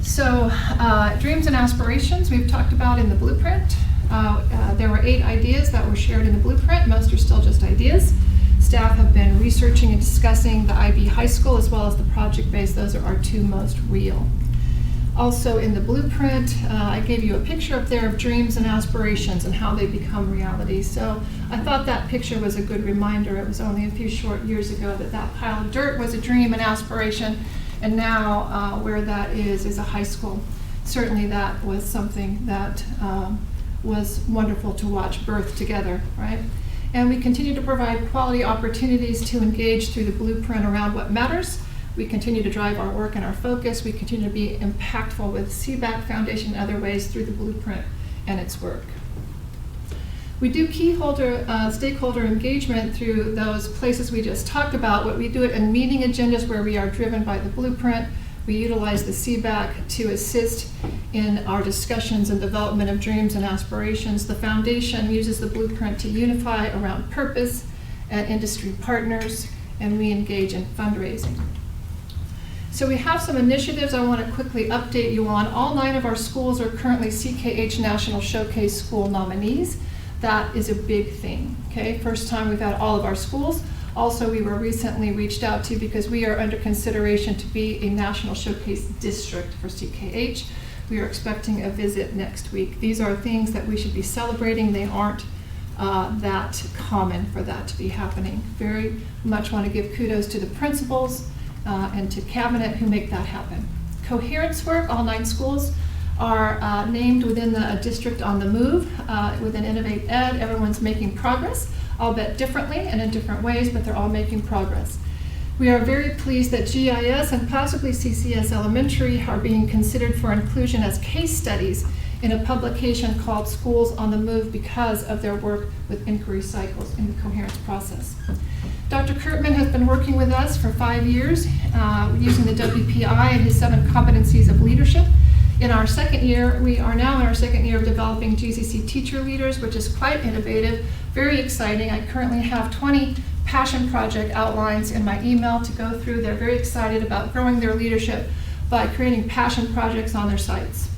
So, dreams and aspirations, we've talked about in the blueprint. There were 8 ideas that were shared in the blueprint. Most are still just ideas. Staff have been researching and discussing the IB High School as well as the project-based. Those are our 2 most real. Also in the blueprint, I gave you a picture up there of dreams and aspirations and how they become reality. So I thought that picture was a good reminder. It was only a few short years ago that that pile of dirt was a dream and aspiration, and now where that is a high school. Certainly that was something that was wonderful to watch birth together, right? And we continue to provide quality opportunities to engage through the blueprint around what matters. We continue to drive our work and our focus. We continue to be impactful with CBAC Foundation and other ways through the blueprint and its work. We do stakeholder engagement through those places we just talked about. What we do it in meeting agendas where we are driven by the blueprint. We utilize the CBAC to assist in our discussions and development of dreams and aspirations. The foundation uses the blueprint to unify around purpose and industry partners, and we engage in fundraising. So we have some initiatives I want to quickly update you on. All 9 of our schools are currently CKH National Showcase School nominees. That is a big thing, okay? First time we've had all of our schools. Also, we were recently reached out to because we are under consideration to be a National Showcase District for CKH. We are expecting a visit next week. These are things that we should be celebrating. They aren't that common for that to be happening. Very much want to give kudos to the principals and to cabinet who make that happen. Coherence work, all 9 schools are named within the district on the move within Innovate Ed. Everyone's making progress, albeit differently and in different ways, but they're all making progress. We are very pleased that GIS and possibly CCS Elementary are being considered for inclusion as case studies in a publication called Schools on the Move because of their work with inquiry cycles in the coherence process. Dr. Kurtman has been working with us for 5 years using the WPI and his 7 competencies of leadership. In our second year, we are now in our second year of developing GCC teacher leaders, which is quite innovative, very exciting. I currently have 20 passion project outlines in my email to go through. They're very excited about growing their leadership by creating passion projects on their sites.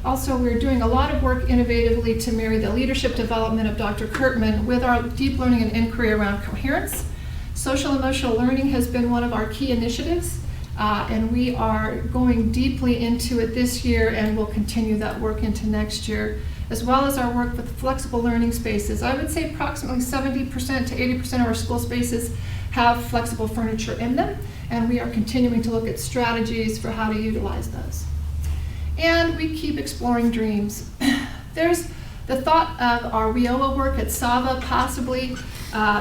Also, we're doing a lot of work innovatively to marry the leadership development of Dr. Kurtman with our deep learning and inquiry around coherence. Social emotional learning has been one of our key initiatives. And we are going deeply into it this year, and we'll continue that work into next year, as well as our work with flexible learning spaces. I would say approximately 70% to 80% of our school spaces have flexible furniture in them, and we are continuing to look at strategies for how to utilize those. And we keep exploring dreams. There's the thought of our WIOA work at SAVA possibly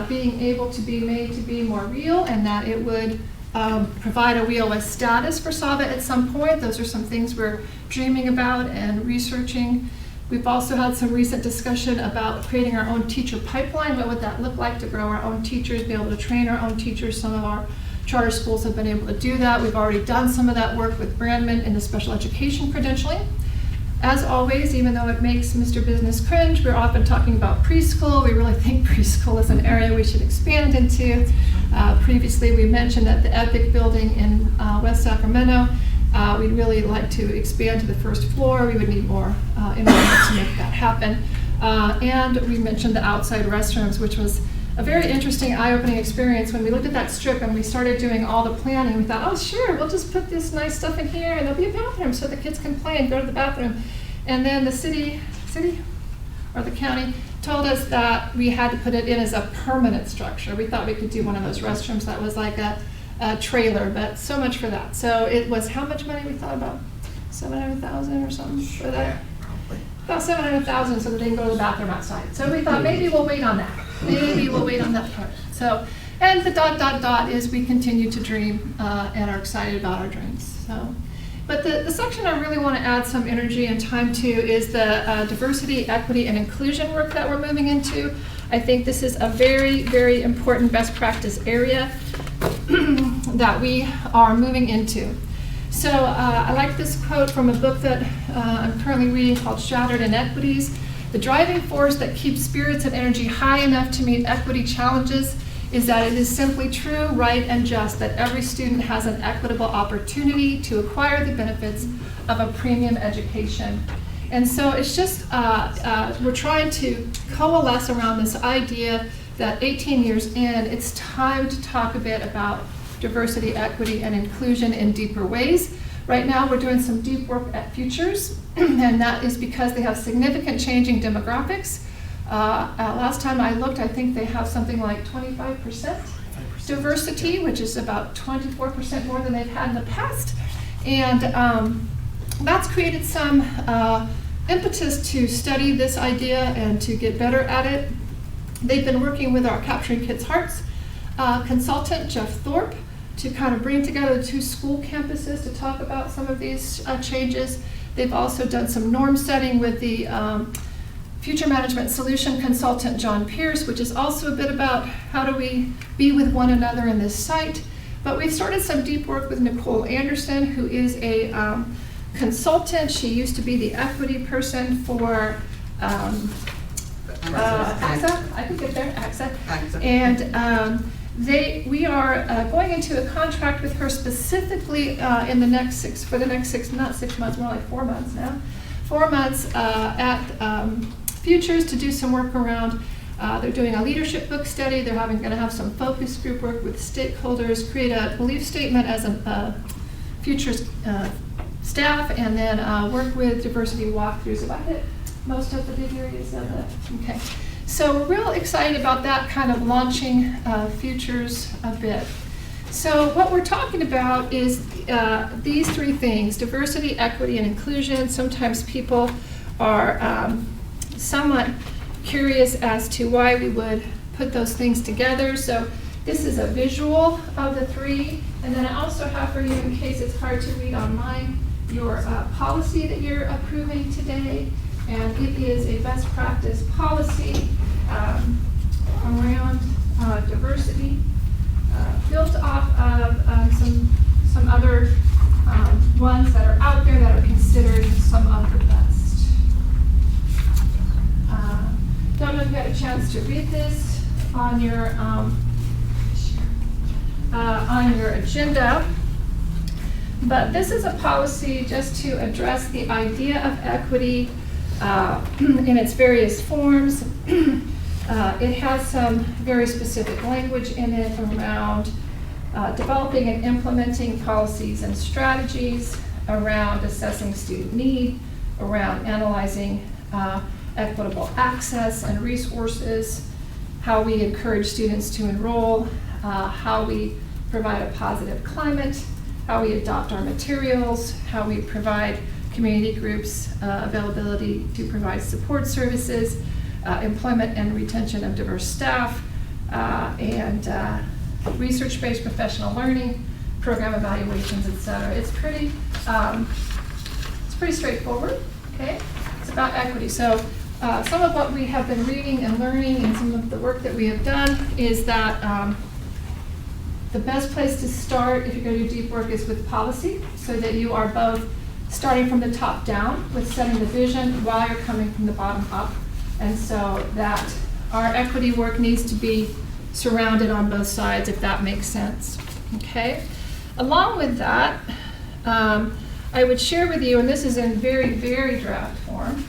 being able to be made to be more real, and that it would provide a WIOA status for SAVA at some point. Those are some things we're dreaming about and researching. We've also had some recent discussion about creating our own teacher pipeline. What would that look like to grow our own teachers, be able to train our own teachers? Some of our charter schools have been able to do that. We've already done some of that work with Brandman in the special education credentialing. As always, even though it makes Mr. Business cringe, we're often talking about preschool. We really think preschool is an area we should expand into. Previously, we mentioned that the EPIC building in West Sacramento, we'd really like to expand to the first floor. We would need more enrollment to make that happen. And we mentioned the outside restrooms, which was a very interesting eye-opening experience. When we looked at that strip and we started doing all the planning, we thought, oh sure, we'll just put this nice stuff in here and there'll be a bathroom so the kids can play and go to the bathroom. And then the city or the county told us that we had to put it in as a permanent structure. We thought we could do one of those restrooms that was like a trailer, but so much for that. So it was how much money we thought about? $700,000 or something for that? About $700,000 so that they can go to the bathroom outside. So we thought maybe we'll wait on that. Maybe we'll wait on that part. So, and the ... is we continue to dream and are excited about our dreams. So, but the section I really want to add some energy and time to is the diversity, equity, and inclusion work that we're moving into. I think this is a very, very important best practice area that we are moving into. So I like this quote from a book that I'm currently reading called Shattered Inequities. The driving force that keeps spirits and energy high enough to meet equity challenges is that it is simply true, right, and just that every student has an equitable opportunity to acquire the benefits of a premium education. And so it's just, we're trying to coalesce around this idea that 18 years in, it's time to talk a bit about diversity, equity, and inclusion in deeper ways. Right now, we're doing some deep work at Futures, and that is because they have significant changing demographics. Last time I looked, I think they have something like 25% diversity, which is about 24% more than they've had in the past. And that's created some impetus to study this idea and to get better at it. They've been working with our Capturing Kids' Hearts consultant, Jeff Thorpe, to kind of bring together the two school campuses to talk about some of these changes. They've also done some norm setting with the Future Management Solution consultant, John Pierce, which is also a bit about how do we be with one another in this site. But we've started some deep work with Nicole Anderson, who is a consultant. She used to be the equity person for AXA. I could get there, AXA. And we are going into a contract with her specifically in the next not 6 months, more like 4 months now. 4 months at Futures to do some work around. They're doing a leadership book study. They're going to have some focus group work with stakeholders, create a belief statement as a Futures staff, and then work with diversity walkthroughs. Have I hit most of the big areas of it? Okay. So we're real excited about that kind of launching Futures a bit. So what we're talking about is these three things: diversity, equity, and inclusion. Sometimes people are somewhat curious as to why we would put those things together. So this is a visual of the three. And then I also have for you, in case it's hard to read online, your policy that you're approving today. And it is a best practice policy around diversity, built off of some other ones that are out there that are considered some of the best. Don't know if you had a chance to read this on your agenda, but this is a policy just to address the idea of equity in its various forms. It has some very specific language in it around developing and implementing policies and strategies, around assessing student need, around analyzing equitable access and resources, how we encourage students to enroll, how we provide a positive climate, how we adopt our materials, how we provide community groups availability to provide support services, employment and retention of diverse staff, and research-based professional learning, program evaluations, etc. It's pretty straightforward. Okay, it's about equity. So some of what we have been reading and learning, and some of the work that we have done, is that the best place to start if you're going to do deep work is with policy, so that you are both starting from the top down with setting the vision while you're coming from the bottom up. And so that our equity work needs to be surrounded on both sides, if that makes sense. Okay. Along with that, I would share with you, and this is in very, very draft form.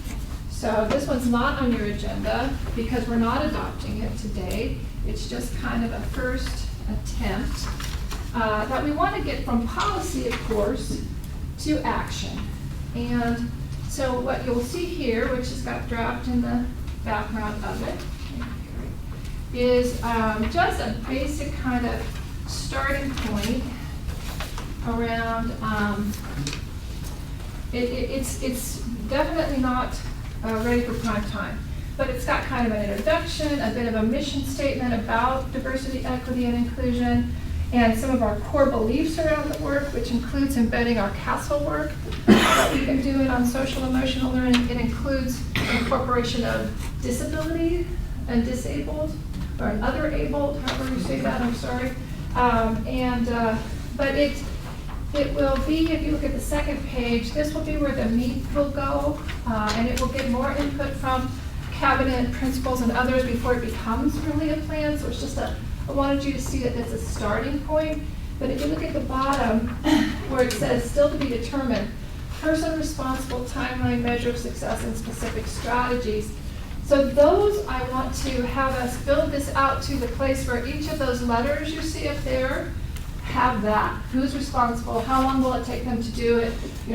So this one's not on your agenda because we're not adopting it today. It's just kind of a first attempt that we want to get from policy, of course, to action. And so what you'll see here, which has got draft in the background of it, is just a basic kind of starting point around, it's definitely not ready for prime time, but it's got kind of an introduction, a bit of a mission statement about diversity, equity, and inclusion, and some of our core beliefs around the work, which includes embedding our CASEL work that we've been doing on social emotional learning. It includes incorporation of disability and disabled, or other abled, however you say that, I'm sorry. But it will be, if you look at the second page, this will be where the meat will go, and it will get more input from cabinet principals and others before it becomes really a plan. So it's just I wanted you to see that it's a starting point. But if you look at the bottom where it says still to be determined, person responsible, timeline, measure of success, and specific strategies. So those, I want to have us build this out to the place where each of those letters you see up there have that. Who's responsible? How long will it take them to do it?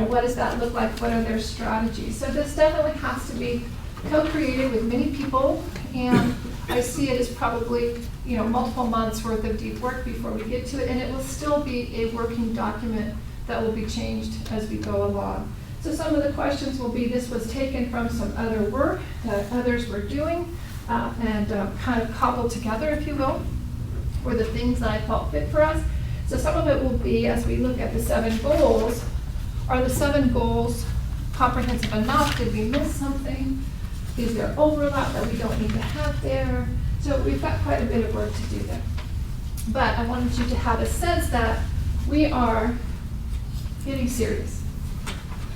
What does that look like? What are their strategies? So this definitely has to be co-created with many people, and I see it as probably multiple months worth of deep work before we get to it, and it will still be a working document that will be changed as we go along. So some of the questions will be, this was taken from some other work that others were doing and kind of cobbled together, if you will, were the things that I felt fit for us. So some of it will be, as we look at the 7 goals, are the 7 goals comprehensive enough? Did we miss something? Is there overlap that we don't need to have there? So we've got quite a bit of work to do there. But I wanted you to have a sense that we are getting serious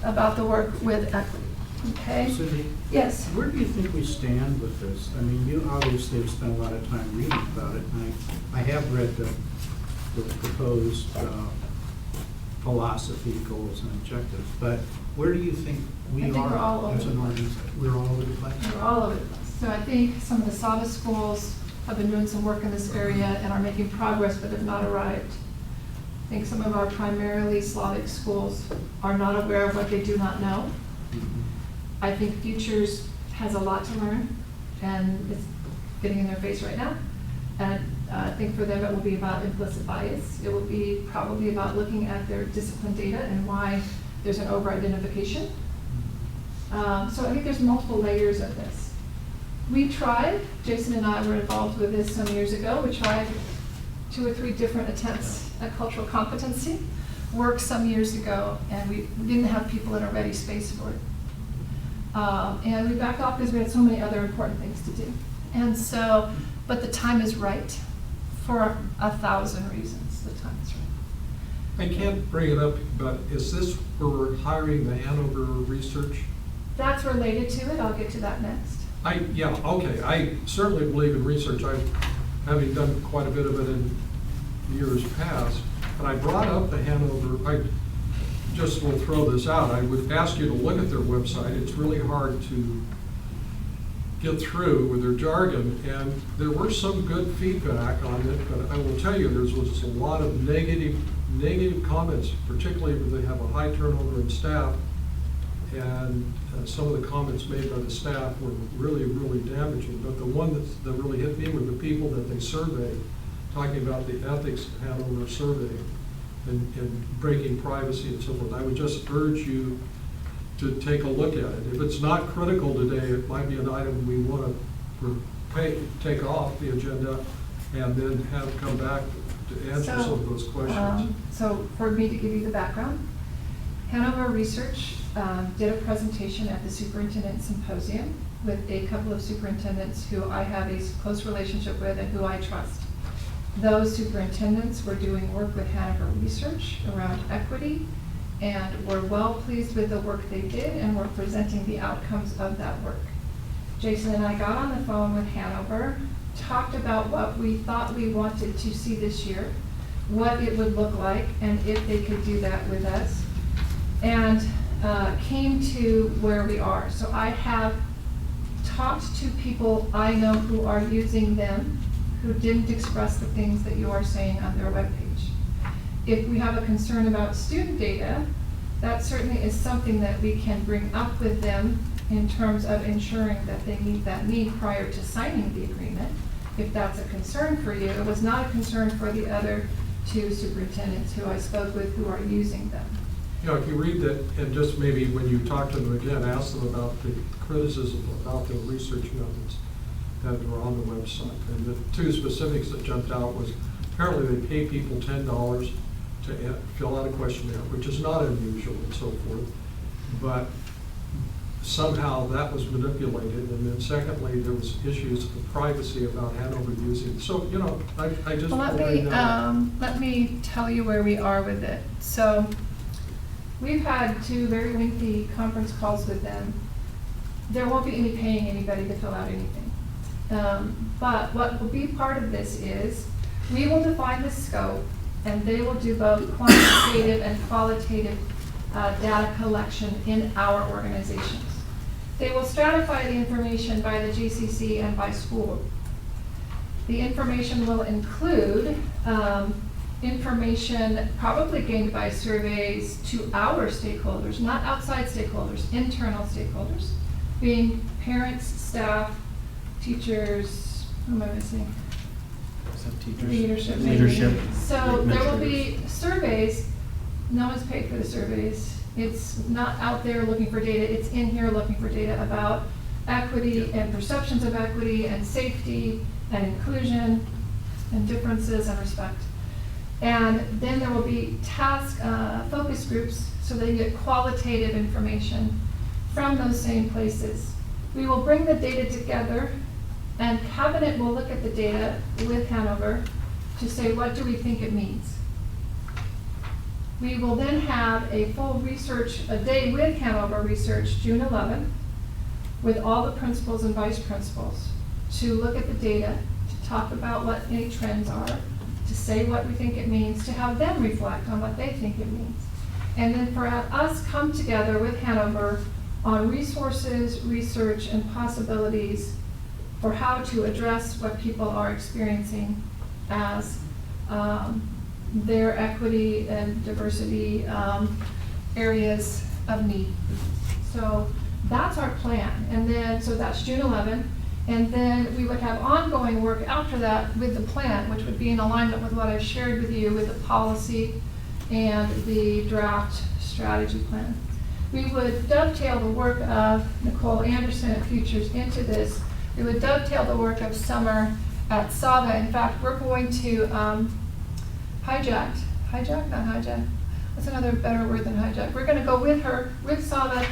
about the work with equity, okay? Cindy, Yes. where do you think we stand with this? I mean, you obviously have spent a lot of time reading about it, and I have read the proposed philosophy, goals, and objectives, but where do you think we I think we're all are over as the an place. organization? We're all over the place? We're all over the place. So I think some of the Sava schools have been doing some work in this area and are making progress, but have not arrived. I think some of our primarily Slavic schools are not aware of what they do not know. I think Futures has a lot to learn, and it's getting in their face right now. And I think for them, it will be about implicit bias. It will be probably about looking at their discipline data and why there's an over-identification. So I think there's multiple layers of this. We tried, Jason and I were involved with this some years ago. We tried 2 or 3 different attempts at cultural competency work some years ago, and we didn't have people in a ready space for it. And we backed off because we had so many other important things to do. And so, but the time is right for 1,000 reasons. The time is right. I can't bring it up, but is this where we're hiring the Hanover Research? That's related to it. I'll get to that next. Yeah, okay, I certainly believe in research. Having done quite a bit of it in years past, and I brought up the Hanover, I just will throw this out. I would ask you to look at their website. It's really hard to get through with their jargon, and there were some good feedback on it, but I will tell you, there was a lot of negative comments, particularly when they have a high turnover in staff, and some of the comments made by the staff were really, really damaging. But the one that really hit me were the people that they surveyed, talking about the ethics of Hanover survey and breaking privacy and so forth. I would just urge you to take a look at it. If it's not critical today, it might be an item we want to take off the agenda and then have come back to answer some of those questions. So for me to give you the background, Hanover Research did a presentation at the Superintendent Symposium with a couple of superintendents who I have a close relationship with and who I trust. Those superintendents were doing work with Hanover Research around equity and were well pleased with the work they did and were presenting the outcomes of that work. Jason and I got on the phone with Hanover, talked about what we thought we wanted to see this year, what it would look like, and if they could do that with us, and came to where we are. So I have talked to people I know who are using them, who didn't express the things that you are saying on their webpage. If we have a concern about student data, that certainly is something that we can bring up with them in terms of ensuring that they meet that need prior to signing the agreement, if that's a concern for you. It was not a concern for the other 2 superintendents who I spoke with who are using them. You know, if you read that, and just maybe when you talk to them again, ask them about the criticism about the research methods that are on the website. And the 2 specifics that jumped out was apparently they pay people $10 to fill out a questionnaire, which is not unusual and so forth. But somehow that was manipulated. And then secondly, there was issues of privacy about Hanover using. So, you know, I just. Well, let me tell you where we are with it. So we've had 2 very lengthy conference calls with them. There won't be any paying anybody to fill out anything. But what will be part of this is we will define the scope, and they will do both quantitative and qualitative data collection in our organizations. They will stratify the information by the GCC and by school. The information will include information probably gained by surveys to our stakeholders, not outside stakeholders, internal stakeholders, being parents, staff, teachers, who am I missing? Leadership. So there will be surveys. No one's paid for the surveys. It's not out there looking for data. It's in here looking for data about equity and perceptions of equity and safety and inclusion and differences and respect. And then there will be task focus groups so they get qualitative information from those same places. We will bring the data together, and Cabinet will look at the data with Hanover to say, what do we think it means? We will then have a full a day with Hanover Research, June 11th, with all the principals and vice principals, to look at the data, to talk about what any trends are, to say what we think it means, to have them reflect on what they think it means. And then for us come together with Hanover on resources, research, and possibilities for how to address what people are experiencing as their equity and diversity areas of need. So that's our plan. And then, so that's June 11th. And then we would have ongoing work after that with the plan, which would be in alignment with what I've shared with you with the policy and the draft strategy plan. We would dovetail the work of Nicole Anderson at Futures into this. We would dovetail the work of Summer at SAVA. In fact, we're going to hijack, not hijack. What's another better word than hijack? We're going to go with her, with SAVA,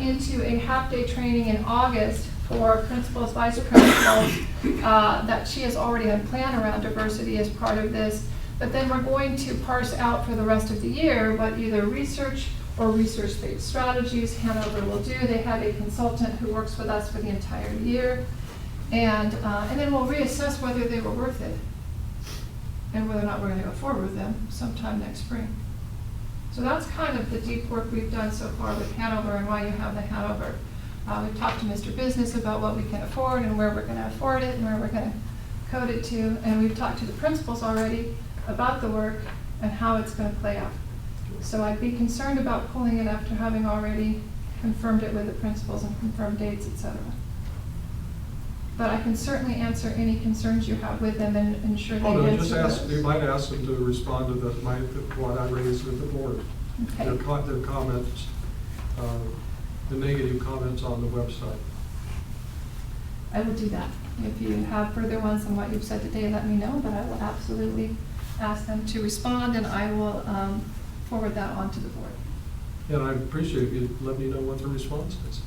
into a half-day training in August for principals, vice principals, that she has already had planned around diversity as part of this. But then we're going to parse out for the rest of the year what either research or research-based strategies Hanover will do. They have a consultant who works with us for the entire year. And then we'll reassess whether they were worth it and whether or not we're going to go forward with them sometime next spring. So that's kind of the deep work we've done so far with Hanover and why you have the Hanover. We've talked to Mr. Business about what we can afford and where we're going to afford it and where we're going to code it to. And we've talked to the principals already about the work and how it's going to play out. So I'd be concerned about pulling it after having already confirmed it with the principals and confirmed dates, etc. But I can certainly answer any concerns you have with them and ensure they answer those. You might ask them to respond to what I raised with the board. Okay. Their comments, the negative comments on the website. I will do that. If you have further ones on what you've said today, let me know, but I will absolutely ask them to respond, and I will forward that on to the board. And I appreciate if you let me know what the response is.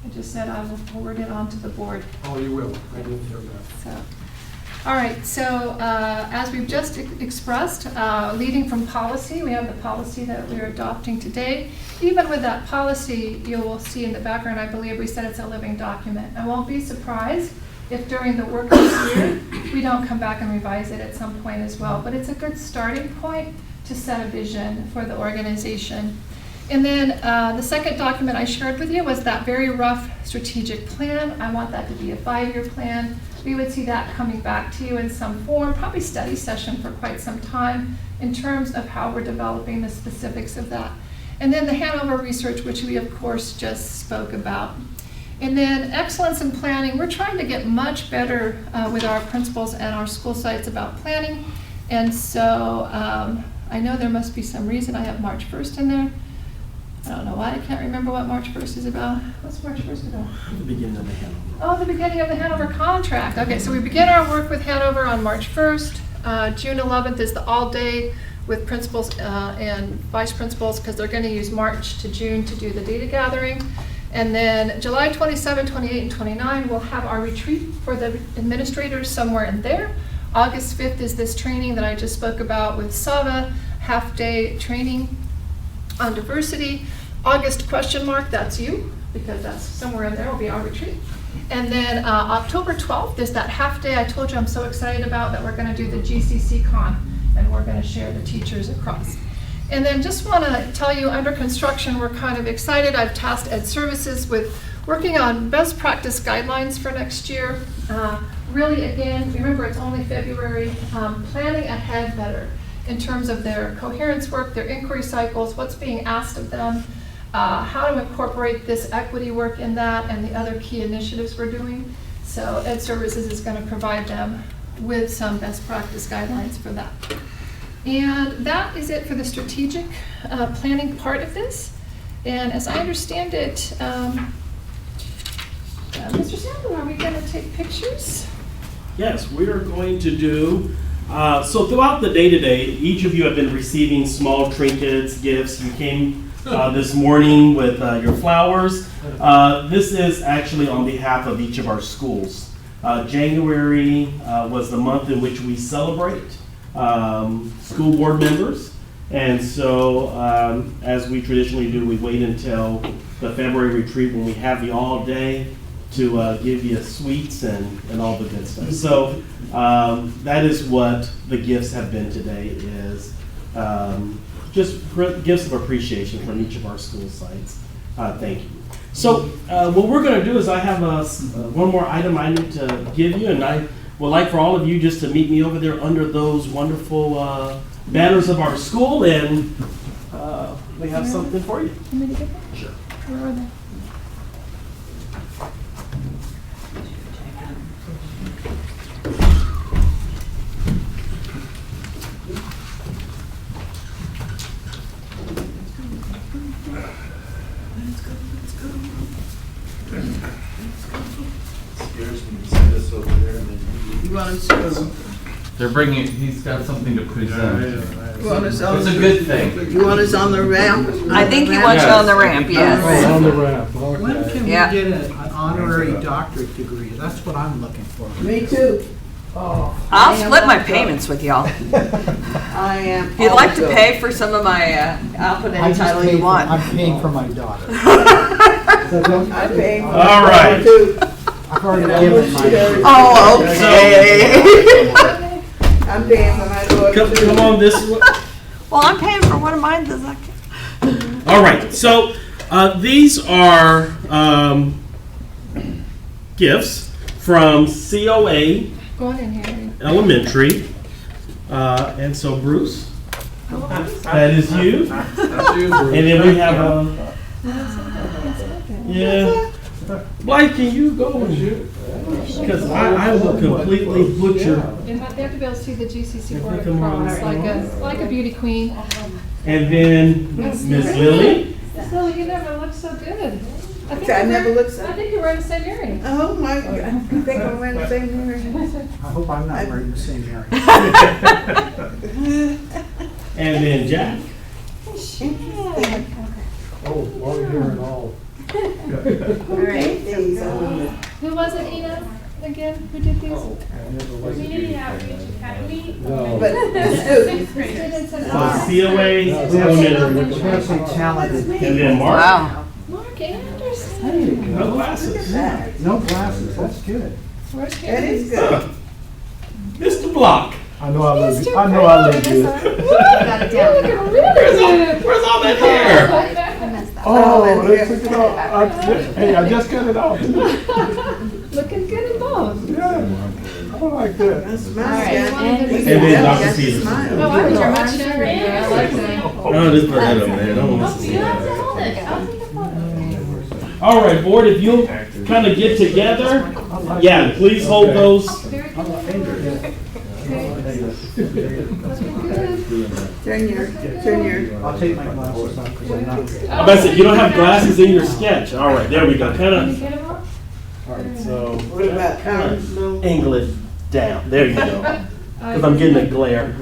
I just said I will forward it on to the board. Oh, you will. I didn't hear that. So, all right, so as we've just expressed, leading from policy, we have the policy that we're adopting today. Even with that policy, you will see in the background, I believe we said it's a living document. I won't be surprised if during the work this year, we don't come back and revise it at some point as well. But it's a good starting point to set a vision for the organization. And then the second document I shared with you was that very rough strategic plan. I want that to be a 5-year plan. We would see that coming back to you in some form, probably study session for quite some time in terms of how we're developing the specifics of that. And then the Hanover Research, which we of course just spoke about. And then excellence in planning. We're trying to get much better with our principals and our school sites about planning. And so I know there must be some reason I have March 1st in there. I don't know why I can't remember what March 1st is about. What's March 1st about? The beginning of the Hanover. Oh, the beginning of the Hanover contract. Okay, so we begin our work with Hanover on March 1st. June 11th is the all-day with principals and vice principals because they're going to use March to June to do the data gathering. And then July 27, 28, and 29, we'll have our retreat for the administrators somewhere in there. August 5th is this training that I just spoke about with SAVA, half-day training on diversity. August question mark, that's you, because that's somewhere in there will be our retreat. And then October 12th is that half day I told you I'm so excited about that we're going to do the GCC Con, and we're going to share the teachers across. And then just want to tell you, under construction, we're kind of excited. I've tasked Ed Services with working on best practice guidelines for next year. Really, again, remember it's only February, planning ahead better in terms of their coherence work, their inquiry cycles, what's being asked of them, how to incorporate this equity work in that and the other key initiatives we're doing. So Ed Services is going to provide them with some best practice guidelines for that. And that is it for the strategic planning part of this. And as I understand it, Mr. Sandler, are we going to take pictures? Yes, we are going to do, so throughout the day today, each of you have been receiving small trinkets, gifts. You came this morning with your flowers. This is actually on behalf of each of our schools. January was the month in which we celebrate school board members. And so, as we traditionally do, we wait until the February retreat when we have the all day to give you sweets and all the good stuff. So that is what the gifts have been today, is just gifts of appreciation from each of our school sites. Thank you. So what we're going to do is I have one more item I need to give you, and I would like for all of you just to meet me over there under those wonderful banners of our school, and we have something for you. You want me to get that? Sure. Where are they? Scares me to see this over there and then You want us to, They're bringing, he's got something to present. you want us on? It's a good thing. You want us on the ramp? I think he wants you on the ramp, yes. On the ramp, When okay. can we Yeah. get an honorary doctorate degree? That's what I'm looking for. Me too. I'll split my payments with y'all. I am. If you'd like to also. pay for some of my, I'll put I any just title pay you for- want. I'm paying for my daughter. I pay. All right. Too. I've already given my. Oh, okay. I'm paying for my daughter too. Come on this way. Well, I'm paying for one of mine, does that? All right, so these are gifts from COA Go on in, Harry. Elementary. And so Bruce, that is you. That's you, Bruce. And then we have yeah. Blake, can you go with you? Because I will completely butcher. They have to be able to see the GCC If board we come on. across, like a beauty queen. And then Miss Lily. Miss Lily, you never look so good. I never look so- I think you're wearing the same earring. Oh my God, you think I'm wearing the same earring? I hope I'm not wearing the same area. And then Jack. Oh, long hair and all. Alright, these are. Who was it, Ina, again? Who did these? Community Outreach Academy. No. But the students. Students and COA Elementary. Especially talented. And then Mark. Wow. Mark Anderson. No glasses. No glasses, that's good. Where's That Harry? is good. Mr. Block. I know I live, Mr. I know I live Brown. good. Got it down. You're looking really good. Where's all that hair? Oh, they took it off. Hey, I just got it off. Looking good in both. Yeah, I like that. That's my And then Dr. Peterson. Oh, I think you're much younger. I like that. Oh, just put that over there. Don't want to see that. All right, board, if you'll kind of get together. Yeah, please hold those. Very good. Turn your. I'll take my glasses off because I'm not. I'm about to say, you don't have glasses in your sketch. All right, there we go. Kind Can you of. get 'em off? All right, so What about kind Aaron's little? of angle it down. There you go. Because I'm getting a glare.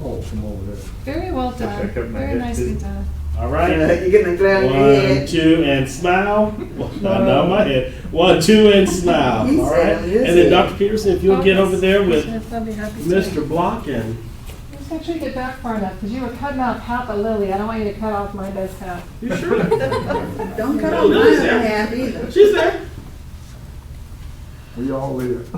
Oh, from over there. Very well done. Very nicely done. All right. You're getting a glare in your 1, head. 2, and smile. Not my head. 1, 2, and smile. He All said right. on his And then head. Dr. Peterson, if you'll get over there with I'll be happy to. Mr. Block and. Just make sure you get back far enough, because you were cutting off half a lily. I don't want you to cut off my best half. You sure? Don't cut No, off Lily's mine in there. half either. She's there. We all live.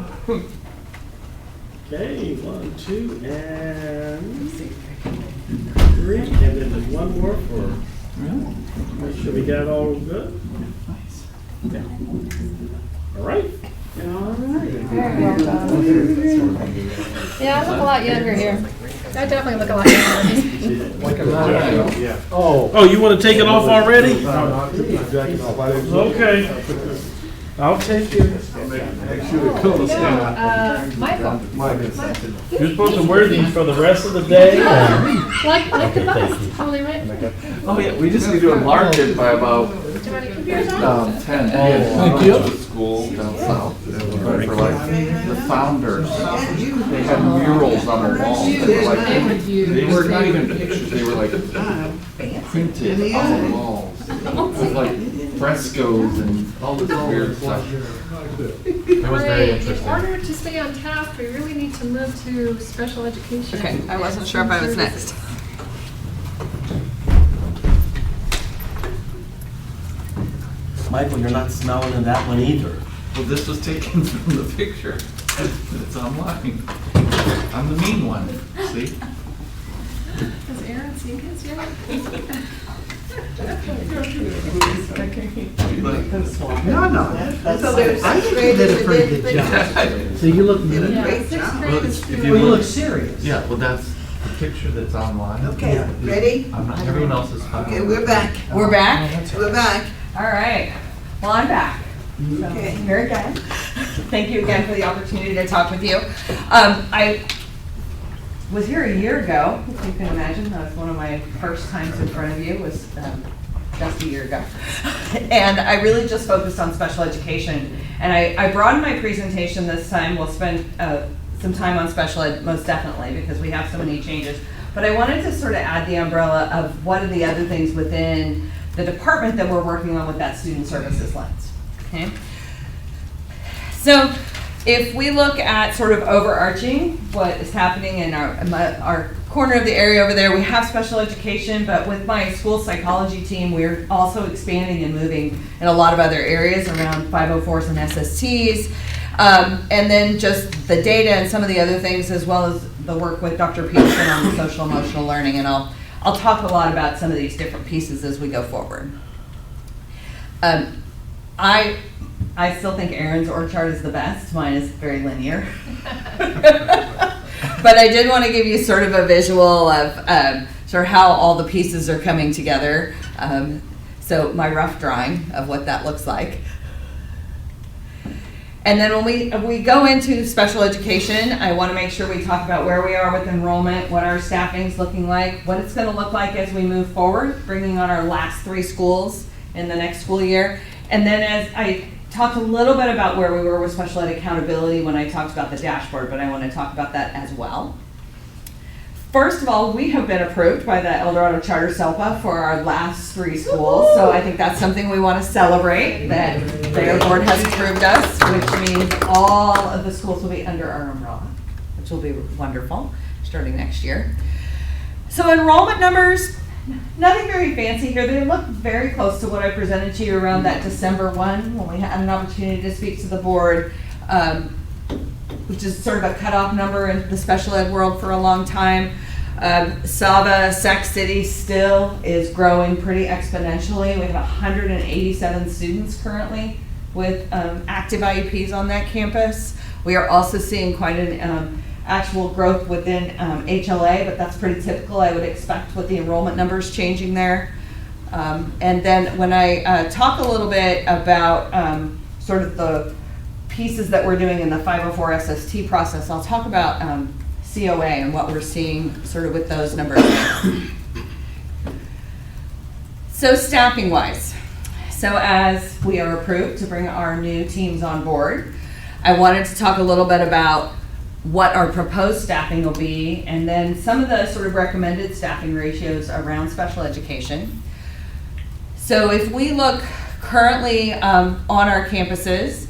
Okay, 1, 2, and 3, and then there's one more for. Make sure we got it all good. All right. Very well done. Yeah, I look a lot younger here. I definitely look a lot younger. Like a knife. Oh. Oh, you want to take it off already? No, no, I took my jacket off. I didn't- Okay. I'll take it. Make sure the color stand. Michael, You're supposed to wear these for the rest of the day. like the bus, Holy Right. Oh, yeah, we just need to enlarge it by about Do you want to keep yours on? 10. Thank you. The school down south, for like the founders, they had murals on their walls. They were not even pictures, they were like printed on the walls. With like frescoes and all this weird stuff. It was very Ray, in interesting. order to stay on task, we really need to move to special education. Okay, I wasn't sure if I was next. Michael, you're not smelling in that one either. Well, this was taken from the picture. It's online. I'm the mean one, see? Has Aaron seen his yet? You like this one? No. So there's I think you did a pretty good job. So you look Did a good. great Sixth job. grade Well, is if doing- you Well, you look- look serious. Yeah, well, that's the picture that's online. Okay, ready? I'm not, everyone else is fine. Okay, we're back. We're back? We're back. All right. Well, I'm back. So, Okay. very good. Thank you again for the opportunity to talk with you. I was here a year ago, if you can imagine. That was one of my first times in front of you, was just a year ago. And I really just focused on special education. And I broadened my presentation this time. We'll spend some time on special ed, most definitely, because we have so many changes. But I wanted to sort of add the umbrella of what are the other things within the department that we're working on with that student services lens. Okay. So if we look at sort of overarching what is happening in our corner of the area over there, we have special education, but with my school psychology team, we're also expanding and moving in a lot of other areas around 504s and SSTs. And then just the data and some of the other things, as well as the work with Dr. Peterson on the social emotional learning. And I'll talk a lot about some of these different pieces as we go forward. I still think Aaron's org chart is the best. Mine is very linear. But I did want to give you sort of a visual of sort of how all the pieces are coming together. So my rough drawing of what that looks like. And then when we go into special education, I want to make sure we talk about where we are with enrollment, what our staffing's looking like, what it's going to look like as we move forward, bringing on our last 3 schools in the next school year. And then as I talked a little bit about where we were with special ed accountability when I talked about the dashboard, but I want to talk about that as well. First of all, we have been approved by the El Dorado Charter SELPA for our last 3 schools, so I think that's something we want to celebrate, that their board has approved us, which means all of the schools will be under our umbrella, which will be wonderful, starting next year. So enrollment numbers, nothing very fancy here. They look very close to what I presented to you around that December 1 when we had an opportunity to speak to the board, which is sort of a cutoff number in the special ed world for a long time. Saba, Sac City still is growing pretty exponentially. We have 187 students currently with active IEPs on that campus. We are also seeing quite an actual growth within HLA, but that's pretty typical. I would expect with the enrollment numbers changing there. And then when I talk a little bit about sort of the pieces that we're doing in the 504 SST process, I'll talk about COA and what we're seeing sort of with those numbers. So staffing wise, so as we are approved to bring our new teams on board, I wanted to talk a little bit about what our proposed staffing will be, and then some of the sort of recommended staffing ratios around special education. So if we look currently on our campuses,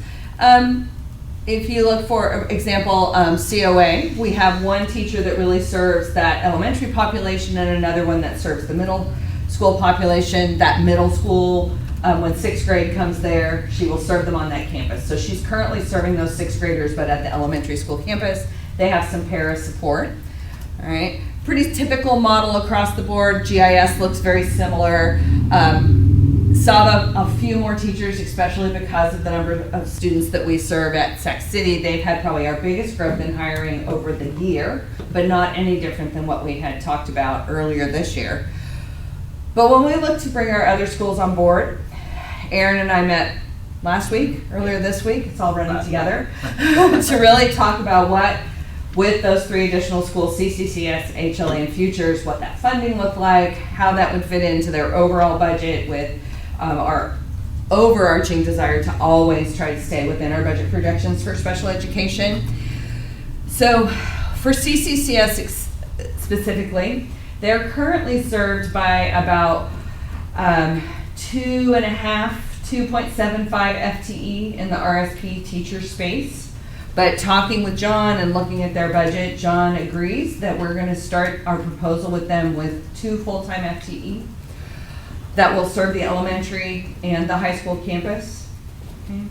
if you look for example, COA, we have one teacher that really serves that elementary population and another one that serves the middle school population. That middle school, when 6th grade comes there, she will serve them on that campus. So she's currently serving those 6th graders, but at the elementary school campus, they have some para support. All right, pretty typical model across the board. GIS looks very similar. Saba, a few more teachers, especially because of the number of students that we serve at Sac City. They've had probably our biggest growth in hiring over the year, but not any different than what we had talked about earlier this year. But when we look to bring our other schools on board, Aaron and I met earlier this week, it's all running together, to really talk about what, with those 3 additional schools, CCCS, HLA, and Futures, what that funding looked like, how that would fit into their overall budget with our overarching desire to always try to stay within our budget projections for special education. So for CCCS specifically, they're currently served by about 2.5 2.75 FTE in the RSP teacher space. But talking with John and looking at their budget, John agrees that we're gonna start our proposal with them with 2 full-time FTE that will serve the elementary and the high school campus. Okay.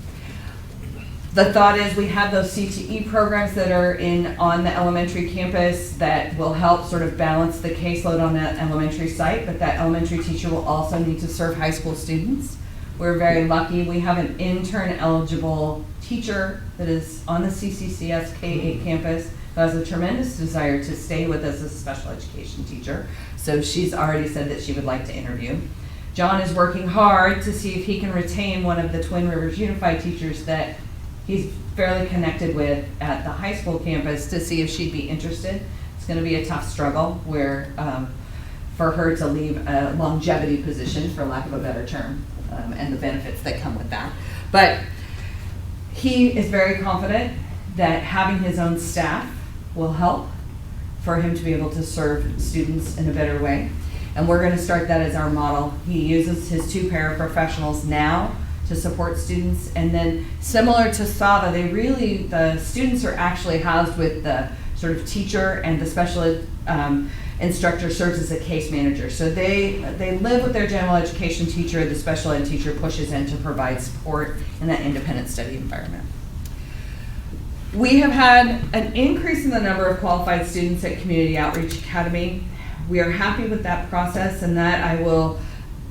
The thought is we have those CTE programs that are on the elementary campus that will help sort of balance the caseload on that elementary site, but that elementary teacher will also need to serve high school students. We're very lucky. We have an intern eligible teacher that is on the CCCS K-8 campus who has a tremendous desire to stay with us as a special education teacher. So she's already said that she would like to interview. John is working hard to see if he can retain one of the Twin Rivers Unified teachers that he's fairly connected with at the high school campus to see if she'd be interested. It's going to be a tough struggle where for her to leave a longevity position, for lack of a better term, and the benefits that come with that. But he is very confident that having his own staff will help for him to be able to serve students in a better way. And we're going to start that as our model. He uses his 2 paraprofessionals now to support students, and then similar to SAVA, the students are actually housed with the sort of teacher, and the special instructor serves as a case manager. So they live with their general education teacher, the special ed teacher pushes in to provide support in that independent study environment. We have had an increase in the number of qualified students at Community Outreach Academy. We are happy with that process, and that I will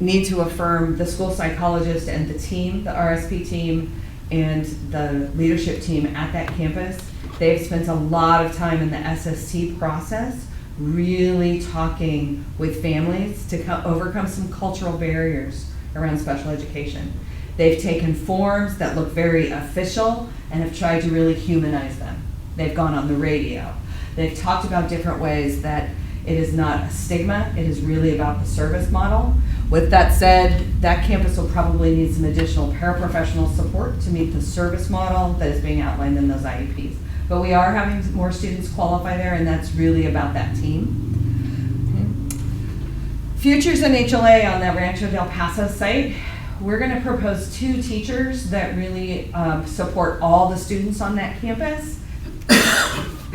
need to affirm the school psychologist and the team, the RSP team, and the leadership team at that campus. They've spent a lot of time in the SST process, really talking with families to overcome some cultural barriers around special education. They've taken forms that look very official and have tried to really humanize them. They've gone on the radio. They've talked about different ways that it is not a stigma, it is really about the service model. With that said, that campus will probably need some additional paraprofessional support to meet the service model that is being outlined in those IEPs. But we are having more students qualify there, and that's really about that team. Okay. Futures in HLA on that Rancho Del Paso site, we're going to propose 2 teachers that really support all the students on that campus.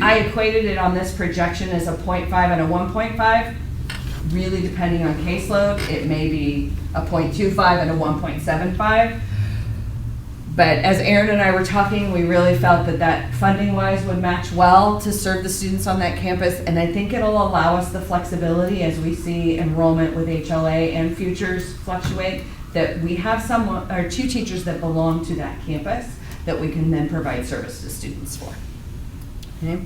I equated it on this projection as a 0.5 and a 1.5. Really depending on caseload, it may be a 0.25 and a 1.75. But as Aaron and I were talking, we really felt that funding-wise would match well to serve the students on that campus, and I think it'll allow us the flexibility as we see enrollment with HLA and futures fluctuate, that we have 2 teachers that belong to that campus that we can then provide service to students for. Okay.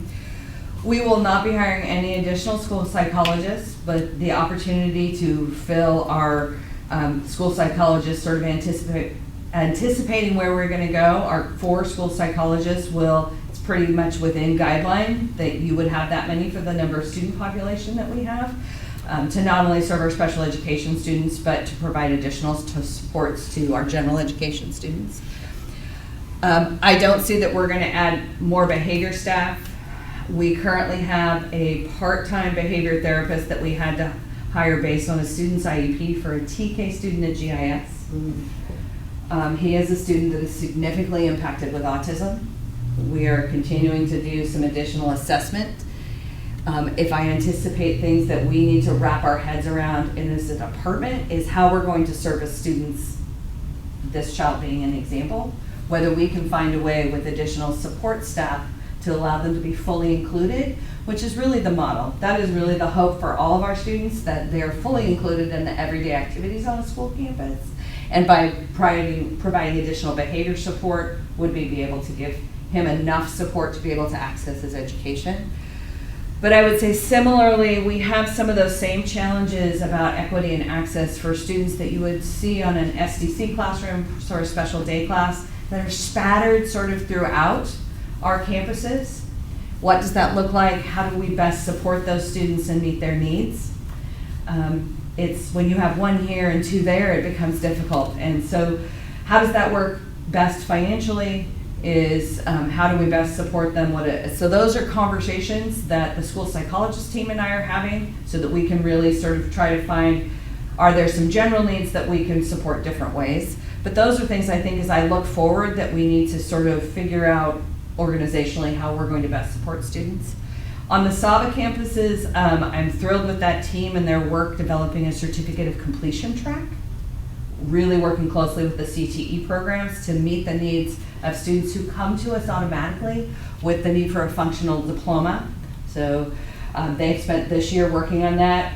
We will not be hiring any additional school psychologists, but the opportunity to fill our school psychologists, sort of anticipating where we're going to go. Our 4 school psychologists it's pretty much within guideline that you would have that many for the number of student population that we have, to not only serve our special education students, but to provide additional supports to our general education students. I don't see that we're going to add more behavior staff. We currently have a part-time behavior therapist that we had to hire based on a student's IEP for a TK student at GIS. He is a student that is significantly impacted with autism. We are continuing to do some additional assessment. If I anticipate things that we need to wrap our heads around in this department is how we're going to service students, this child being an example, whether we can find a way with additional support staff to allow them to be fully included, which is really the model. That is really the hope for all of our students, that they're fully included in the everyday activities on a school campus. And by providing additional behavior support, would we be able to give him enough support to be able to access his education? But I would say similarly, we have some of those same challenges about equity and access for students that you would see on an SDC classroom or a special day class that are spattered sort of throughout our campuses. What does that look like? How do we best support those students and meet their needs? It's when you have 1 here and 2 there, it becomes difficult. And so how does that work best financially is how do we best support them? So those are conversations that the school psychologist team and I are having so that we can really sort of try to find, are there some general needs that we can support different ways? But those are things I think as I look forward that we need to sort of figure out organizationally how we're going to best support students. On the SAVA campuses, I'm thrilled with that team and their work developing a certificate of completion track, really working closely with the CTE programs to meet the needs of students who come to us automatically with the need for a functional diploma. So they've spent this year working on that.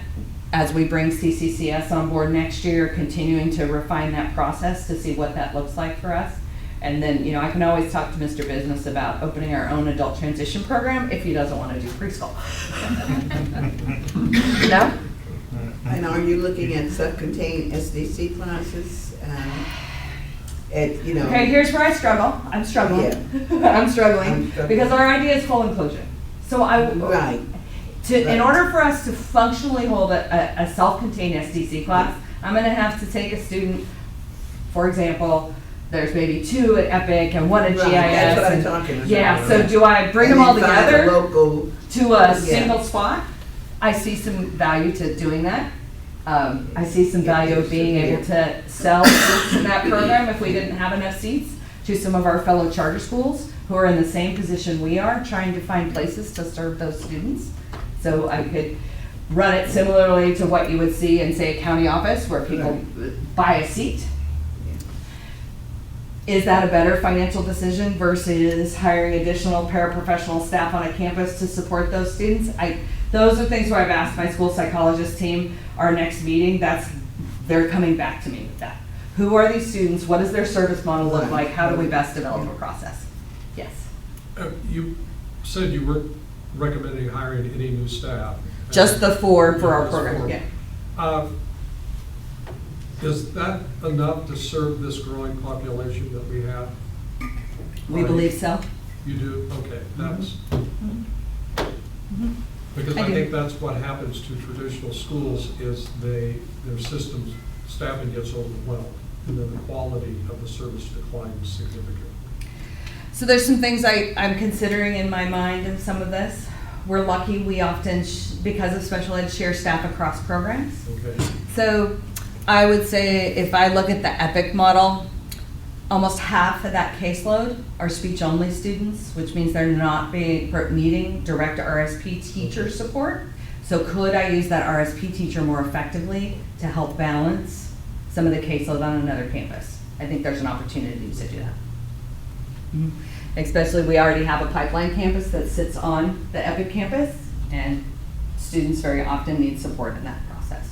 As we bring CCCS on board next year, continuing to refine that process to see what that looks like for us. And then, I can always talk to Mr. Business about opening our own adult transition program if he doesn't want to do preschool. No? And are you looking at self-contained SDC classes? Okay, here's where I struggle. I'm struggling. I'm struggling because our idea is full inclusion. So in order for us to functionally hold a self-contained SDC class, I'm going to have to take a student, for example, there's maybe 2 at Epic and 1 at GIS. That's what I'm talking about. Yeah, so do I bring them all together to a Yeah. single spot? I see some value to doing that. I see some value of being able to sell seats in that program if we didn't have enough seats to some of our fellow charter schools who are in the same position we are, trying to find places to serve those students. So I could run it similarly to what you would see in, say, a county office where people buy a seat. Is that a better financial decision versus hiring additional paraprofessional staff on a campus to support those students? Those are things where I've asked my school psychologist team, our next meeting, they're coming back to me with that. Who are these students? What does their service model look like? How do we best develop a process? Yes. You said you weren't recommending hiring any new staff. Just the 4 for our Just program, 4. yeah. Is that enough to serve this growing population that we have? We believe so. You do? Okay, that's, Mhm. because I I do. think that's what happens to traditional schools is their systems, staffing gets overwhelmed, and then the quality of the service declines significantly. So there's some things I'm considering in my mind in some of this. We're lucky we often, because of special ed, share staff across programs. Okay. So I would say if I look at the EPIC model, almost half of that caseload are speech-only students, which means they're not needing direct RSP teacher support. So could I use that RSP teacher more effectively to help balance some of the caseload on another campus? I think there's an opportunity to do that. Especially we already have a pipeline campus that sits on the EPIC campus, and students very often need support in that process.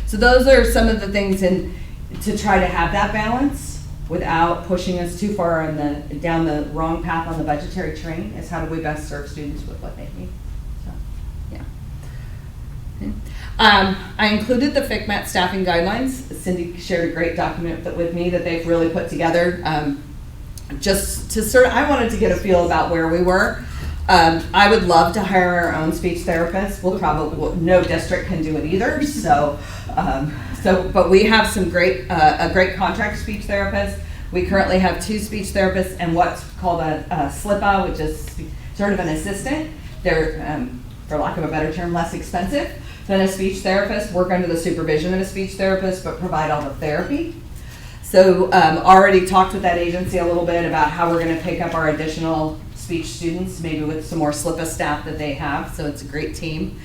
So those are some of the things to try to have that balance without pushing us too far down the wrong path on the budgetary train, is how do we best serve students with what they need. So, yeah. I included the FCMAT staffing guidelines. Cindy shared a great document with me that they've really put together. Just to I wanted to get a feel about where we were. I would love to hire our own speech therapist. No district can do it either. But we have some a great contract speech therapist. We currently have 2 speech therapists and what's called a SLIPA, which is sort of an assistant. They're, for lack of a better term, less expensive than a speech therapist, work under the supervision of a speech therapist, but provide all the therapy. So already talked with that agency a little bit about how we're gonna pick up our additional speech students, maybe with some more SLIPA staff that they have, so it's a great team.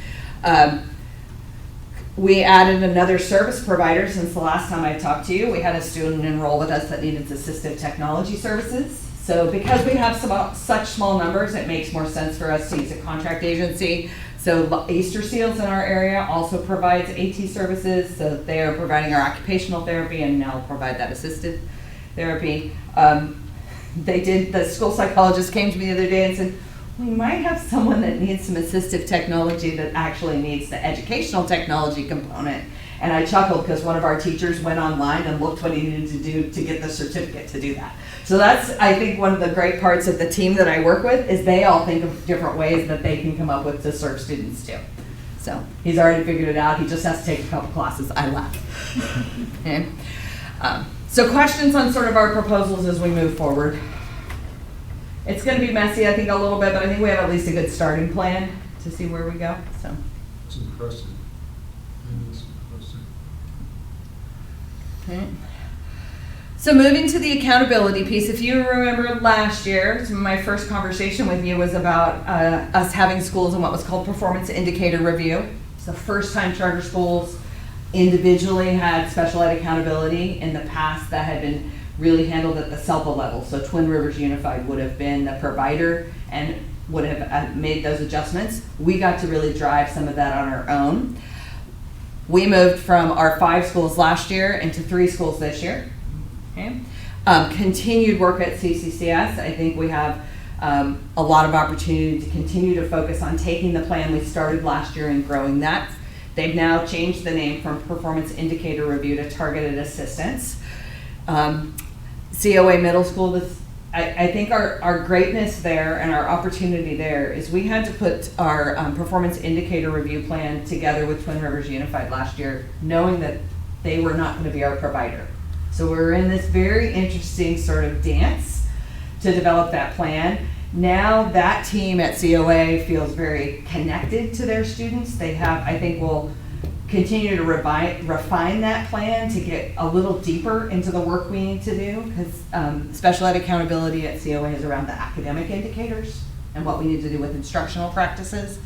We added another service provider since the last time I talked to you. We had a student enroll with us that needed assistive technology services. So because we have such small numbers, it makes more sense for us to use a contract agency. So Easter Seals in our area also provides AT services, so they are providing our occupational therapy and now provide that assisted therapy. The school psychologist came to me the other day and said, we might have someone that needs some assistive technology that actually needs the educational technology component. And I chuckled because one of our teachers went online and looked what he needed to do to get the certificate to do that. So that's, I think, one of the great parts of the team that I work with is they all think of different ways that they can come up with to serve students too. So he's already figured it out. He just has to take a couple classes. I laugh. Okay. So questions on sort of our proposals as we move forward. It's going to be messy, I think, a little bit, but I think we have at least a good starting plan to see where we go. So It's impressive. It is impressive. okay. So moving to the accountability piece, if you remember last year, my first conversation with you was about us having schools in what was called performance indicator review. It's the first time charter schools individually had special ed accountability. In the past, that had been really handled at the SELPA level. So Twin Rivers Unified would have been the provider and would have made those adjustments. We got to really drive some of that on our own. We moved from our 5 schools last year into 3 schools this year. Okay. Continued work at CCCS. I think we have a lot of opportunity to continue to focus on taking the plan we started last year and growing that. They've now changed the name from Performance Indicator Review to Targeted Assistance. COA Middle School, I think our greatness there and our opportunity there is we had to put our Performance Indicator Review plan together with Twin Rivers Unified last year, knowing that they were not going to be our provider. So we're in this very interesting sort of dance to develop that plan. Now that team at COA feels very connected to their students. They have, I think we'll continue to refine that plan to get a little deeper into the work we need to do, because special ed accountability at COA is around the academic indicators and what we need to do with instructional practices.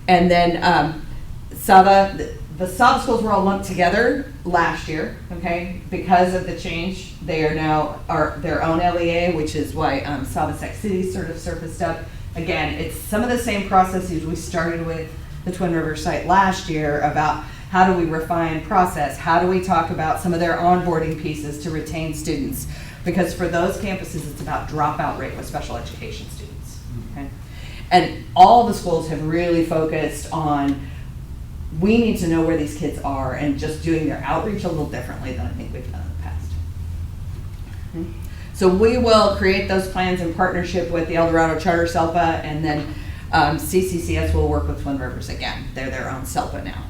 And then the SAVA schools were all lumped together last year, okay? Because of the change, they are now their own LEA, which is why SAVA Sac City sort of surfaced up. Again, it's some of the same processes we started with the Twin Rivers site last year about how do we refine process, how do we talk about some of their onboarding pieces to retain students. Because for those campuses, it's about dropout rate with special education students, okay? And all the schools have really focused on we need to know where these kids are and just doing their outreach a little differently than I think we've done in the past. Okay. So we will create those plans in partnership with the El Dorado Charter SELPA, and then CCCS will work with Twin Rivers again. They're their own SELPA now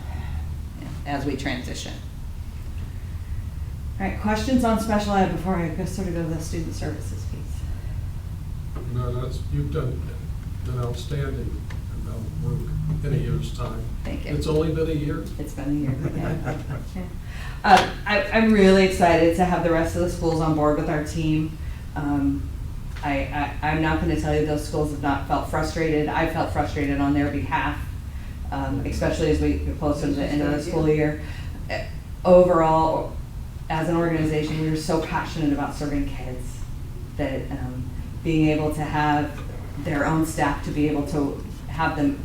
as we transition. All right, questions on special ed before I sort of go to the student services piece? No, you've done an outstanding amount of work in a year's time. Thank you. It's only been a year? It's been a year. Yeah. I'm really excited to have the rest of the schools on board with our team. I'm not going to tell you those schools have not felt frustrated. I felt frustrated on their behalf, especially as we get closer to the end of the school year. Overall, as an organization, we were so passionate about serving kids that being able to have their own staff to be able to have the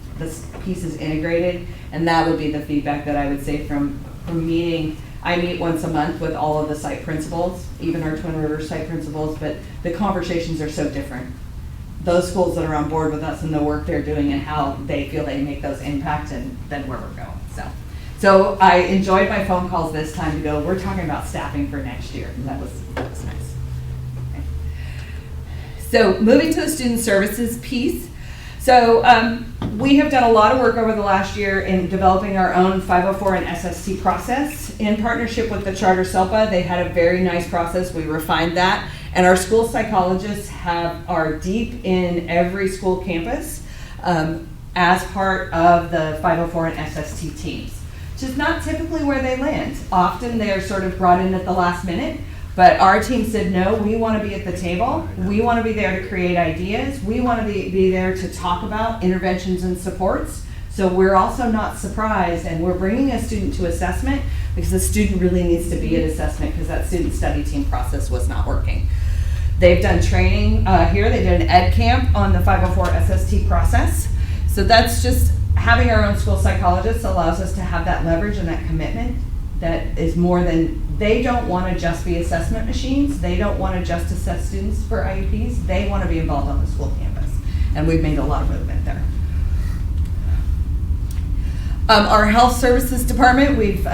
pieces integrated, and that would be the feedback that I would say from meeting. I meet once a month with all of the site principals, even our Twin Rivers site principals, but the conversations are so different. Those schools that are on board with us and the work they're doing and how they feel they make those impacts, and then where we're going. So I enjoyed my phone calls this time to go, we're talking about staffing for next year. That was nice. Okay. So moving to the student services piece. So we have done a lot of work over the last year in developing our own 504 and SST process in partnership with the Charter SELPA. They had a very nice process. We refined that. And our school psychologists are deep in every school campus as part of the 504 and SST teams, which is not typically where they land. Often they are sort of brought in at the last minute. But our team said, no, we want to be at the table. We want to be there to create ideas. We want to be there to talk about interventions and supports. So we're also not surprised, and we're bringing a student to assessment because the student really needs to be at assessment because that student study team process was not working. They've done training here. They did an ed camp on the 504 SST process. So that's just having our own school psychologists allows us to have that leverage and that commitment that is more than, they don't want to just be assessment machines. They don't want to just assess students for IEPs. They want to be involved on the school campus. And we've made a lot of movement there. Our health services department, we've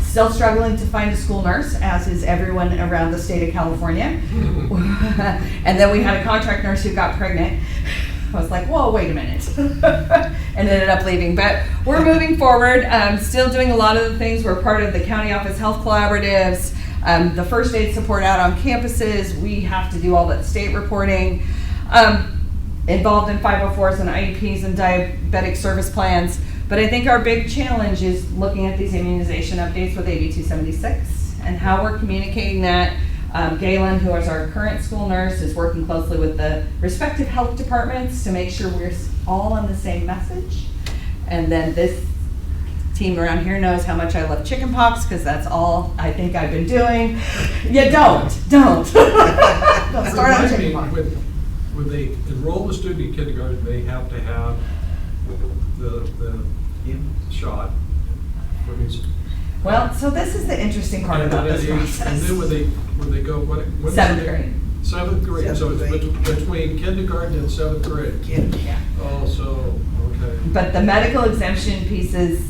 still struggling to find a school nurse, as is everyone around the state of California. And then we had a contract nurse who got pregnant. I was like, whoa, wait a minute. And ended up leaving. But we're moving forward, still doing a lot of the things. We're part of the county office health collaboratives, the first aid support out on campuses. We have to do all that state reporting. Involved in 504s and IEPs and diabetic service plans. But I think our big challenge is looking at these immunization updates with AB 276 and how we're communicating that Galen, who is our current school nurse, is working closely with the respective health departments to make sure we're all on the same message. And then this team around here knows how much I love chickenpox, because that's all I think I've been doing. Yeah, don't. Don't start on Remind me, chickenpox. when they enroll a student in kindergarten, they have to have the shot. What means- Well, so this is the interesting part And about then this at age- process. And then when they go, what? is Seventh it? grade. Seventh grade, so it's Seventh between kindergarten and seventh grade. Yeah. Oh, so, okay. But the medical exemption pieces,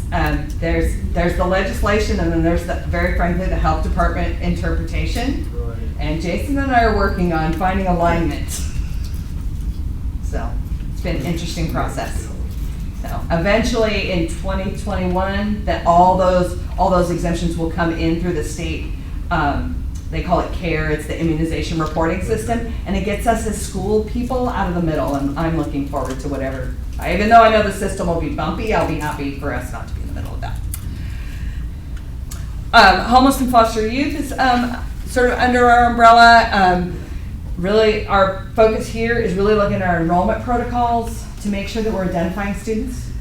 there's the legislation, and then there's the, very frankly, the health department interpretation. Right. And Jason and I are working on finding alignment. So it's been an interesting process. So eventually in 2021, that all those exemptions will come in through the state. They call it CARE. It's the immunization reporting system, and it gets us as school people out of the middle. And I'm looking forward to whatever. Even though I know the system will be bumpy, I'll be happy for us not to be in the middle of that. Homeless and foster youth is sort of under our umbrella. Really, our focus here is really looking at our enrollment protocols to make sure that we're identifying students.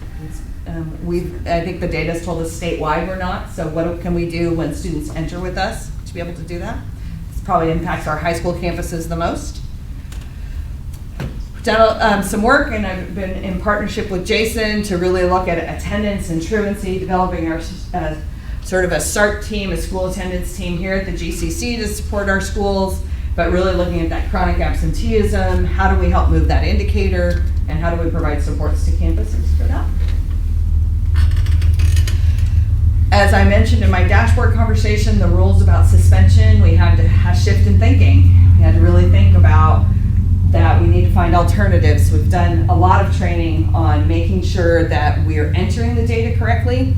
I think the data's told us statewide we're not, so what can we do when students enter with us to be able to do that? This probably impacts our high school campuses the most. Done some work, and I've been in partnership with Jason to really look at attendance and truancy, developing our sort of a SART team, a school attendance team here at the GCC to support our schools, but really looking at that chronic absenteeism, how do we help move that indicator, and how do we provide supports to campuses for that. As I mentioned in my dashboard conversation, the rules about suspension, we had to have shift in thinking. We had to really think about that we need to find alternatives. We've done a lot of training on making sure that we're entering the data correctly.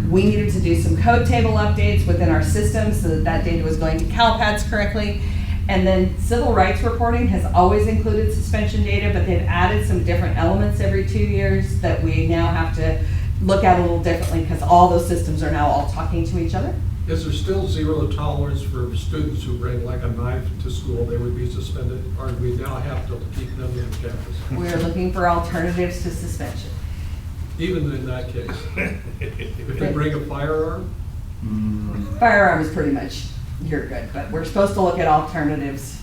We needed to do some code table updates within our system so that that data was going to CalPADS correctly. And then civil rights reporting has always included suspension data, but they've added some different elements every 2 years that we now have to look at a little differently, because all those systems are now all talking to each other. Is there still zero tolerance for students who bring like a knife to school? They would be suspended, or do we now have to keep them in campus? We're looking for alternatives to suspension. Even in that case? If they bring a firearm? Firearm is pretty much, you're good, but we're supposed to look at alternatives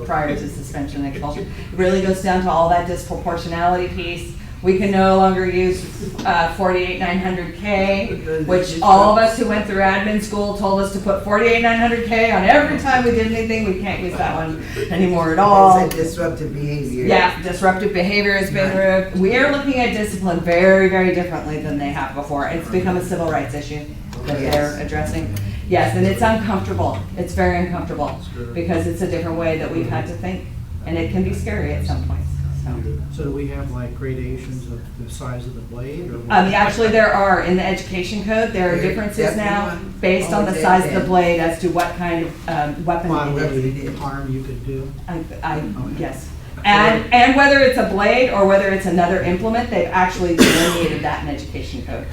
prior to suspension and expulsion. It really goes down to all that disproportionality piece. We can no longer use 48900K, which all of us who went through admin school told us to put 48900K on every time we did anything. We can't use that one anymore at all. It's a disruptive behavior. Yeah, disruptive behavior has been removed. We are looking at discipline very, very differently than they have before. It's become a civil rights issue that they're addressing. Yes, and it's uncomfortable. It's very uncomfortable because it's a different way that we've had to think, and it can be scary at some points. So do we have like gradations of the size of the blade, or? Actually, there are, in the education code, there are differences now based on the size of the blade as to what kind of weapon it is. Bodily harm you could do? Yes. And whether it's a blade or whether it's another implement, they've actually delineated that in education code.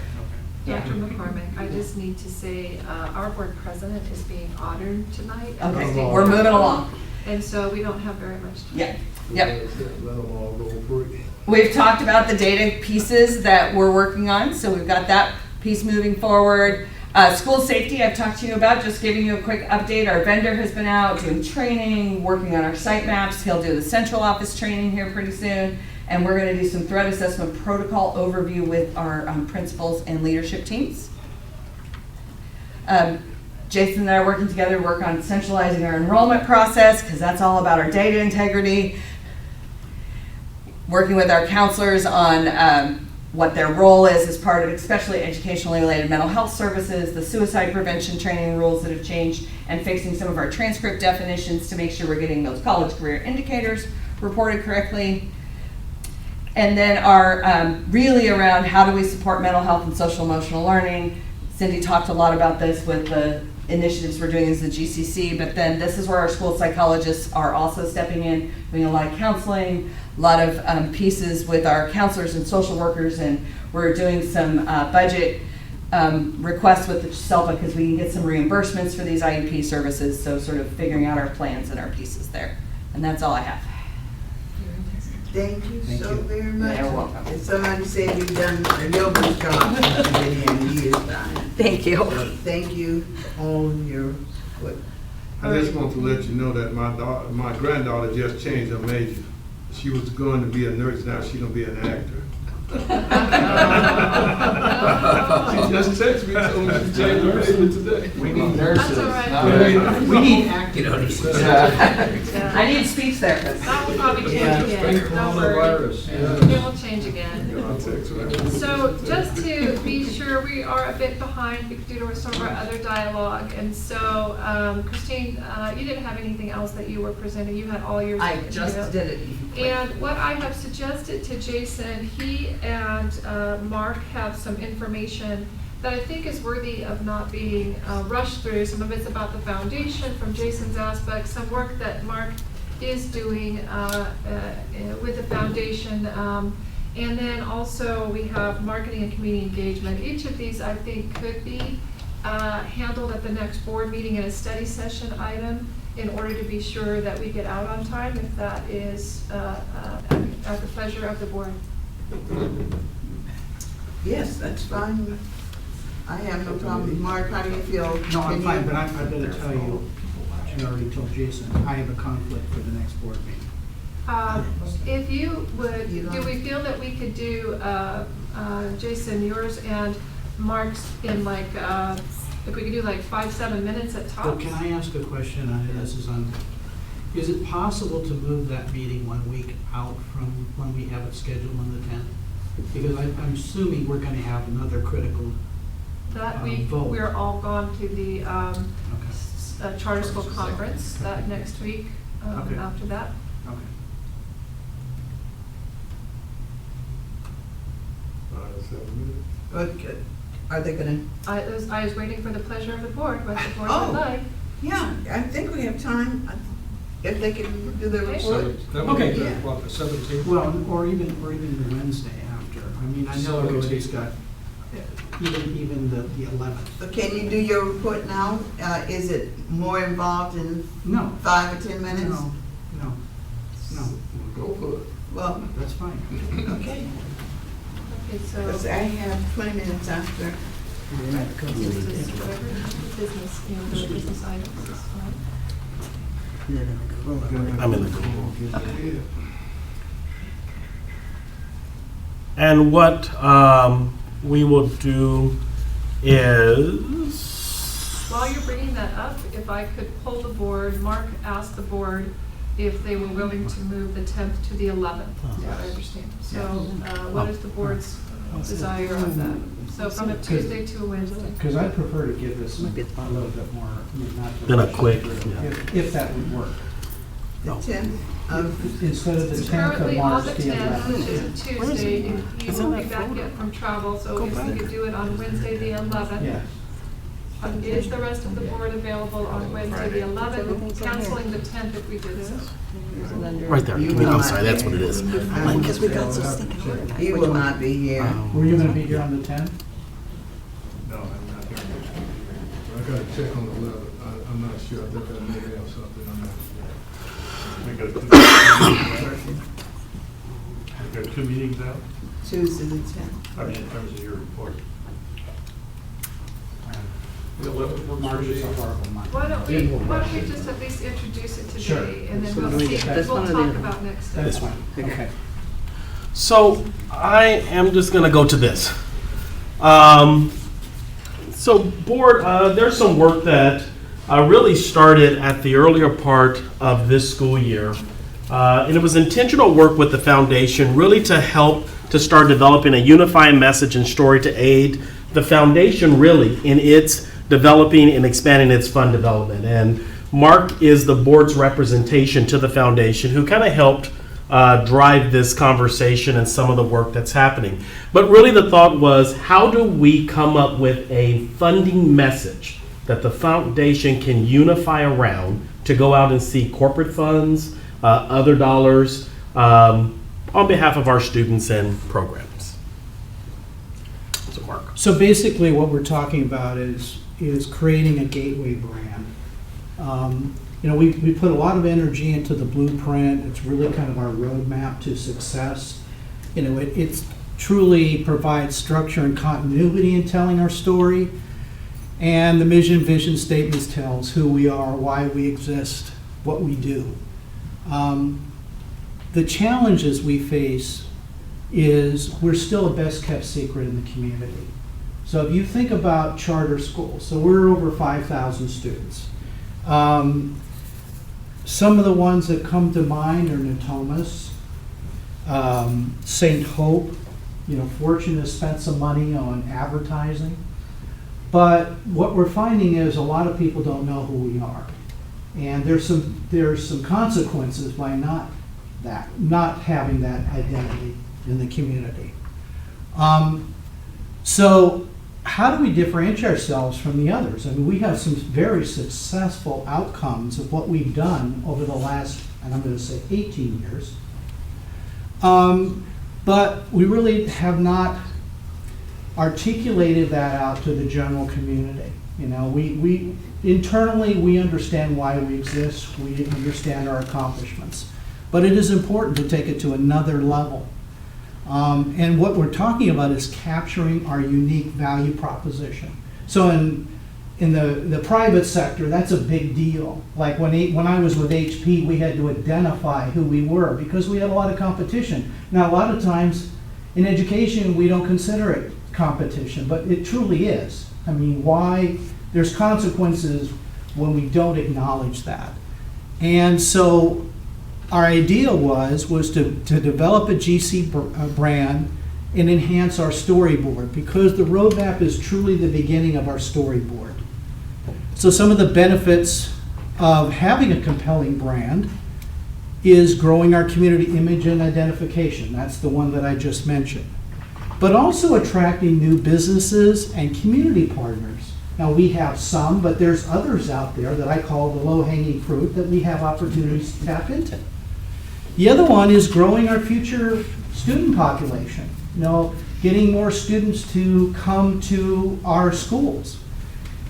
Yeah. Dr. McCormick, I just need to say, our board president is being honored tonight. at the Okay, state we're moving capitol, along. And so we don't have very much time. Yep, yep. Let them all roll for it. We've talked about the data pieces that we're working on, so we've got that piece moving forward. School safety, I've talked to you about, just giving you a quick update. Our vendor has been out doing training, working on our site maps. He'll do the central office training here pretty soon. And we're gonna do some threat assessment protocol overview with our principals and leadership teams. Jason and I are working together to work on centralizing our enrollment process, because that's all about our data integrity. Working with our counselors on what their role is as part of especially educationally related mental health services, the suicide prevention training rules that have changed, and fixing some of our transcript definitions to make sure we're getting those college career indicators reported correctly. And then our really around how do we support mental health and social emotional learning. Cindy talked a lot about this with the initiatives we're doing as the GCC, but then this is where our school psychologists are also stepping in, doing a lot of counseling, a lot of pieces with our counselors and social workers, and we're doing some budget request with the SELPA because we can get some reimbursements for these IEP services, so sort of figuring out our plans and our pieces there. And that's all I have. Thank you Thank so you. very much. You're welcome. And somebody said you've done a real good job since you've been here in years' time. Thank you. Thank you, all of your, what, I just want to let you know that my granddaughter just changed her major. She was going to be a nurse, now she's gonna be an actor. She just texted me, told me she changed her major today. We need nurses. That's all right. We need acting. I need speech therapists. That will probably Yeah. change again, don't worry. Coronavirus, It yeah. will change again. I'll text her. So just to be sure, we are a bit behind due to some of our other dialogue. And so, Christine, you didn't have anything else that you were presenting. You had all yours. I just did it. And what I have suggested to Jason, he and Mark have some information that I think is worthy of not being rushed through. Some of it's about the foundation from Jason's aspect, some work that Mark is doing with the foundation. And then also we have marketing and community engagement. Each of these I think could be handled at the next board meeting in a study session item in order to be sure that we get out on time, if that is at the pleasure of the board. yes, that's fine. I have no problem. Mark, how do you feel? No, I'm Can fine, you- but I better tell you, I already told Jason, I have a conflict for the next board meeting. If you would, You do like- we feel that we could do, Jason, yours and Mark's in like, if we could do like 5-7 minutes at Well, tops? can I ask a question? Is it possible to move that meeting 1 week out from when we have it scheduled on the 10th? Because I'm assuming we're gonna have another critical, That week, vote. we're all gone to the okay, charter school conference that next week, Okay. after that. okay. Okay. Are they gonna, I was waiting for the pleasure of the board, what the board Oh. would like. yeah, I think we have time, if they can do their Okay. report. That would be Okay. the, what, the 17th? Well, or even the Wednesday after. I mean, I know everybody's got, even the 11th. So can you do your report now? Is it more involved in No. 5 or 10 minutes? No, Go for it. Well, that's fine. okay, Okay, so. because I have 20 minutes after. Business, whatever, business, the business items is fine. I'm in the And what we will do is, While you're bringing that up, if I could pull the board, Mark asked the board if they were willing to move the 10th to the 11th, is what I understand. So what is the board's desire of that? So from a Tuesday to a Wednesday. Because I prefer to give this a little bit more, not to Then a rush it quick, through, yeah. if that would work. The 10th of, Instead of the It's 10th of currently on March, the the 10th, which 11th. is a Tuesday. You won't be back yet from travel, so if we could do it on Wednesday, the 11th. Yeah. Is the rest of the board available on Wednesday, the 11th, canceling the 10th if we did so? right there. I'm sorry, that's what it is. because we got so stinking organized. He will not be here. Were you gonna be here on the 10th? No, I'm not here. I gotta check on the 11th. I'm not sure. I think I may have something on that. We got two meetings out, Tuesday the 10th. I mean, in terms of your report. The 11th works for March is me. a horrible month. Why don't we just at least introduce it Sure. today, and then we'll Let's see, do that. we'll talk about next That's steps. fine, okay. So I am just going to go to this. So board, there's some work that really started at the earlier part of this school year. And it was intentional work with the foundation really to help to start developing a unifying message and story to aid the foundation really in its developing and expanding its fund development. And Mark is the board's representation to the foundation who kind of helped drive this conversation and some of the work that's happening. But really the thought was, how do we come up with a funding message that the foundation can unify around to go out and seek corporate funds, other dollars on behalf of our students and programs? So Mark. Mark. So basically, what we're talking about is creating a gateway brand. You know, we put a lot of energy into the blueprint. It's really kind of our roadmap to success. You know, it's truly provides structure and continuity in telling our story. And the mission, vision statements tells who we are, why we exist, what we do. The challenges we face is we're still a best kept secret in the community. So if you think about charter schools, so we're over 5,000 students. Some of the ones that come to mind are Natomas, St. Hope. You know, Fortune has spent some money on advertising. But what we're finding is a lot of people don't know who we are. And there's some consequences by not having that identity in the community. So how do we differentiate ourselves from the others? I mean, we have some very successful outcomes of what we've done over the last, and I'm going to say 18 years. But we really have not articulated that out to the general community. You know, we internally, we understand why we exist, we understand our accomplishments. But it is important to take it to another level. And what we're talking about is capturing our unique value proposition. So in the private sector, that's a big deal. Like when I was with HP, we had to identify who we were because we had a lot of competition. Now, a lot of times in education, we don't consider it competition, but it truly is. I mean, why? There's consequences when we don't acknowledge that. And so our idea was to develop a GC brand and enhance our storyboard, because the roadmap is truly the beginning of our storyboard. So some of the benefits of having a compelling brand is growing our community image and identification. That's the one that I just mentioned. But also attracting new businesses and community partners. Now, we have some, but there's others out there that I call the low-hanging fruit that we have opportunities to tap into. The other one is growing our future student population. You know, getting more students to come to our schools.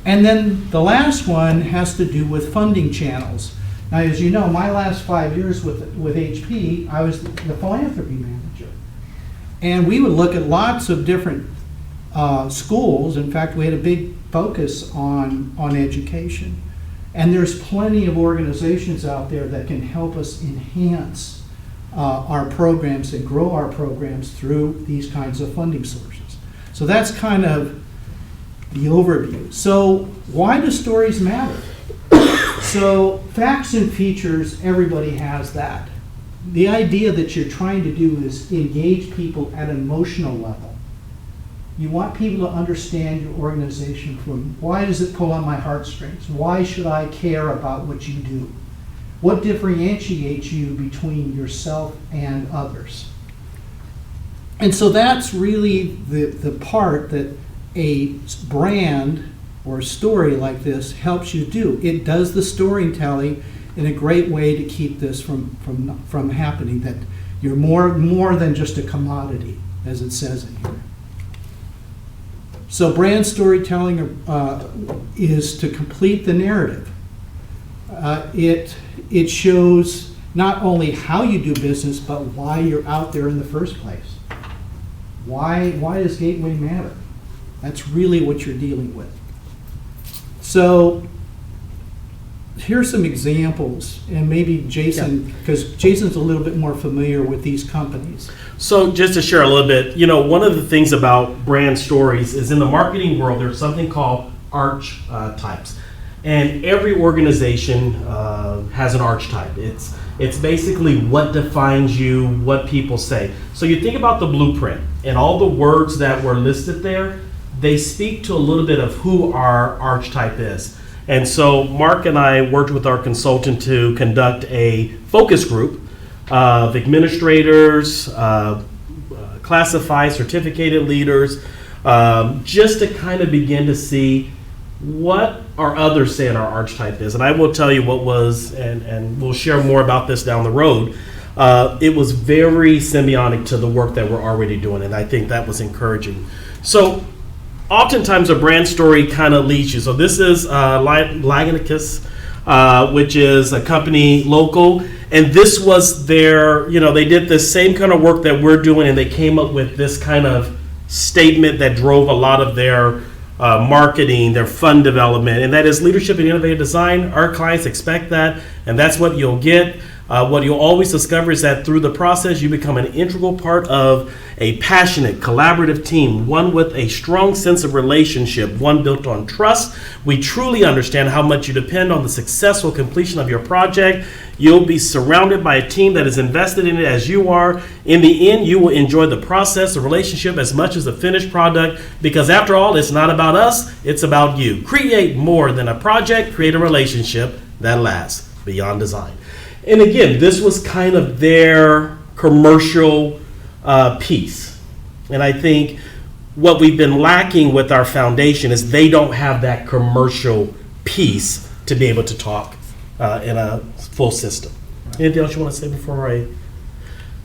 And then the last one has to do with funding channels. Now, as you know, my last 5 years with HP, I was the philanthropy manager. And we would look at lots of different schools. In fact, we had a big focus on education. And there's plenty of organizations out there that can help us enhance our programs and grow our programs through these kinds of funding sources. So that's kind of the overview. So why do stories matter? So facts and features, everybody has that. The idea that you're trying to do is engage people at an emotional level. You want people to understand your organization from why does it pull on my heartstrings? Why should I care about what you do? What differentiates you between yourself and others? And so that's really the part that a brand or a story like this helps you do. It does the storytelling in a great way to keep this from happening, that you're more than just a commodity, as it says in here. So brand storytelling is to complete the narrative. It shows not only how you do business, but why you're out there in the first place. Why does Gateway matter? That's really what you're dealing with. So here's some examples, and maybe Jason, because Jason's a little bit more familiar with these companies. So just to share a little bit, you know, one of the things about brand stories is in the marketing world, there's something called archetypes. And every organization has an archetype. It's basically what defines you, what people say. So you think about the blueprint and all the words that were listed there, they speak to a little bit of who our archetype is. And so Mark and I worked with our consultant to conduct a focus group of administrators, classified, certificated leaders, just to kind of begin to see what our others saying our archetype is. And I will tell you what was, and we'll share more about this down the road, it was very symbiotic to the work that we're already doing, and I think that was encouraging. So oftentimes a brand story kind of leads you. So this is Lagunitas, which is a company local, and this was their, they did the same kind of work that we're doing, and they came up with this kind of statement that drove a lot of their marketing, their fund development, and that is leadership and innovative design. Our clients expect that, and that's what you'll get. What you'll always discover is that through the process, you become an integral part of a passionate, collaborative team, one with a strong sense of relationship, one built on trust. We truly understand how much you depend on the successful completion of your project. You'll be surrounded by a team that is invested in it as you are. In the end, you will enjoy the process, the relationship as much as the finished product, because after all, it's not about us, it's about you. Create more than a project, create a relationship that lasts beyond design. And again, this was kind of their commercial piece. And I think what we've been lacking with our foundation is they don't have that commercial piece to be able to talk in a full system. Anything else you want to say before I...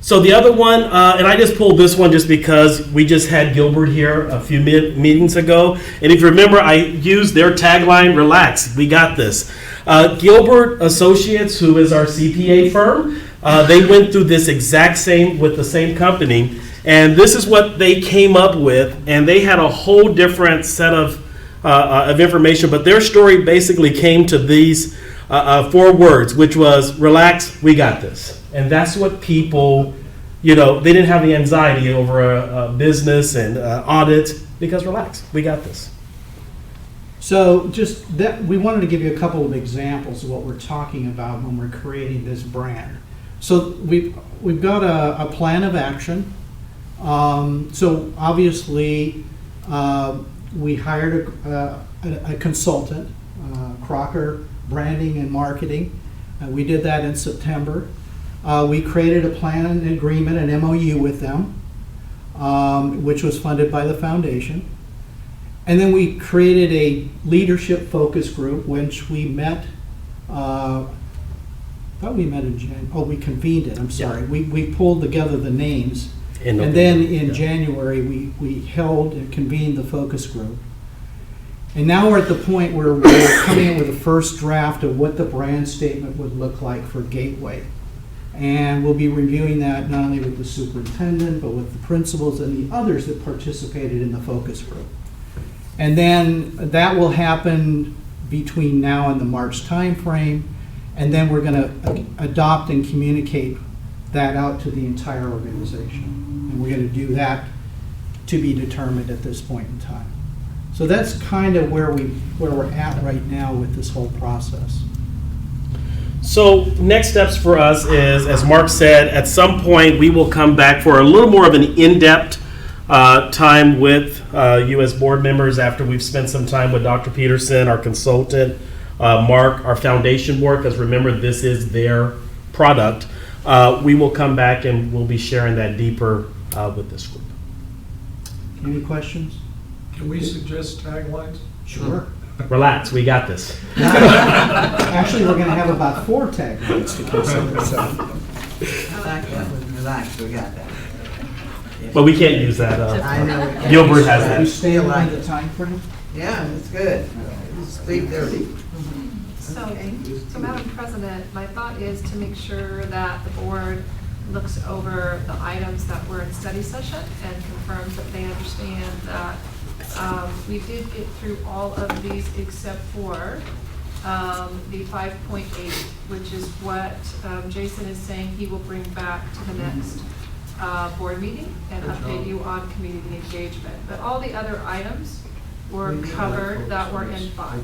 So the other one, and I just pulled this one just because we just had Gilbert here a few meetings ago. And if you remember, I used their tagline, relax, we got this. Gilbert Associates, who is our CPA firm, they went through this exact same with the same company, and this is what they came up with, and they had a whole different set of information, but their story basically came to these 4 words, which was, relax, we got this. And that's what people, they didn't have the anxiety over a business and audit, because relax, we got this. So just that, we wanted to give you a couple of examples of what we're talking about when we're creating this brand. So we've got a plan of action. So obviously we hired a consultant, Crocker Branding and Marketing. We did that in September. We created a plan and agreement, an MOU with them, which was funded by the foundation. And then we created a leadership focus group, which we met, I thought we met in January. Oh, we convened it, I'm sorry. Yeah. We pulled together the names. And then in January, we held and convened the focus group. And now we're at the point where we're coming in with the first draft of what the brand statement would look like for Gateway. And we'll be reviewing that not only with the superintendent, but with the principals and the others that participated in the focus group. And then that will happen between now and the March timeframe. And then we're going to adopt and communicate that out to the entire organization. And we're going to do that to be determined at this point in time. So that's kind of where we're at right now with this whole process. So next steps for us is, as Mark said, at some point we will come back for a little more of an in-depth time with you as board members after we've spent some time with Dr. Peterson, our consultant, Mark, our foundation board, because remember, this is their product. We will come back and we'll be sharing that deeper with this group. Any questions? Can we suggest taglines? Sure. Relax, we got this. Actually, we're going to have about 4 taglines to consider. So. I like that one, relax, we got that. But we can't use that. I know. Gilbert has We that. stay on the time frame? Yeah, it's good. It's 3:30. So Madam President, my thought is to make sure that the board looks over the items that were in study session and confirms that they understand that we did get through all of these except for the 5.8, which is what Jason is saying he will bring back to the next board meeting and update you on community engagement. But all the other items were covered that were in 5.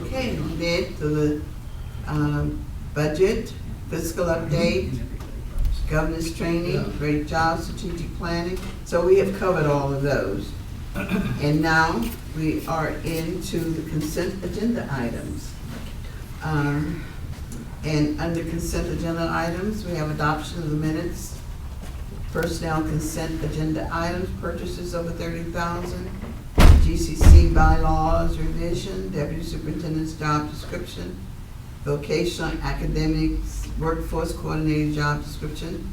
Okay, we did the budget, fiscal update, governance training, great job, strategic planning. So we have covered all of those. And now we are into the consent agenda items. And under consent agenda items, we have adoption of the minutes, personnel consent agenda items, purchases over $30,000, GCC bylaws revision, deputy superintendent's job description, vocational academics workforce coordinator job description,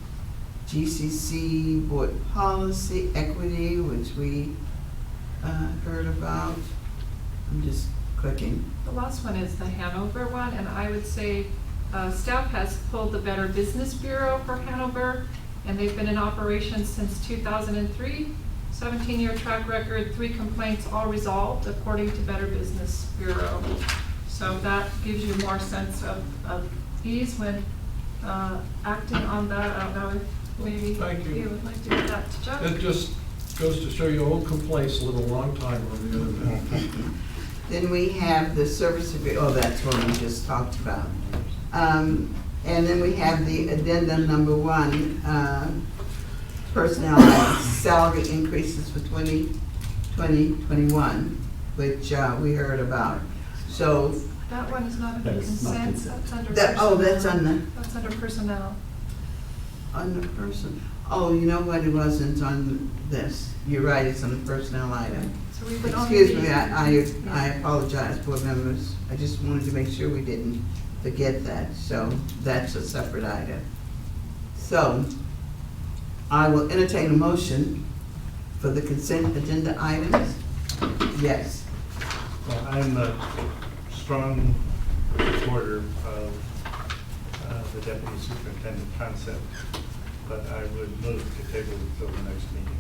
GCC board policy, equity, which we heard about. I'm just clicking. The last one is the Hanover one, and I would say staff has pulled the Better Business Bureau for Hanover, and they've been in operation since 2003. 17-year track record, 3 complaints, all resolved according to Better Business Bureau. So that gives you more sense of ease when acting on that. I don't know if maybe Thank you. you would like to give that to Chuck. It just goes to show you old complaints live a long time on the internet. Then we have the service agreement, oh, that's what we just talked about. And then we have the addendum number 1, personnel salary increases for 2020-21, which we heard about. So, That one is not under That is not consent, consent. that's under that, oh, that's personnel. on That's under personnel. the person. Oh, you know what, it wasn't on this. You're right, it's on the personnel item. So we would only Excuse be- me, I apologize, board members. I just wanted to make sure we didn't forget that, so that's a separate item. So, I will entertain a motion for the consent agenda items. Yes. Well, I'm a strong supporter of the deputy superintendent concept, but I would move to table it till the next meeting.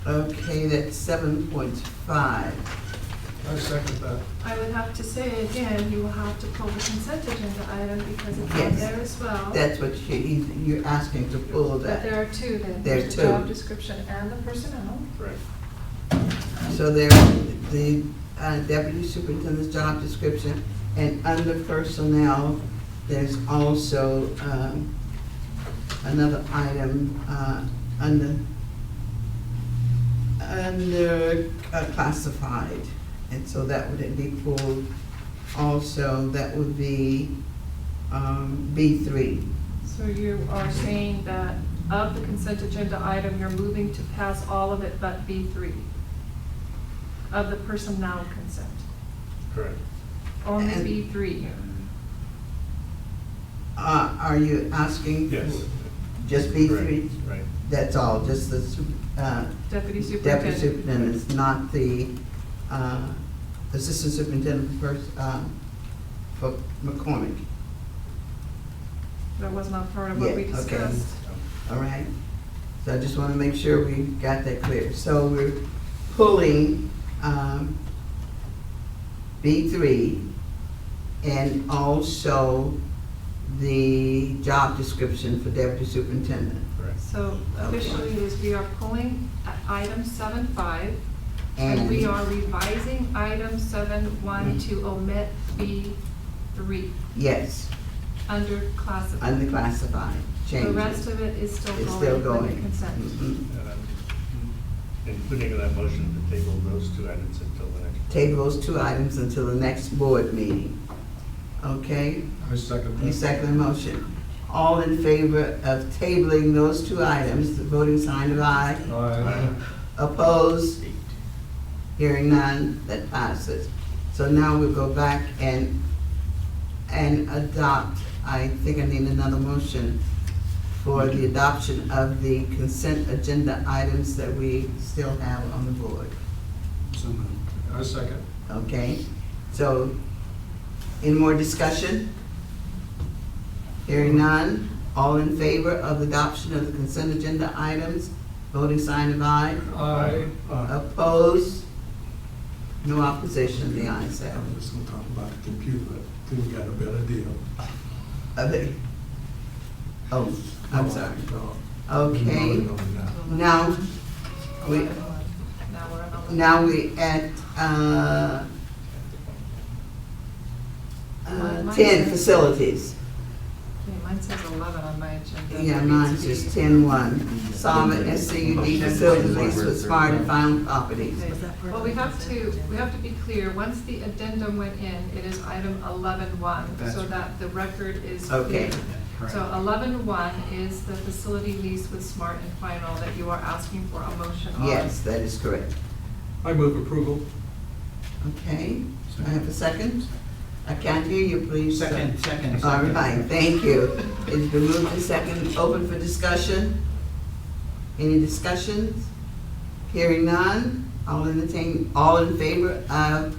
Okay, that's 7.5. I second that. I would have to say again, you will have to pull the consent agenda item because it's on Yes. there as well. That's what you're asking to pull But that. there are 2 then. There are There's the 2. job description and the personnel. Correct. So there's the deputy superintendent's job description, and under personnel, there's also another item under classified, and so that would be pulled. Also, that would be B3. So you are saying that of the consent agenda item, you're moving to pass all of it but B3 of the personnel consent. Correct. Only And- B3. Are you asking? Yes. Just B3? Correct. Right. That's all, just the Deputy deputy superintendent. superintendent, not the assistant superintendent for McCormick. That was not part of what we Yeah, okay. discussed. All right? So I just want to make sure we got that clear. So we're pulling B3 and also the job description for deputy superintendent. Correct. So officially is we are pulling item 7.5 and we are revising item 7.1 to omit B3 Yes, under classified. unclassified, change. The rest of it is still It's still going under going. consent. Mhm. And I'm including in that motion to table those 2 items until the next. Table those 2 items until the next board meeting. Okay? I second that. You second the motion. All in favor of tabling those 2 items, the voting sign of aye. Aye. Opposed? Hearing none, that passes. So now we'll go back and adopt, I think I need another motion for the adoption of the consent agenda items that we still have on the board. I second. Okay? So, any more discussion? Hearing none, all in favor of the adoption of the consent agenda items, voting sign of aye. Aye. Opposed? No opposition, the ayes have I'm just gonna talk about the computer, till we got a better deal. it. Oh, I'm sorry. No. Okay, No, now, we, Now we're on 11. now we at, Mine 10 says- facilities. Okay, mine says 11 on my agenda. Yeah, mine says 10-1. Solomon SCUD facility lease with Smart and Final Properties. Okay. Well, we have to be clear, once the addendum went in, it is item 11.1, so that the record is Okay. clear. So 11.1 is the facility lease with Smart and Final that you are asking for a motion on. Yes, that is correct. I move approval. Okay, I have a second? I can't hear you, please. Second. All right, thank you. It's been moved to second, open for discussion. Any discussions? Hearing none, I'll entertain, all in favor of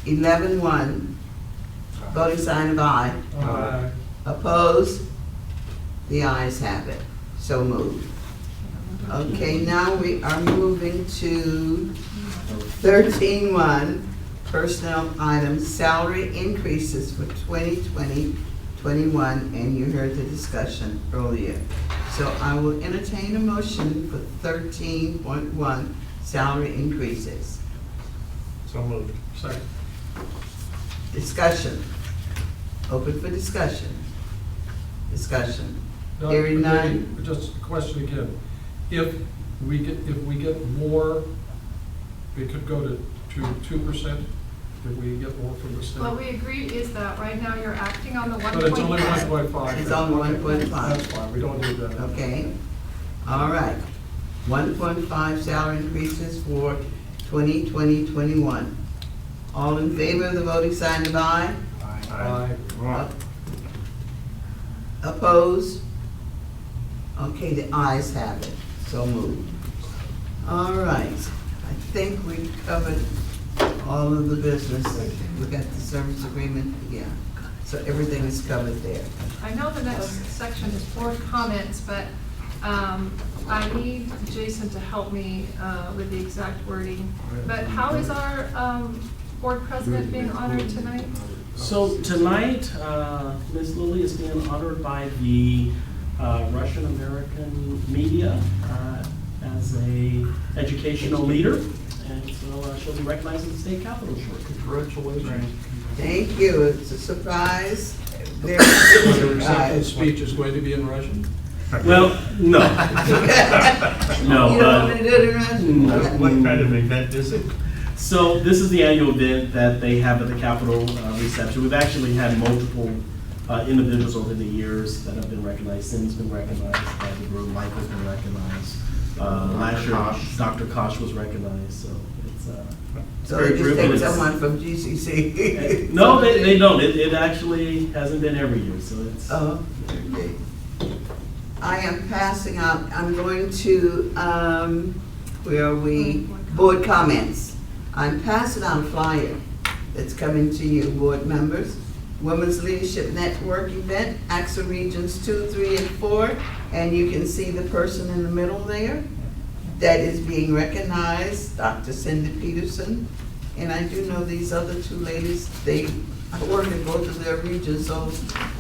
11-1, voting sign of aye. Aye. Opposed? The ayes have it. So moved. Okay, now we are moving to 13-1, personnel items, salary increases for 2020-21, and you heard the discussion earlier. So I will entertain a motion for 13.1, salary increases. So moved. Second. Discussion. Open for discussion. Discussion. No, Hearing but none. maybe just a question again. If we get more, it could go to 2%, if we get more from the state? What we agreed is that right now you're acting on the 1.5. But it's only 1.5. It's only 1.5. That's fine, we don't need that. Okay, all right. 1.5 salary increases for 2020-21. All in favor of the voting sign of aye? Aye. Opposed? Okay, the ayes have it, so moved. All right, I think we covered all of the business. We got the service agreement, yeah. So everything is covered there. I know the next section is board comments, but I need Jason to help me with the exact wording. But how is our board president being honored tonight? So tonight, Ms. Lilly is being honored by the Russian-American media as a educational leader. And so she'll be recognized at the state capitol shortly. Congratulations. Thank you, it's a surprise. Very Your good acceptance surprise. speech is going to be in Russian? Well, no. No, You don't want to do it in Russian? What kind of event is it? So this is the annual event that they have at the Capitol reception. We've actually had multiple individuals over the years that have been recognized. Cindy's been recognized, the group, Michael's been recognized. Last year, Dr. Kosh was recognized, so it's So very they just take privileged. someone from GCC? No, they don't. It actually hasn't been every year, so it's. Oh, okay. I am passing out, I'm going to, where are we? Board comments. I'm passing out a flyer that's coming to you, board members. Women's Leadership Network event, AXA Regions 2, 3, and 4. And you can see the person in the middle there that is being recognized, Dr. Cindy Peterson. And I do know these other two ladies, they work in both of their regions, so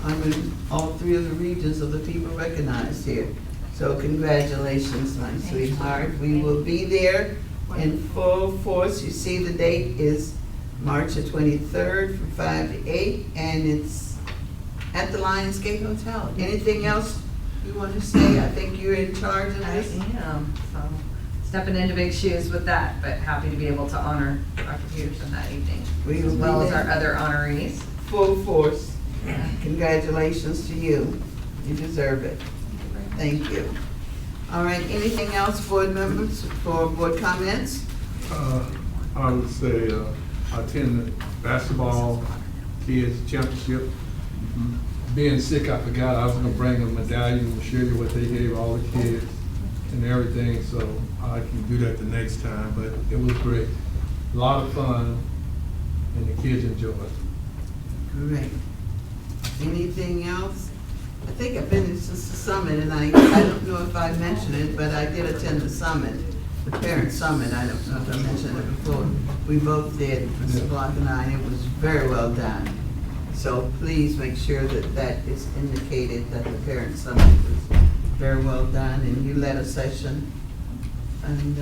I'm in all three of the regions of the people recognized here. So congratulations, my sweetheart. We will be there in full force. You see the date is March the 23rd from 5 to 8, and it's at the Lionsgate Hotel. Anything else you want to say? I think you're in charge of I this. am, so stepping into big shoes with that, but happy to be able to honor Dr. Peterson that evening, We as will be well as there. our other honorees. Full force. Congratulations to you. You deserve it. Thank you. All right, anything else, board members, for board comments? I would say, I attended basketball kids championship. Being sick, I forgot I was gonna bring a medallion and show you what they gave all the kids and everything, so I can do that the next time, but it was great. A lot of fun, and the kids enjoyed it. Great. Anything else? I think I've been to the summit, and I don't know if I mentioned it, but I did attend the summit, the parent summit. I don't know if I mentioned it before. We both did, Mr. Block and I, and it was very well done. So please make sure that that is indicated, that the parent summit was very well done, and you led a session. And,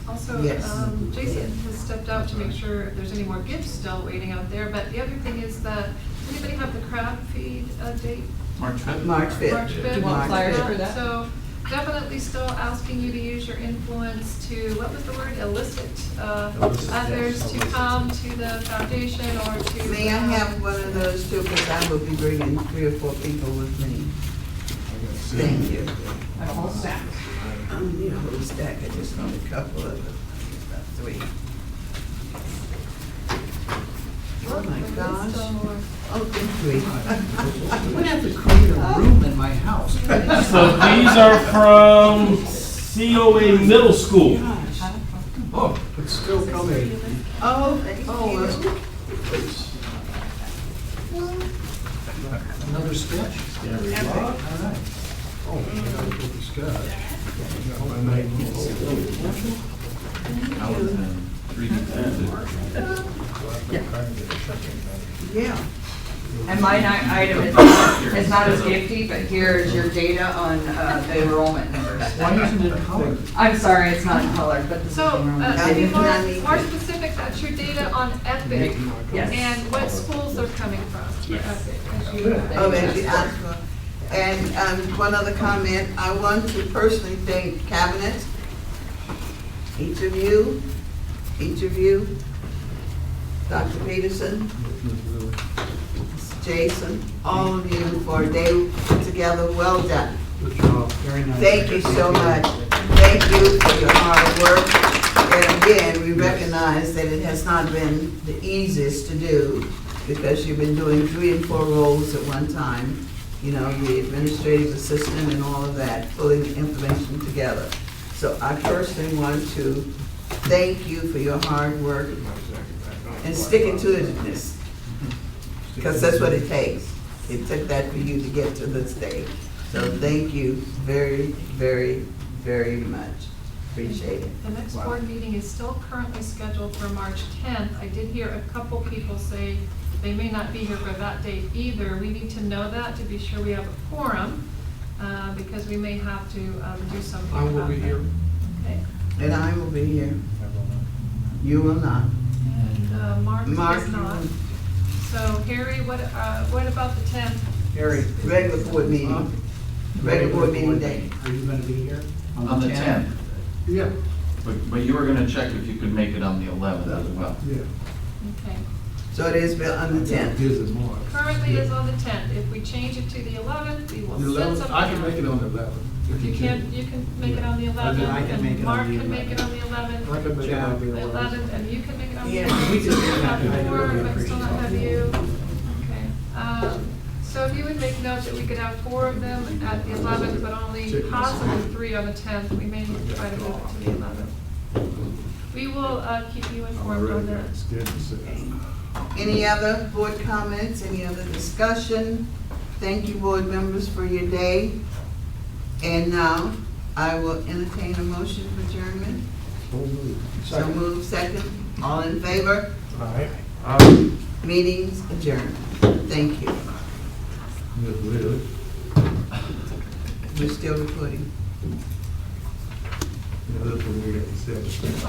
Also, Yes. Jason has stepped out to make sure if there's any more gifts still waiting out there. But the other thing is that, does anybody have the crab feed date? March 5th. March 5th. March 5th. Do you want flyers for that? So definitely still asking you to use your influence to, what was the word, elicit others to come to the foundation or to. May I have one of those too, because I will be bringing 3 or 4 people with me. Thank you. A whole stack. I don't need a whole stack, I just need a couple of them, about 3. Oh my gosh. Oh, thank you. I'm gonna have to create a room in my house. So these are from COA Middle School. Oh, it's still coming. Oh, thank Oh, you. Another sketch? All right. Oh, I gotta get the sketch. Got my name. I was in 3D printed. Yeah. And my item is not as gifty, but here is your data on the enrollment numbers. Why isn't it colored? I'm sorry, it's not in color, but this is So, the enrollment. to be Nanny. more specific, that's your data on Epic. Yes. And what schools they're coming from for Epic. as you- Oh, that you asked for. And one other comment, I want to personally thank Cabinet, each of you, Dr. Peterson, Jason, all of you for a day put together, well done. Good job. Very nice. Thank you so much. Thank you for your hard work. And again, we recognize that it has not been the easiest to do because you've been doing 3 and 4 roles at one time. You know, the administrative assistant and all of that, pulling the information together. So I personally want to thank you for your hard work and sticking to itness. Because that's what it takes. It took that for you to get to this day. So thank you very, very, very much. Appreciate it. The next board meeting is still currently scheduled for March 10th. I did hear a couple people say they may not be here for that date either. We need to know that to be sure we have a quorum, because we may have to do something I will about be that. here. Okay. And I will be here. You will not. And Mark Mark, is not. So Harry, what about the 10th? Harry, regular board meeting. Regular board meeting day. are you gonna be here? On the 10th, Yeah, but you were gonna check if you could make it on the 11th as well. yeah. Okay. So it is built on the 10th. Visit March. Currently is on the 10th. If we change it to the 11th, we will The send 11th, something. I can make it on the 11th. If you can, you can make it on the 11th. I can make it on And Mark the can make it 11th. on the 11th. I can make it on the The 11th, and you can make it on the Yeah, 11th. we can do that. Have I four, really but still not have appreciate you. Okay. So if you would make note that we could have 4 of them at the 11th, but only possibly 3 on the 10th, we may need to try to move it to the 11th. We will keep you informed on that. Any other board comments, any other discussion? Thank you, board members, for your day. And now, I will entertain a motion for adjournment. So move, second. All in favor? All right. Meetings adjourned. Thank you. We're still recording. Yeah, that's what we got to say.